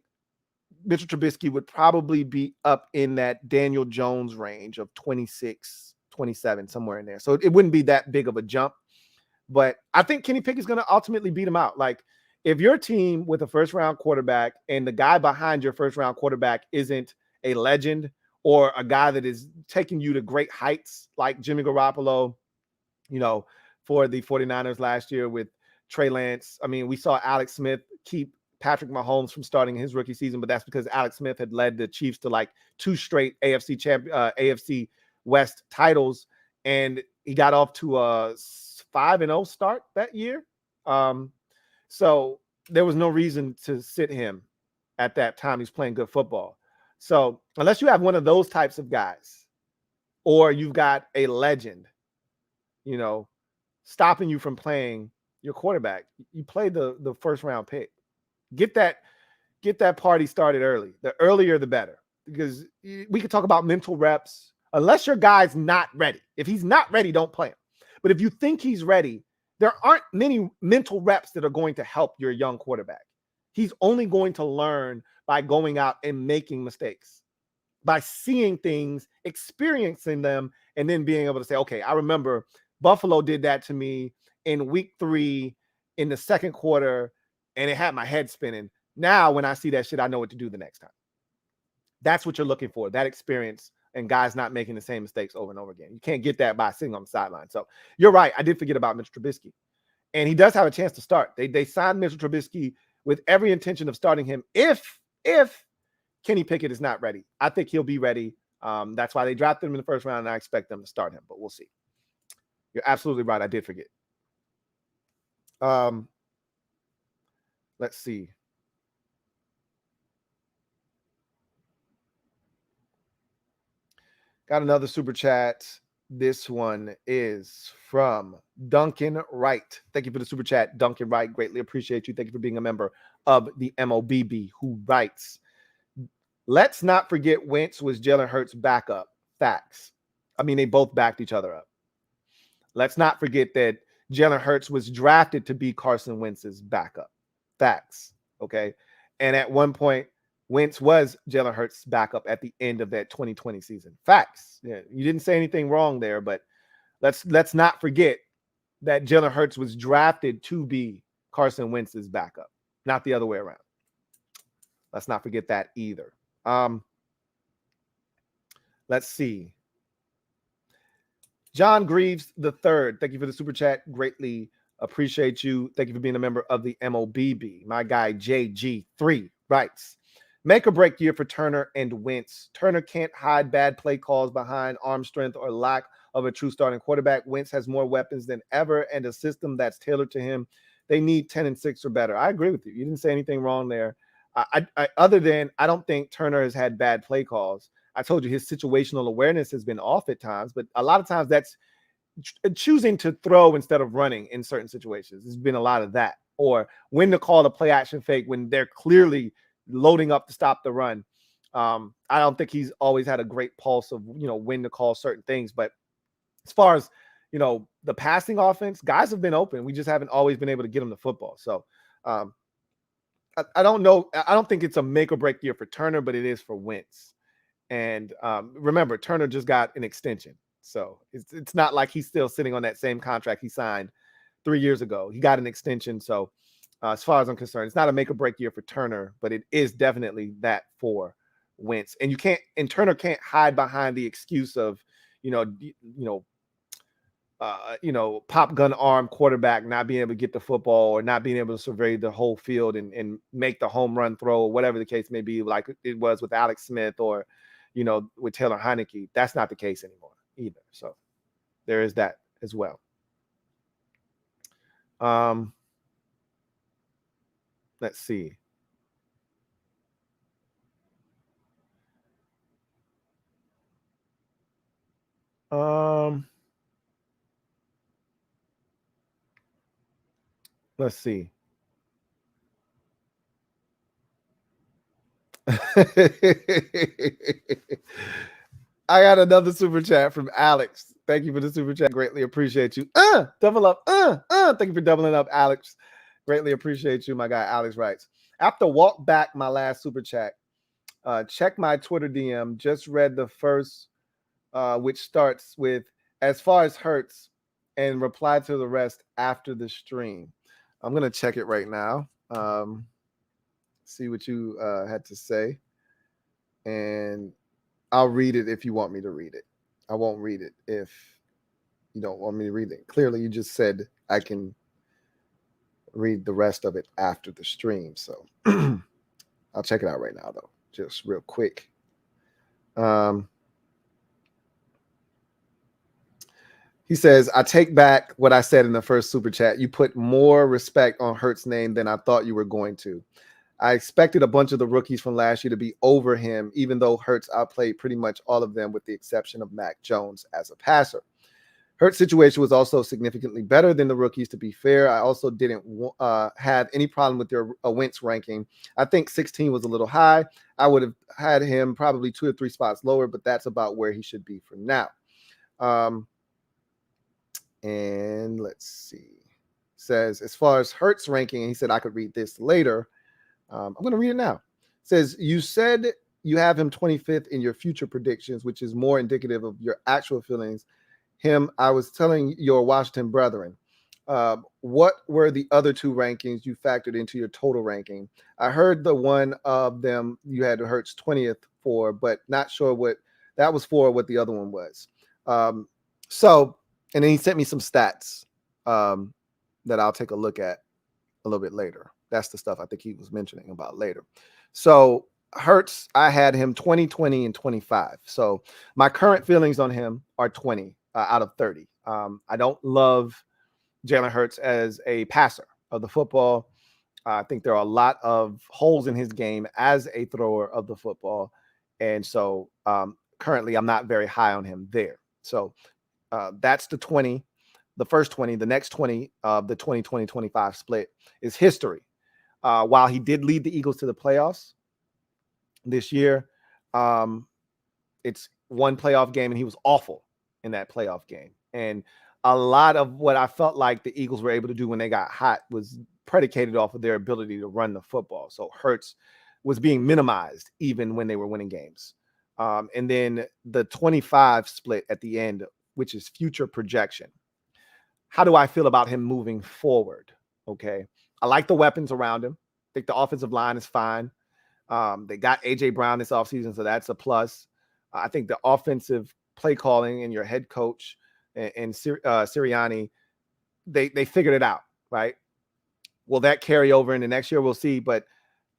Mitchell Trubisky would probably be up in that Daniel Jones range of 26, 27, somewhere in there. So it wouldn't be that big of a jump. But I think Kenny Pickett's going to ultimately beat him out. Like, if your team with a first-round quarterback and the guy behind your first-round quarterback isn't a legend or a guy that is taking you to great heights like Jimmy Garoppolo, for the 49ers last year with Trey Lance. I mean, we saw Alex Smith keep Patrick Mahomes from starting his rookie season, but that's because Alex Smith had led the Chiefs to like 2 straight AFC West titles, and he got off to a 5-0 start that year. So there was no reason to sit him at that time. He's playing good football. So unless you have one of those types of guys, or you've got a legend, stopping you from playing your quarterback, you play the first round pick. Get that party started early. The earlier, the better, because we could talk about mental reps. Unless your guy's not ready. If he's not ready, don't play him. But if you think he's ready, there aren't many mental reps that are going to help your young quarterback. He's only going to learn by going out and making mistakes, by seeing things, experiencing them, and then being able to say, okay, I remember Buffalo did that to me in week 3 in the second quarter, and it had my head spinning. Now, when I see that shit, I know what to do the next time. That's what you're looking for, that experience, and guys not making the same mistakes over and over again. You can't get that by sitting on the sideline. So you're right. I did forget about Mitchell Trubisky. And he does have a chance to start. They signed Mitchell Trubisky with every intention of starting him if Kenny Pickett is not ready. I think he'll be ready. That's why they drafted him in the first round, and I expect them to start him, but we'll see. You're absolutely right. I did forget. Let's see. Got another super chat. This one is from Duncan Wright. Thank you for the super chat, Duncan Wright. Greatly appreciate you. Thank you for being a member of the MOBB, who writes, let's not forget Wentz was Jalen Hurts' backup. Facts. I mean, they both backed each other up. Let's not forget that Jalen Hurts was drafted to be Carson Wentz's backup. Facts. Okay. And at one point, Wentz was Jalen Hurts' backup at the end of that 2020 season. Facts. Yeah, you didn't say anything wrong there, but let's not forget that Jalen Hurts was drafted to be Carson Wentz's backup, not the other way around. Let's not forget that either. Let's see. John Greaves III, thank you for the super chat. Greatly appreciate you. Thank you for being a member of the MOBB. My guy JG3 writes, make or break year for Turner and Wentz. Turner can't hide bad play calls behind arm strength or lack of a true starting quarterback. Wentz has more weapons than ever and a system that's tailored to him. They need 10-6 or better. I agree with you. You didn't say anything wrong there. Other than I don't think Turner has had bad play calls. I told you his situational awareness has been off at times, but a lot of times that's choosing to throw instead of running in certain situations. There's been a lot of that. Or when to call a play action fake when they're clearly loading up to stop the run. I don't think he's always had a great pulse of, when to call certain things. But as far as, the passing offense, guys have been open. We just haven't always been able to get them the football. So I don't know. I don't think it's a make or break year for Turner, but it is for Wentz. And remember, Turner just got an extension. So it's not like he's still sitting on that same contract he signed 3 years ago. He got an extension. So as far as I'm concerned, it's not a make or break year for Turner, but it is definitely that for Wentz. And Turner can't hide behind the excuse of, pop gun arm quarterback not being able to get the football or not being able to survey the whole field and make the home run throw or whatever the case may be, like it was with Alex Smith or, with Taylor Heineke. That's not the case anymore either. So there is that as well. Let's see. Let's see. I got another super chat from Alex. Thank you for the super chat. Greatly appreciate you. Double up. Thank you for doubling up, Alex. Greatly appreciate you. My guy Alex writes, after walk back my last super chat, Check my Twitter DM. Just read the first, which starts with "as far as Hurts," and reply to the rest after the stream. I'm gonna check it right now. See what you had to say, and I'll read it if you want me to read it. I won't read it if you don't want me to read it. Clearly, you just said I can read the rest of it after the stream. So I'll check it out right now, though, just real quick. He says, I take back what I said in the first super chat. You put more respect on Hurts' name than I thought you were going to. I expected a bunch of the rookies from last year to be over him, even though Hurts outplayed pretty much all of them with the exception of Mac Jones as a passer. Hurts' situation was also significantly better than the rookies, to be fair. I also didn't have any problem with their Wentz ranking. I think 16 was a little high. I would have had him probably 2 or 3 spots lower, but that's about where he should be for now. And let's see. Says, as far as Hurts ranking, and he said I could read this later. I'm going to read it now. Says, you said you have him 25th in your future predictions, which is more indicative of your actual feelings. I was telling your Washington brethren, what were the other 2 rankings you factored into your total ranking? I heard the one of them you had Hurts 20th for, but not sure what that was for, what the other one was. And then he sent me some stats that I'll take a look at a little bit later. That's the stuff I think he was mentioning about later. So Hurts, I had him 20, 20, and 25. So my current feelings on him are 20 out of 30. I don't love Jalen Hurts as a passer of the football. I think there are a lot of holes in his game as a thrower of the football. And so currently I'm not very high on him there. So that's the 20, the first 20. The next 20 of the 2020-25 split is history. While he did lead the Eagles to the playoffs this year, it's one playoff game, and he was awful in that playoff game. And a lot of what I felt like the Eagles were able to do when they got hot was predicated off of their ability to run the football. So Hurts was being minimized even when they were winning games. And then the 25 split at the end, which is future projection. How do I feel about him moving forward? Okay. I like the weapons around him. I think the offensive line is fine. They got A.J. Brown this offseason, so that's a plus. I think the offensive play calling and your head coach and Sirianni, they figured it out, right? Will that carry over into next year? We'll see. But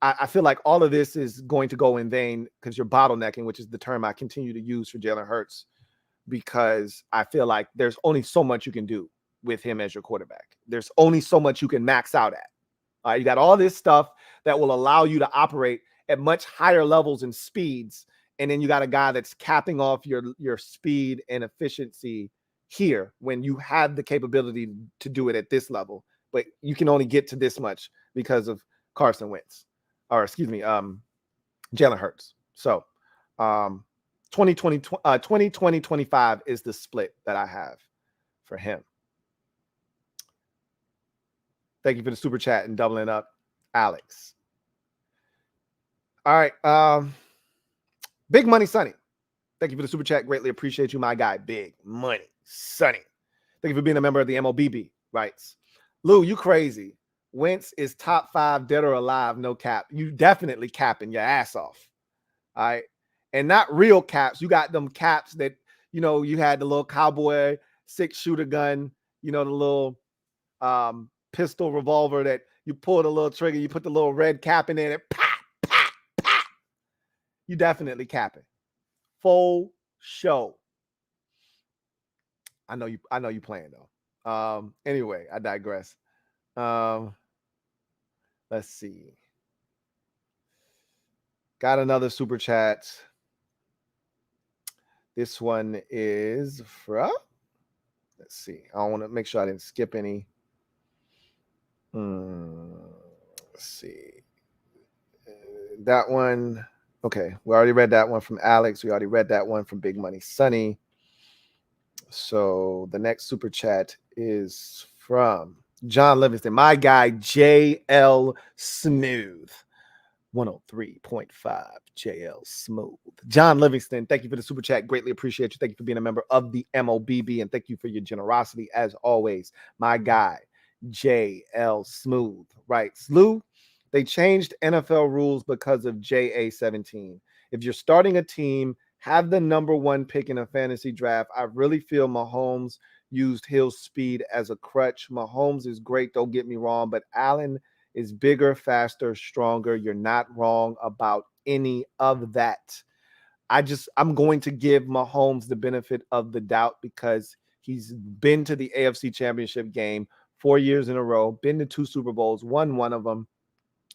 I feel like all of this is going to go in vain because you're bottlenecking, which is the term I continue to use for Jalen Hurts, because I feel like there's only so much you can do with him as your quarterback. There's only so much you can max out at. You got all this stuff that will allow you to operate at much higher levels and speeds. And then you got a guy that's capping off your speed and efficiency here when you have the capability to do it at this level. But you can only get to this much because of Carson Wentz. Or excuse me, Jalen Hurts. So 2020-25 is the split that I have for him. Thank you for the super chat and doubling up, Alex. All right. Big Money Sonny. Thank you for the super chat. Greatly appreciate you, my guy. Big Money Sonny. Thank you for being a member of the MOBB. Writes, Lou, you crazy. Wentz is top 5 dead or alive, no cap. You definitely capping your ass off. All right. And not real caps. You got them caps that, you had the little cowboy 6-shooter gun, the little pistol revolver that you pull the little trigger, you put the little red cap in there, and pop, pop, pop. You definitely capping. Full show. I know you playing though. Anyway, I digress. Let's see. Got another super chat. This one is from, let's see. I want to make sure I didn't skip any. Let's see. That one. Okay. We already read that one from Alex. We already read that one from Big Money Sonny. So the next super chat is from John Livingston, my guy, JL Smooth. 103.5 JL Smooth. John Livingston, thank you for the super chat. Greatly appreciate you. Thank you for being a member of the MOBB, and thank you for your generosity as always. My guy, JL Smooth, writes, Lou, they changed NFL rules because of JA17. If you're starting a team, have the number one pick in a fantasy draft. I really feel Mahomes used Hill's speed as a crutch. Mahomes is great, don't get me wrong, but Allen is bigger, faster, stronger. You're not wrong about any of that. I'm going to give Mahomes the benefit of the doubt because he's been to the AFC Championship game 4 years in a row, been to 2 Super Bowls, won one of them,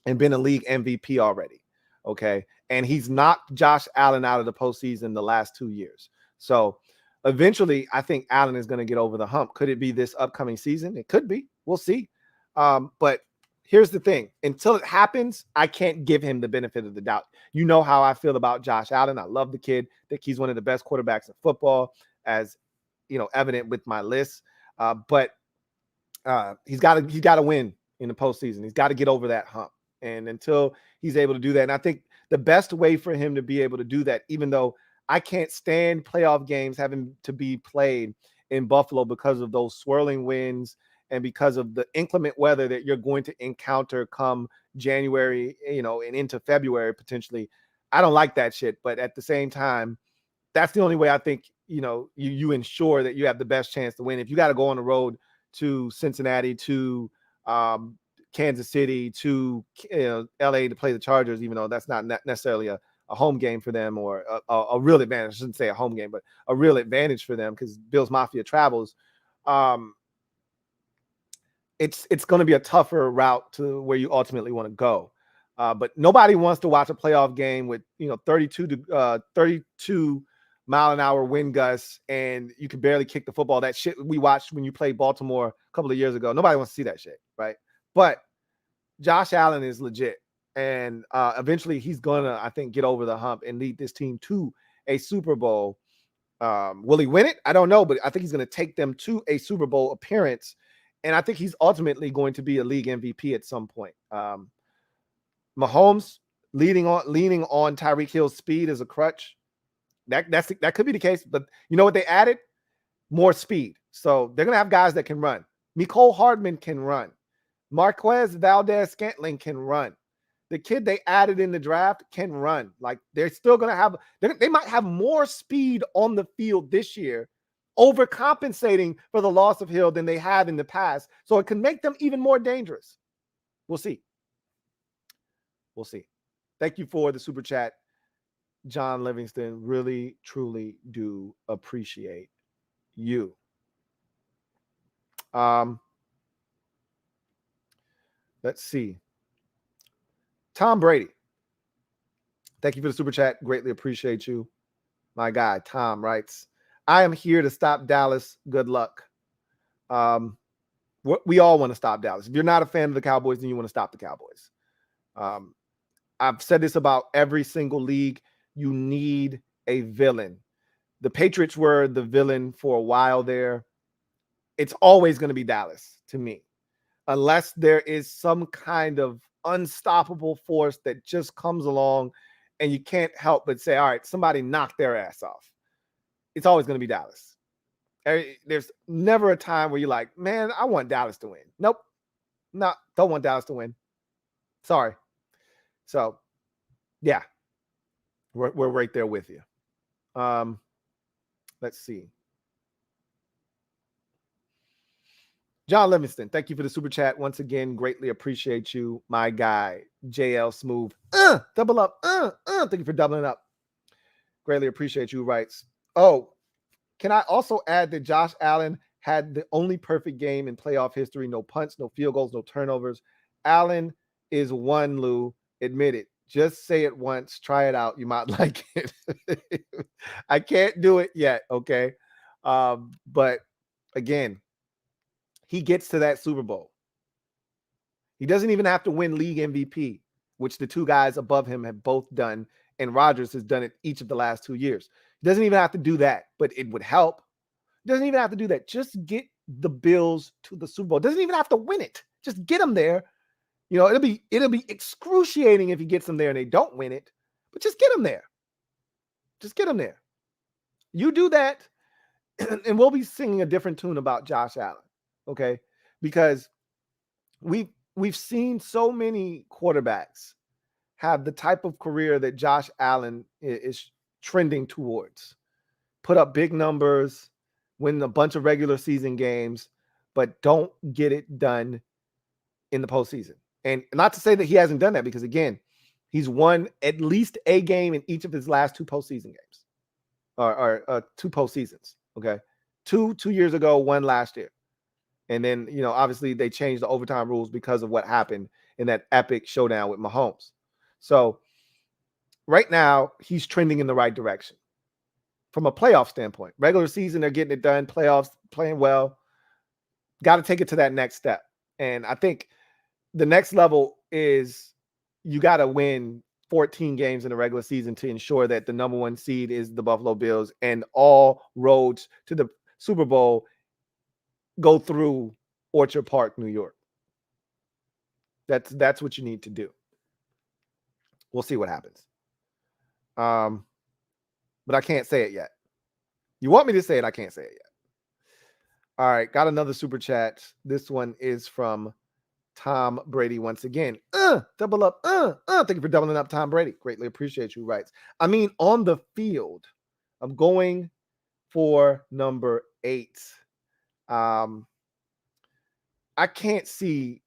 and been a league MVP already. Okay. And he's knocked Josh Allen out of the postseason the last 2 years. So eventually, I think Allen is going to get over the hump. Could it be this upcoming season? It could be. We'll see. But here's the thing. Until it happens, I can't give him the benefit of the doubt. You know how I feel about Josh Allen. I love the kid. I think he's one of the best quarterbacks in football, as evident with my list. But he's got to win in the postseason. He's got to get over that hump. And until he's able to do that, and I think the best way for him to be able to do that, even though I can't stand playoff games having to be played in Buffalo because of those swirling winds and because of the inclement weather that you're going to encounter come January, and into February potentially. I don't like that shit. But at the same time, that's the only way I think, you ensure that you have the best chance to win. If you got to go on the road to Cincinnati, to Kansas City, to LA to play the Chargers, even though that's not necessarily a home game for them, or a real advantage. I shouldn't say a home game, but a real advantage for them because Bills Mafia travels. It's going to be a tougher route to where you ultimately want to go. But nobody wants to watch a playoff game with 32 mile an hour wind gusts and you can barely kick the football. That shit we watched when you played Baltimore a couple of years ago. Nobody wants to see that shit, right? But Josh Allen is legit. And eventually he's going to, I think, get over the hump and lead this team to a Super Bowl. Will he win it? I don't know, but I think he's going to take them to a Super Bowl appearance. And I think he's ultimately going to be a league MVP at some point. Mahomes leaning on Tyreek Hill's speed as a crutch. That could be the case. But you know what they added? More speed. So they're going to have guys that can run. Mecole Hardman can run. Marquez Valdez-Scantling can run. The kid they added in the draft can run. Like, they're still going to have – they might have more speed on the field this year, overcompensating for the loss of Hill than they have in the past. So it can make them even more dangerous. We'll see. We'll see. Thank you for the super chat, John Livingston. Really, truly do appreciate you. Let's see. Tom Brady. Thank you for the super chat. Greatly appreciate you. My guy, Tom, writes, I am here to stop Dallas. Good luck. We all want to stop Dallas. If you're not a fan of the Cowboys, then you want to stop the Cowboys. I've said this about every single league. You need a villain. The Patriots were the villain for a while there. It's always going to be Dallas to me, unless there is some kind of unstoppable force that just comes along and you can't help but say, all right, somebody knock their ass off. It's always going to be Dallas. There's never a time where you're like, man, I want Dallas to win. Nope. No, don't want Dallas to win. Sorry. So, yeah, we're right there with you. Let's see. John Livingston, thank you for the super chat. Once again, greatly appreciate you, my guy, JL Smooth. Double up. Thank you for doubling up. Greatly appreciate you, writes. Oh, can I also add that Josh Allen had the only perfect game in playoff history? No punts, no field goals, no turnovers. Allen is one, Lou. Admit it. Just say it once. Try it out. You might like it. I can't do it yet, okay? But again, he gets to that Super Bowl. He doesn't even have to win league MVP, which the two guys above him have both done, and Rodgers has done it each of the last 2 years. He doesn't even have to do that, but it would help. He doesn't even have to do that. Just get the Bills to the Super Bowl. Doesn't even have to win it. Just get them there, You know, it'll be excruciating if he gets them there and they don't win it, but just get them there. Just get them there. You do that, and we'll be singing a different tune about Josh Allen, okay? Because we've seen so many quarterbacks have the type of career that Josh Allen is trending towards. Put up big numbers, win a bunch of regular season games, but don't get it done in the postseason. And not to say that he hasn't done that, because again, he's won at least a game in each of his last two postseason games, or two postseasons. Okay, two years ago, one last year, and then obviously they changed the overtime rules because of what happened in that epic showdown with Mahomes. So right now he's trending in the right direction from a playoff standpoint. Regular season, they're getting it done. Playoffs, playing well. Got to take it to that next step, and I think the next level is you got to win 14 games in the regular season to ensure that the number one seed is the Buffalo Bills, and all roads to the Super Bowl go through Orchard Park, New York. That's what you need to do. We'll see what happens. But I can't say it yet. You want me to say it? I can't say it yet. All right, got another super chat. This one is from Tom Brady once again. Double up. Thank you for doubling up, Tom Brady. Greatly appreciate you. Writes, I mean, on the field, I'm going for number 8. I can't see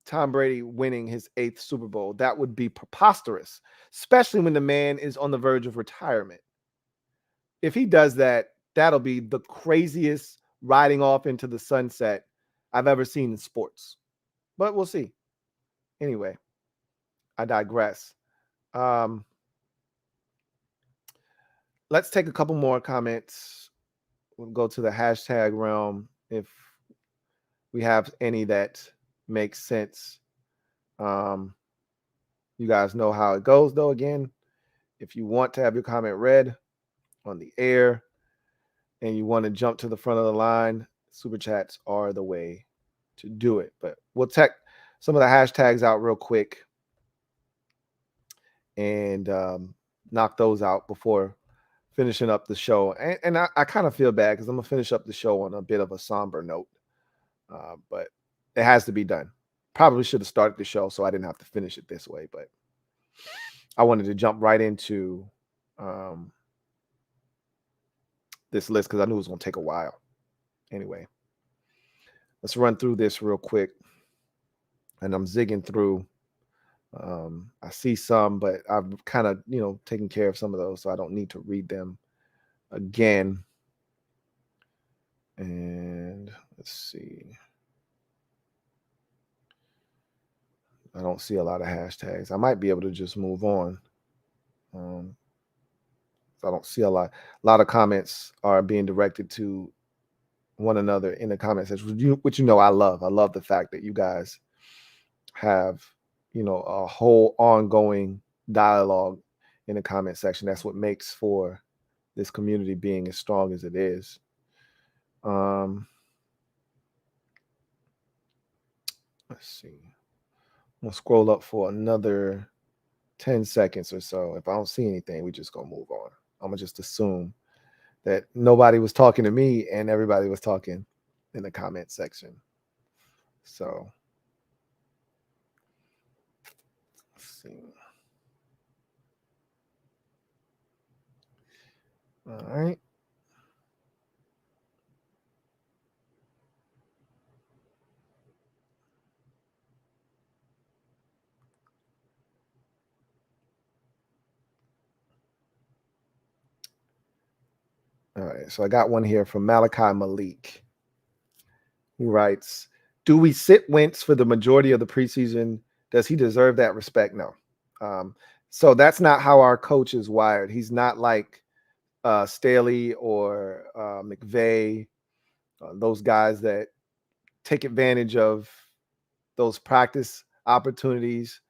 Tom Brady winning his 8th Super Bowl. That would be preposterous, especially when the man is on the verge of retirement. If he does that, that'll be the craziest riding off into the sunset I've ever seen in sports. But we'll see. Anyway, I digress. Let's take a couple more comments. We'll go to the hashtag realm if we have any that make sense. You guys know how it goes, though. Again, if you want to have your comment read on the air and you want to jump to the front of the line, super chats are the way to do it. But we'll check some of the hashtags out real quick and knock those out before finishing up the show. And I kind of feel bad because I'm going to finish up the show on a bit of a somber note. But it has to be done. Probably should have started the show so I didn't have to finish it this way. But I wanted to jump right into this list because I knew it was going to take a while. Anyway, let's run through this real quick. And I'm zigging through. I see some, but I've kind of, taken care of some of those, so I don't need to read them again. And let's see. I don't see a lot of hashtags. I might be able to just move on. I don't see a lot of comments are being directed to one another in the comment section, which I love. I love the fact that you guys have, a whole ongoing dialogue in the comment section. That's what makes for this community being as strong as it is. Let's see. I'm gonna scroll up for another 10 seconds or so. If I don't see anything, we just gonna move on. I'm gonna just assume that nobody was talking to me and everybody was talking in the comment section. So let's see. All right. All right, so I got one here from Malachi Malik, who writes, do we sit Wentz for the majority of the preseason? Does he deserve that respect? No. So that's not how our coach is wired. He's not like Staley or McVay, those guys that take advantage of those practice opportunities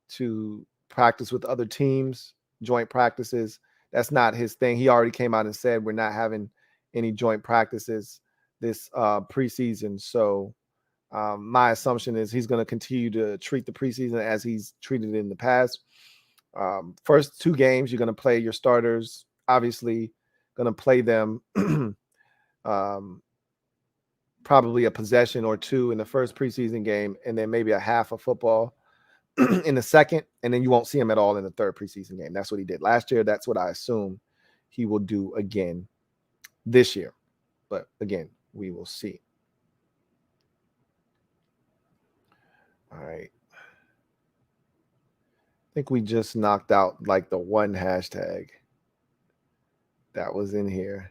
to practice with other teams, joint practices. That's not his thing. He already came out and said we're not having any joint practices this preseason. So My assumption is he's going to continue to treat the preseason as he's treated it in the past. First 2 games, you're going to play your starters. Obviously, going to play them probably a possession or 2 in the first preseason game, and then maybe a half of football in the second, and then you won't see him at all in the third preseason game. That's what he did last year. That's what I assume he will do again this year. But again, we will see. All right. I think we just knocked out like the one hashtag that was in here.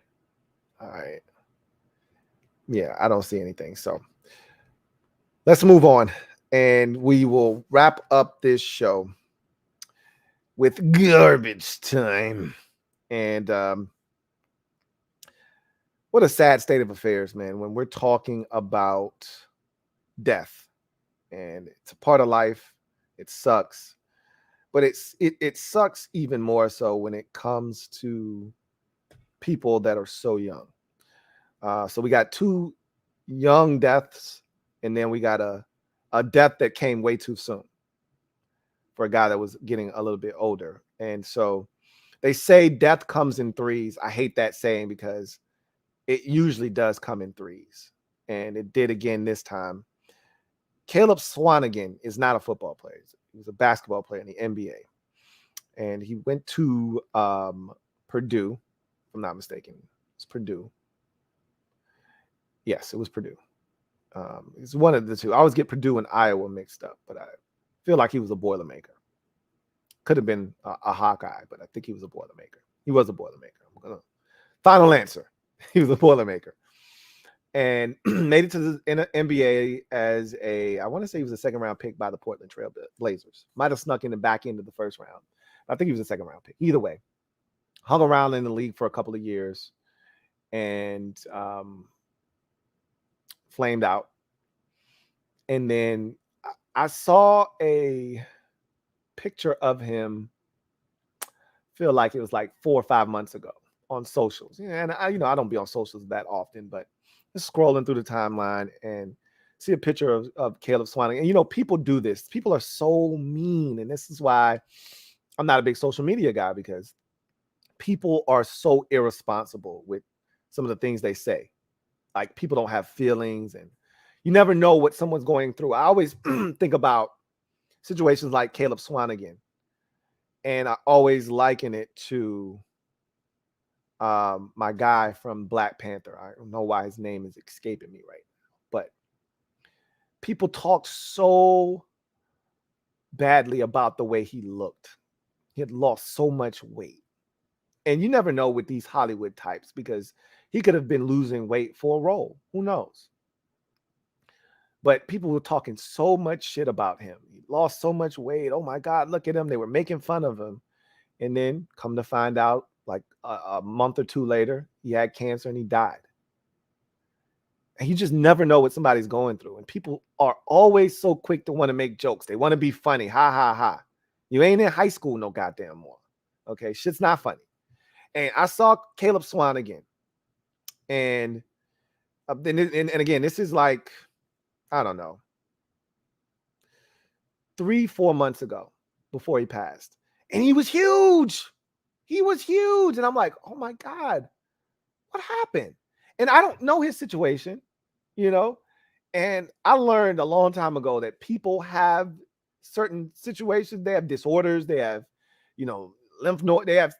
All right. Yeah, I don't see anything. So let's move on, and we will wrap up this show with garbage time. And what a sad state of affairs, man, when we're talking about death. And it's a part of life. It sucks. But it sucks even more so when it comes to people that are so young. So we got 2 young deaths, and then we got a death that came way too soon for a guy that was getting a little bit older. And so they say death comes in threes. I hate that saying because it usually does come in threes. And it did again this time. Caleb Swanigan is not a football player. He was a basketball player in the NBA. And he went to Purdue, if I'm not mistaken. It's Purdue. Yes, it was Purdue. It's one of the 2. I always get Purdue and Iowa mixed up, but I feel like he was a Boilermaker. Could have been a Hawkeye, but I think he was a Boilermaker. He was a Boilermaker. Final answer. He was a Boilermaker. And made it to the NBA as I want to say he was a 2nd-round pick by the Portland Trail Blazers. Might have snuck in the back end of the 1st round. I think he was a 2nd-round pick. Either way, hung around in the league for a couple of years and flamed out. And then I saw a picture of him, feel like it was like 4 or 5 months ago on socials. And I don't be on socials that often, but just scrolling through the timeline and see a picture of Caleb Swanigan. And, people do this. People are so mean. And this is why I'm not a big social media guy, because people are so irresponsible with some of the things they say. Like, people don't have feelings, and you never know what someone's going through. I always think about situations like Caleb Swanigan, and I always liken it to my guy from Black Panther. I don't know why his name is escaping me right now, but people talk so badly about the way he looked. He had lost so much weight. And you never know with these Hollywood types, because he could have been losing weight for a role. Who knows? But people were talking so much shit about him. He lost so much weight. Oh my God, look at him. They were making fun of him. And then come to find out, like a month or 2 later, he had cancer and he died. And you just never know what somebody's going through. And people are always so quick to want to make jokes. They want to be funny. Ha, ha, ha. You ain't in high school no goddamn more. Okay, shit's not funny. And I saw Caleb Swanigan. And again, this is like, I don't know, 3-4 months ago before he passed. And he was huge. He was huge. And I'm like, oh my God, what happened? And I don't know his situation, and I learned a long time ago that people have certain situations. They have disorders. They have, lymph node. They have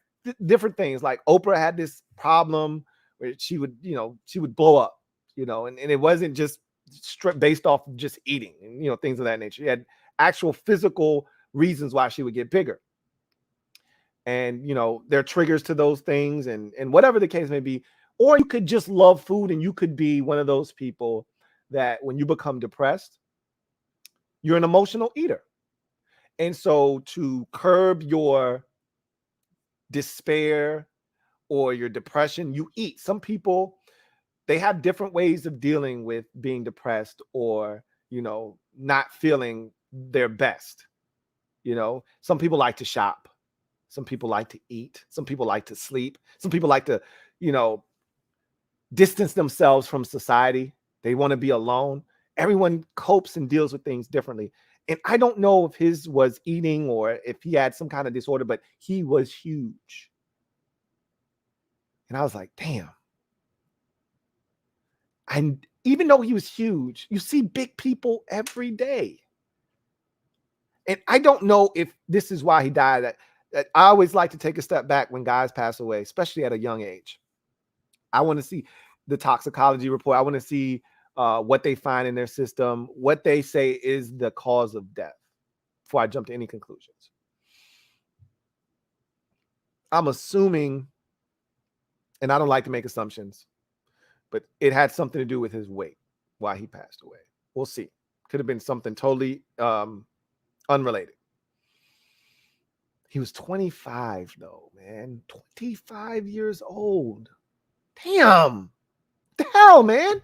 different things. Like Oprah had this problem where she would blow up, and it wasn't just based off of just eating and, things of that nature. She had actual physical reasons why she would get bigger. And, there are triggers to those things, and whatever the case may be. Or you could just love food, and you could be one of those people that when you become depressed, you're an emotional eater. And so to curb your despair or your depression, you eat. Some people, they have different ways of dealing with being depressed or, not feeling their best. Some people like to shop. Some people like to eat. Some people like to sleep. Some people like to, distance themselves from society. They want to be alone. everyone copes and deals with things differently. And I don't know if his was eating or if he had some kind of disorder, but he was huge. And I was like, damn. And even though he was huge, you see big people every day. And I don't know if this is why he died. I always like to take a step back when guys pass away, especially at a young age. I want to see the toxicology report. I want to see what they find in their system, what they say is the cause of death before I jump to any conclusions. I'm assuming, and I don't like to make assumptions, but it had something to do with his weight, why he passed away. We'll see. Could have been something totally unrelated. He was 25 though, man. 25 years old. Damn. What the hell, man?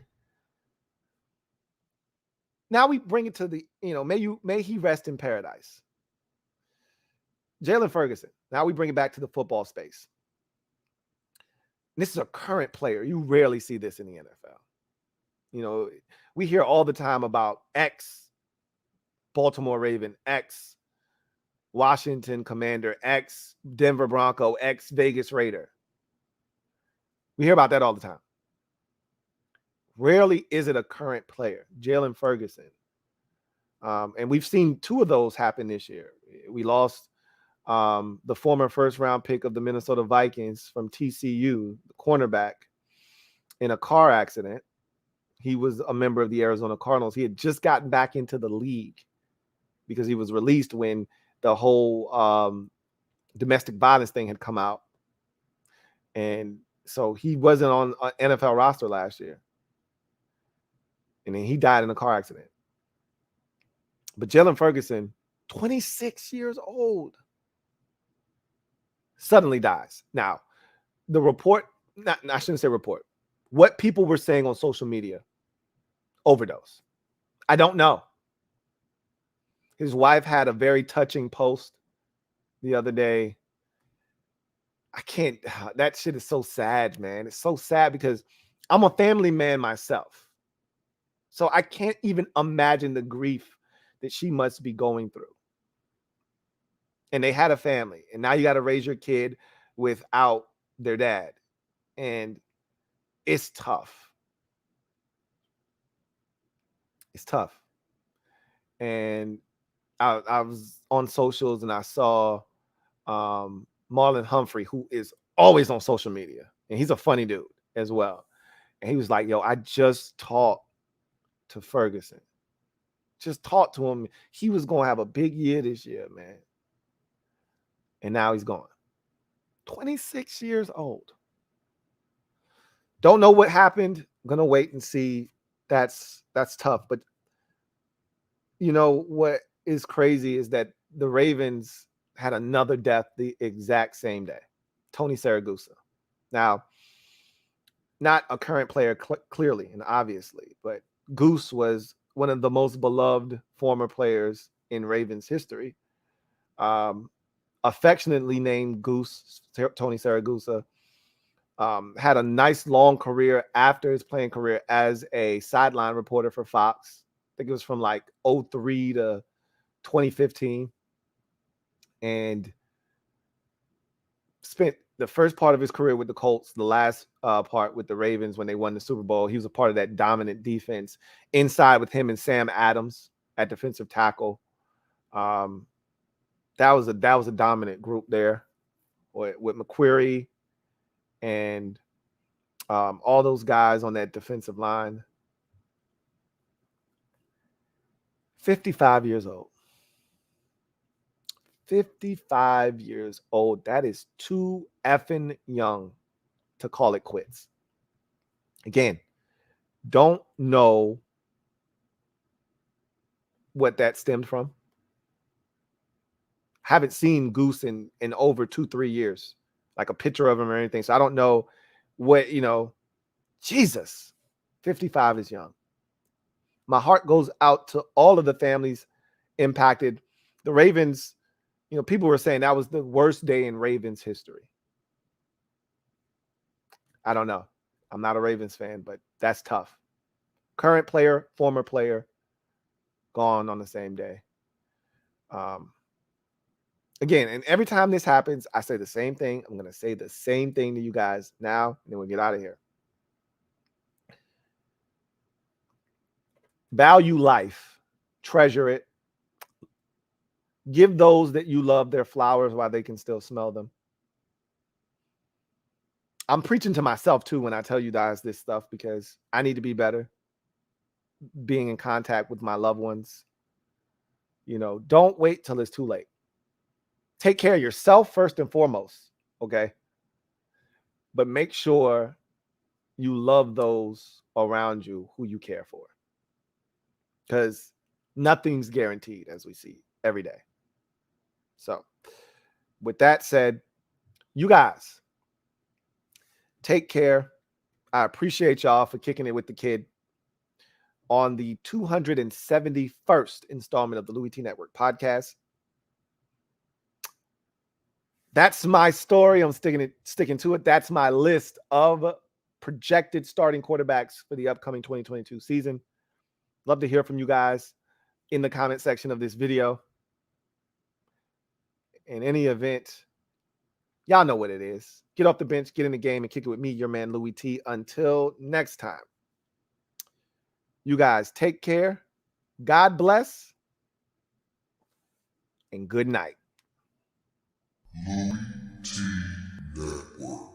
Now we bring it to the, may he rest in paradise. Jalen Ferguson. Now we bring it back to the football space. This is a current player. You rarely see this in the NFL. We hear all the time about ex Baltimore Raven, ex Washington Commander, ex Denver Bronco, ex Vegas Raider. We hear about that all the time. Rarely is it a current player. Jalen Ferguson. And we've seen two of those happen this year. We lost the former first-round pick of the Minnesota Vikings from TCU, the cornerback, in a car accident. He was a member of the Arizona Cardinals. He had just gotten back into the league because he was released when the whole domestic violence thing had come out. And so he wasn't on an NFL roster last year. And then he died in a car accident. But Jalen Ferguson, 26 years old, suddenly dies. Now, the report, I shouldn't say report, what people were saying on social media, overdose. I don't know. His wife had a very touching post the other day. That shit is so sad, man. It's so sad because I'm a family man myself. So I can't even imagine the grief that she must be going through. And they had a family, and now you got to raise your kid without their dad. And it's tough. It's tough. And I was on socials and I saw Marlon Humphrey, who is always on social media, and he's a funny dude as well. And he was like, yo, I just talked to Ferguson. Just talked to him. He was going to have a big year this year, man. And now he's gone. 26 years old. Don't know what happened. I'm going to wait and see. That's tough. But what is crazy is that the Ravens had another death the exact same day. Tony Saragusa. Now, not a current player clearly and obviously, but Goose was one of the most beloved former players in Ravens history. Affectionately named Goose, Tony Saragusa, had a nice long career after his playing career as a sideline reporter for Fox. I think it was from like 2003 to 2015. And spent the first part of his career with the Colts, the last part with the Ravens when they won the Super Bowl. He was a part of that dominant defense inside with him and Sam Adams at defensive tackle. That was a dominant group there with McQuarrie and all those guys on that defensive line. 55 years old. 55 years old. That is too effing young to call it quits. Again, don't know what that stemmed from. Haven't seen Goose in over 2-3 years, like a picture of him or anything. So I don't know what, Jesus, 55 is young. My heart goes out to all of the families impacted. The Ravens, people were saying that was the worst day in Ravens history. I don't know. I'm not a Ravens fan, but that's tough. Current player, former player, gone on the same day. Again, and every time this happens, I say the same thing. I'm going to say the same thing to you guys now, and then we'll get out of here. Value life. Treasure it. Give those that you love their flowers while they can still smell them. I'm preaching to myself too when I tell you guys this stuff because I need to be better being in contact with my loved ones. Don't wait till it's too late. Take care of yourself first and foremost, okay? But make sure you love those around you who you care for, because nothing's guaranteed, as we see every day. So with that said, you guys take care. I appreciate y'all for kicking it with the kid on the 271st installment of the Louie T Network podcast. That's my story. I'm sticking to it. That's my list of projected starting quarterbacks for the upcoming 2022 season. Love to hear from you guys in the comment section of this video. In any event, y'all know what it is. Get off the bench, get in the game, and kick it with me, your man Louie T. Until next time, you guys take care. God bless, and good night. LouieTeeNetwork.